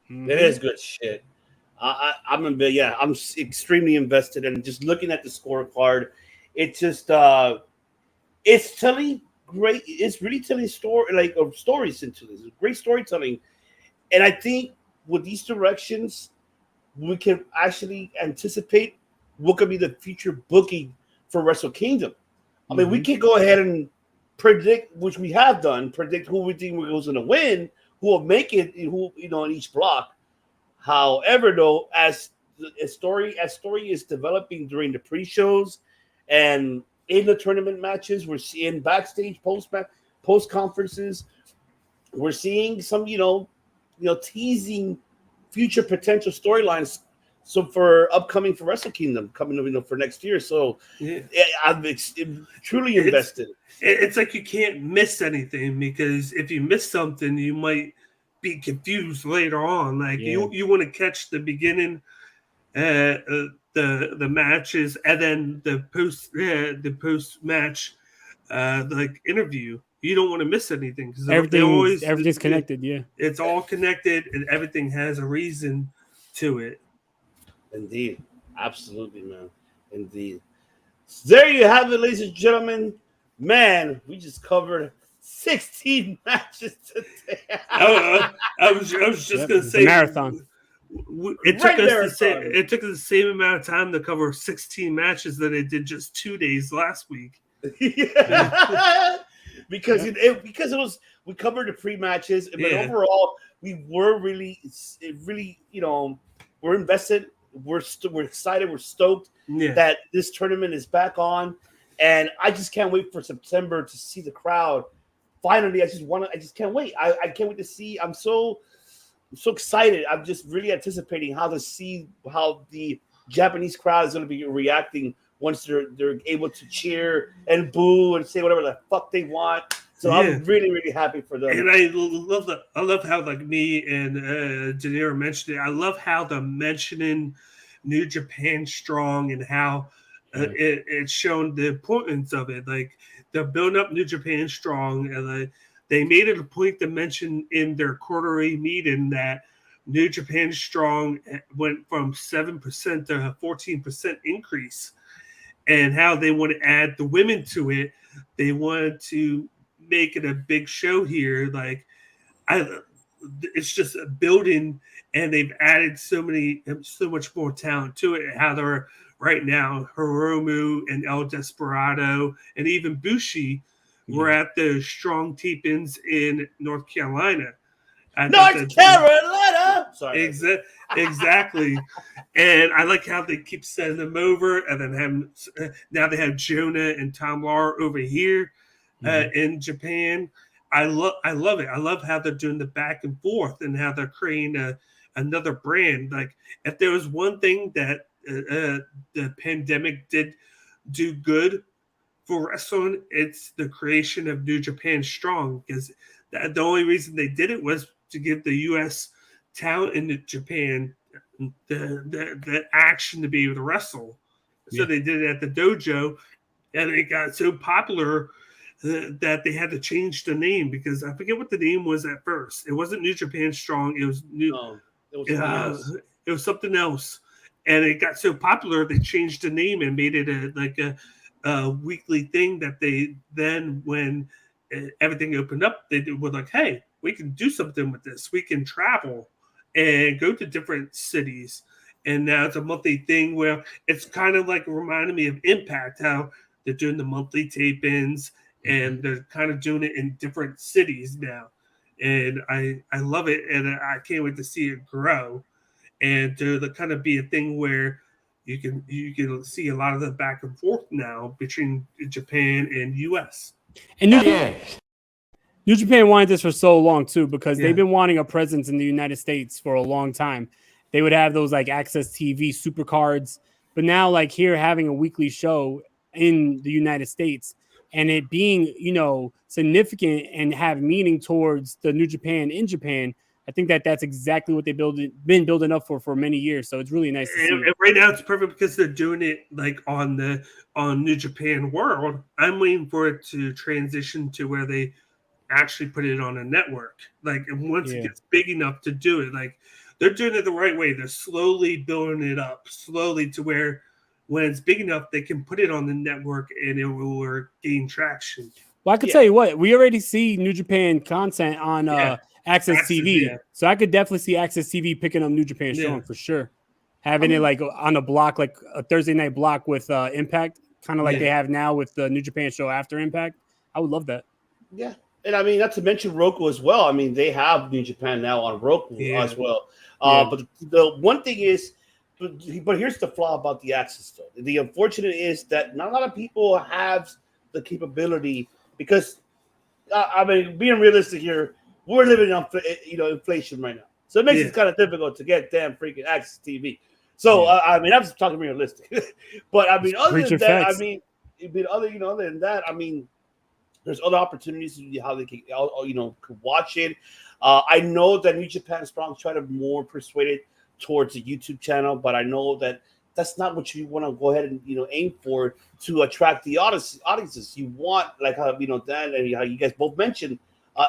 Mm-hmm. It is good shit. I'm extremely invested, and just looking at the scorecard, it just it's telling great. It's really telling stories into this. Great storytelling, and I think with these directions, we can actually anticipate what could be the future booking for Wrestle Kingdom. I mean, we can go ahead and predict, which we have done, predict who we think was going to win, who will make it, who, you know, in each block. However, though, as story is developing during the pre-shows and in the tournament matches, we're seeing backstage post conferences, we're seeing some, you know, teasing future potential storylines. So for upcoming for Wrestle Kingdom coming, you know, for next year. So yeah, I'm truly invested. It's like you can't miss anything, because if you miss something, you might be confused later on. Like you want to catch the beginning, the matches, and then the post match like interview. You don't want to miss anything, because everything's connected. Yeah, it's all connected, and everything has a reason to it. Indeed. Absolutely, man. Indeed. So there you have it, ladies and gentlemen. Man, we just covered 16 matches today. I was just going to say, marathon. It took us the same amount of time to cover 16 matches that it did just 2 days last week. because we covered the pre-matches, but overall we were really, you know, we're invested. We're excited. We're stoked that this tournament is back on, And I just can't wait for September to see the crowd. Finally, I just can't wait. I can't wait to see. I'm so excited. I'm just really anticipating how the Japanese crowd is going to be reacting once they're able to cheer and boo and say whatever the fuck they want. So I'm really, really happy for them. And I love how, like me and Janira mentioned it, I love how they're mentioning New Japan Strong and how it's shown the importance of it. Like, they're building up New Japan Strong, and they made it a point to mention in their quarterly meeting that New Japan Strong went from 7% to a 14% increase, and how they want to add the women to it. They wanted to make it a big show here. Like, it's just a building, and they've added so much more talent to it. How they're right now, Hiromu and El Desperado and even Bushi were at the Strong Teepins in North Carolina. North Carolina. Sorry. Exactly. And I like how they keep sending them over, and then now they have Jonah and Tom Lawler over here in Japan. I love it. I love how they're doing the back and forth, and how they're creating another brand. Like, if there was one thing that the pandemic did do good for wrestling, it's the creation of New Japan Strong, because the only reason they did it was to give the U.S. talent in Japan the action to be able to wrestle. So they did it at the dojo, and it got so popular that they had to change the name, because I forget what the name was at first. It wasn't New Japan Strong. It was it was something else. And it got so popular, they changed the name and made it a weekly thing that they then, when everything opened up, they were like, hey, we can do something with this. We can travel and go to different cities. And now it's a monthly thing where it's kind of like reminding me of Impact, how they're doing the monthly tape-ins, and they're kind of doing it in different cities now. And I love it, and I can't wait to see it grow, and to kind of be a thing where you can see a lot of the back and forth now between Japan and US. And New Japan wanted this for so long too, because they've been wanting a presence in the United States for a long time. They would have those like Access TV super cards, but now like here having a weekly show in the United States and it being, significant and have meaning towards the New Japan in Japan, I think that's exactly what they've been building up for many years. So it's really nice to see. And right now it's perfect because they're doing it like on New Japan World. I'm waiting for it to transition to where they actually put it on a network. Like, and once it gets big enough to do it, like they're doing it the right way. They're slowly building it up, slowly, to where when it's big enough, they can put it on the network and it will gain traction. Well, I could tell you what, we already see New Japan content on Access TV. Yeah. So I could definitely see Access TV picking up New Japan Strong for sure. Having it like on a block, like a Thursday night block with Impact, kind of like they have now with the New Japan show after Impact. I would love that. Yeah. And I mean, not to mention Roku as well. I mean, they have New Japan now on Roku as well. But the one thing is, but here's the flaw about the access, though. The unfortunate is that not a lot of people have the capability, because, I mean, being realistic here, we're living on inflation right now. So it makes it kind of difficult to get damn freaking access TV. So, I mean, I'm just talking realistic. But, I mean, other than that, facts. I mean, other than that, I mean, there's other opportunities to how they can, could watch it. I know that New Japan Strong try to more persuade it towards the YouTube channel, but I know that that's not what you want to go ahead and aim for to attract the audiences. You want, like how Dan and how you guys both mentioned,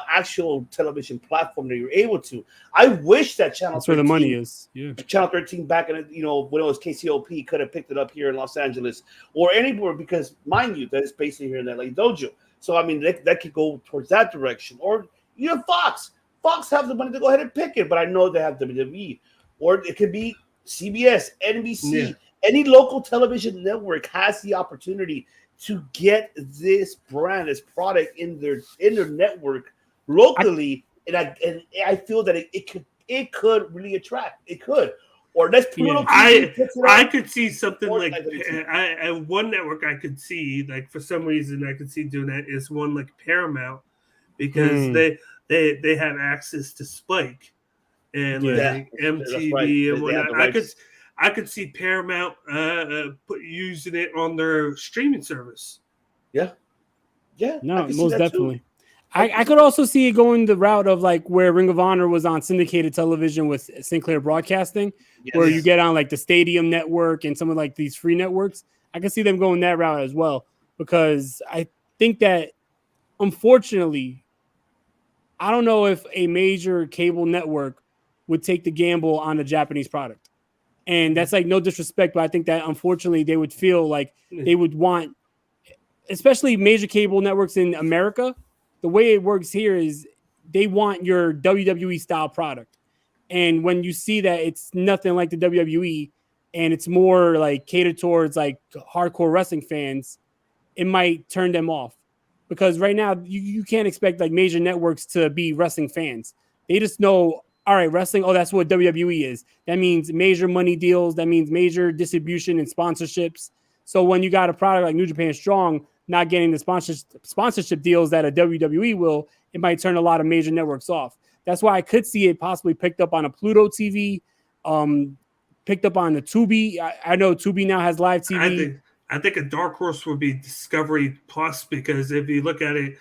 actual television platform that you're able to. I wish that channel. That's where the money is. Yeah, Channel 13 back in when it was KCOP could have picked it up here in Los Angeles or anywhere, because mind you, that is based here in LA Dojo. So, I mean, that could go towards that direction. Or, Fox. Fox have the money to go ahead and pick it, but I know they have WWE. Or it could be CBS, NBC. Yeah. Any local television network has the opportunity to get this brand, this product in their network locally. And I feel that it could really attract. It could. or let's Pluto I TV picks it up. could see something Or like like that. one network I could see, like for some reason I could see doing that is one like Paramount, because they have access to Spike and like MTV right. and whatnot. I could see Paramount using it on their streaming service. Yeah. No, most definitely. I could also see it going the route of like where Ring of Honor was on syndicated television with Sinclair Broadcasting, where you get on like the Stadium Network and some of like these free networks. I could see them going that route as well, because I think that, unfortunately, I don't know if a major cable network would take the gamble on a Japanese product. And that's like no disrespect, but I think that unfortunately they would feel like they would want, especially major cable networks in America, the way it works here is they want your WWE style product. And when you see that it's nothing like the WWE and it's more like catered towards like hardcore wrestling fans, it might turn them off. Because right now you can't expect like major networks to be wrestling fans. They just know, all right, wrestling, oh, that's what WWE is. That means major money deals. That means major distribution and sponsorships. So when you got a product like New Japan Strong not getting the sponsorship deals that a WWE will, it might turn a lot of major networks off. That's why I could see it possibly picked up on a Pluto TV, picked up on the Tubi. I know Tubi now has live TV. I think a dark horse would be Discovery Plus, because if you look at it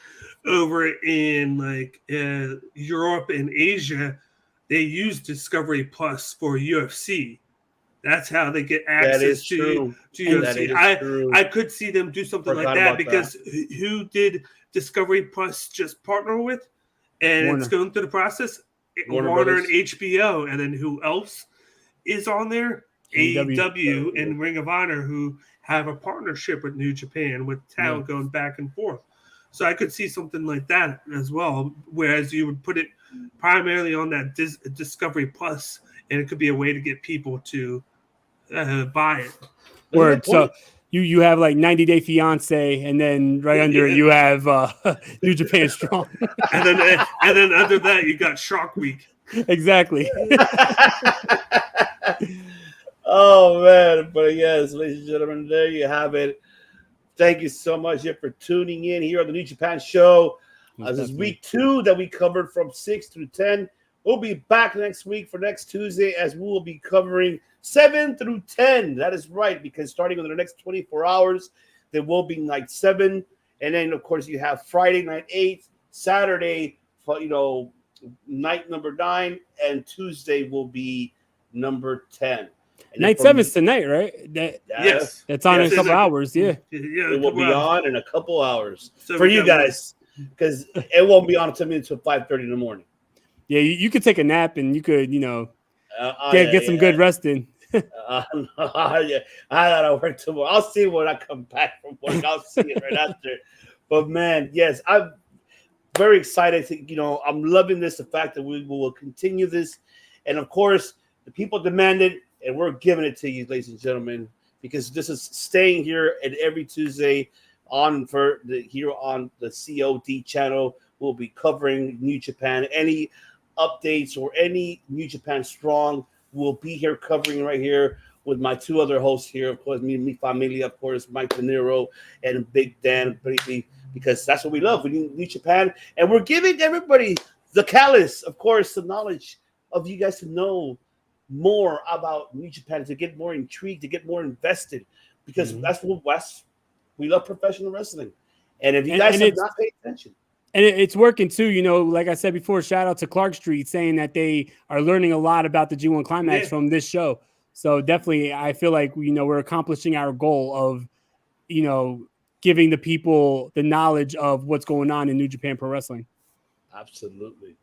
over in like Europe and Asia, they use Discovery Plus for UFC. That's how they get access to UFC. I could see them do something like that, because who did Discovery Plus just partner with? And Warner. It's going through the process. Warner and HBO. And then who else is on there? AEW and Ring of Honor, who have a partnership with New Japan, with talent going back and forth. So I could see something like that as well, whereas you would put it primarily on that Discovery Plus, and it could be a way to get people to buy it. Word. So you have like 90 Day Fiance, and then right under it you have New Japan Strong, and then under that you got Shark Week. Exactly. Oh man, but yes, ladies and gentlemen, there you have it. Thank you so much for tuning in here on the New Japan Show. This is week 2 that we covered from 6 through 10. We'll be back next week for next Tuesday, as we will be covering 7 through 10. That is right, because starting in the next 24 hours, there will be night 7. And then, of course, you have Friday night 8, Saturday, night number 9, and Tuesday will be number 10. And night 7 is tonight, right? Yes. That's on in a couple hours, Yeah, it will be on in a couple hours for you guys, because it won't be on until 5:30 in the morning. Yeah, you could take a nap and you could, get some good rest in. I gotta work tomorrow. I'll see when I come back from work. I'll see it right after. But man, yes, I'm very excited to, I'm loving this, the fact that we will continue this. And of course, the people demand it, and we're giving it to you, ladies and gentlemen, because this is staying here at every Tuesday here on the COD channel. We'll be covering New Japan. Any updates or any New Japan Strong, we'll be here covering right here with my 2 other hosts here. Of course, mi familia, of course, Mike De Niro and Big Dan, because that's what we love. We need New Japan, and we're giving everybody the callus, of course, the knowledge of you guys to know more about New Japan, to get more intrigued, to get more invested, because that's what we love, professional wrestling. And if you guys have not paid attention, and it's working too, like I said before, shout out to Clark Street saying that they are learning a lot about the G1 Climax from this show. So definitely, I feel like, we're accomplishing our goal of, giving the people the knowledge of what's going on in New Japan Pro Wrestling. Absolutely.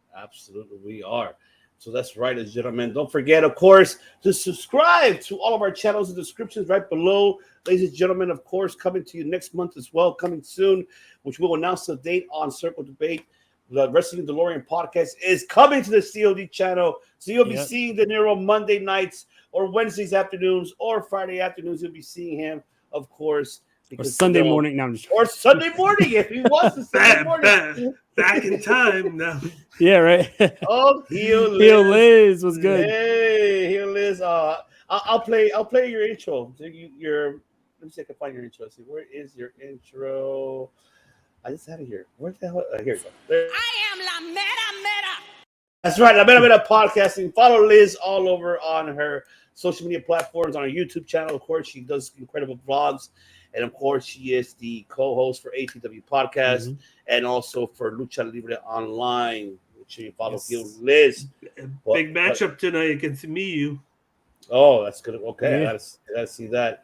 We are. So that's right, ladies and gentlemen. Don't forget, of course, to subscribe to all of our channels and descriptions right below. Ladies and gentlemen, of course, coming to you next month as well, coming soon, which we'll announce the date on Circle Debate. The Wrestling Delorean Podcast is coming to the COD channel. So you'll be seeing De Niro Monday nights or Wednesdays afternoons or Friday afternoons. You'll be seeing him, of course. Or Sunday morning. No, or Sunday morning if he wants to. Sunday morning. Back in time now. Yeah, right. Oh, Heel Liz was good. Hey, Heel Liz. Liz. I'll play your intro. So let me see if I can find your intro. Let's see, where is your intro? I just had it here. Where the hell? Here you go. There. I am La Mera. That's right. La Mera Podcasting. Follow Liz all over on her social media platforms, on her YouTube channel. Of course, she does incredible vlogs. And, of course, she is the co-host for ATW Podcast and also for Lucha Libre Online. Make sure you follow Liz. Big matchup tonight against Miyu. Oh, that's good. Okay, Yeah. I gotta see that.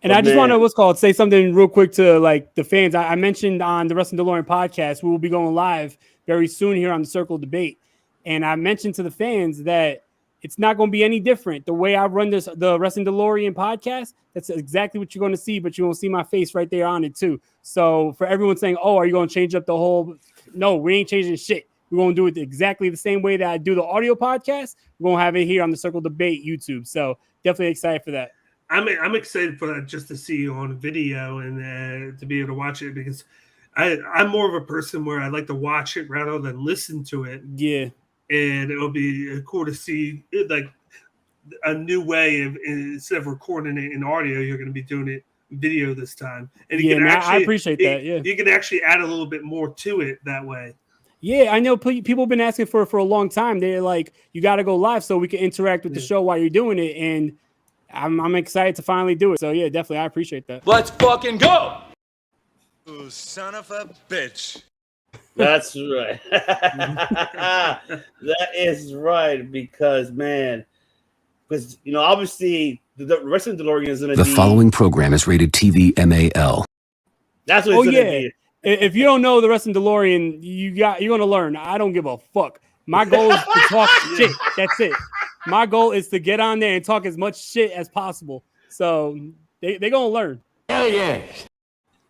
And But I just man, want to say something real quick to like the fans. I mentioned on the Wrestling Delorean podcast, we will be going live very soon here on the Circle Debate. And I mentioned to the fans that it's not going to be any different. The way I run the Wrestling Delorean podcast, that's exactly what you're going to see, but you won't see my face right there on it too. So for everyone saying, oh, are you going to change up the whole? No, we ain't changing shit. We're going to do it exactly the same way that I do the audio podcast. We're going to have it here on the Circle Debate YouTube. So definitely excited for that. I'm excited for that, just to see you on video and to be able to watch it, because I'm more of a person where I like to watch it rather than listen to it. Yeah. And it'll be cool to see like a new way of, instead of recording it in audio, you're going to be doing it video this time. And you can actually, I appreciate that. Yeah, you can actually add a little bit more to it that way. Yeah, I know people have been asking for a long time. They're like, you got to go live so we can interact with the show while you're doing it. And I'm excited to finally do it. So yeah, definitely, I appreciate that. Let's fucking go! You son of a bitch. That's right. That is right, because obviously the Wrestling Delorean is going to be. The following program is rated TV MAL. That's what it's going to be. If you don't know the Wrestling Delorean, you're going to learn. I don't give a fuck. My goal is to talk shit. That's it. My goal is to get on there and talk as much shit as possible. So they're going to learn. Hell yeah.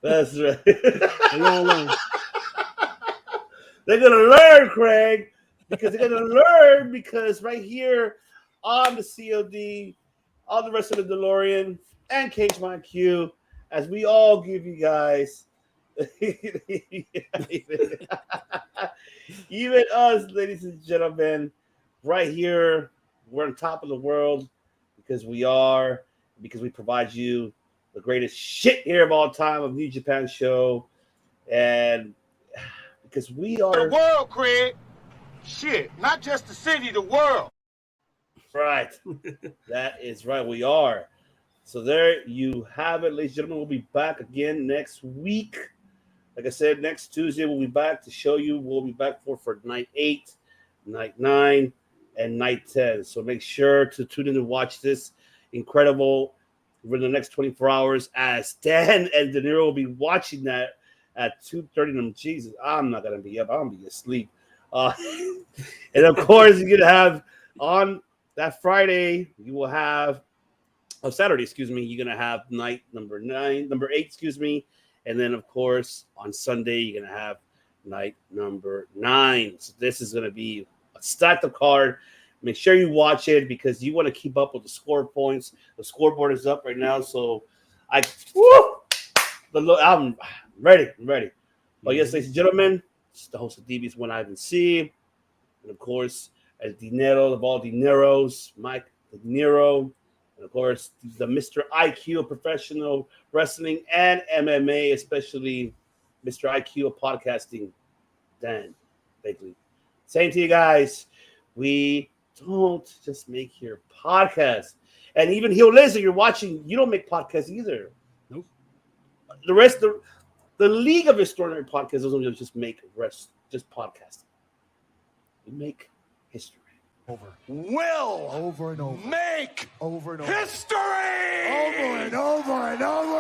That's right. They're going to learn. They're going to learn, Craig, because right here on the COD, on the Wrestling Delorean, and Cage My Q, as we all give you guys, even us, ladies and gentlemen, right here, we're on top of the world because we provide you the greatest shit here of all time of New Japan show, and because we are The world, Craig. Shit, not just the city, the world. right. That is right. We are. So there you have it, ladies and gentlemen. We'll be back again next week. Like I said, next Tuesday we'll be back to show you. We'll be back for night 8, night 9, and night 10. So make sure to tune in and watch this incredible over the next 24 hours, as Dan and De Niro will be watching that at 2:30. Jesus, I'm not going to be up. I'm going to be asleep. And, of course, you're going to have on that Friday, you will have Saturday, you're going to have night number 8, And then, of course, on Sunday, you're going to have night number 9. So this is going to be a stacked up card. Make sure you watch it because you want to keep up with the score points. The scoreboard is up right now. So I'm ready. I'm ready. Well, yes, ladies and gentlemen, it's the host of DB's One Ivan C. And, of course, as Dinero of all Dineros, Mike De Niro. And, of course, the Mr. IQ of professional wrestling and MMA, especially Mr. IQ of podcasting, Dan Bakley. Saying to you guys, we don't just make your podcast. And even Liz, you're watching, you don't make podcasts either. Nope. The rest, the League of Extraordinary Podcasts doesn't just make just podcasting. We make history. Will Over and over. make Over and over. history. Over and over and over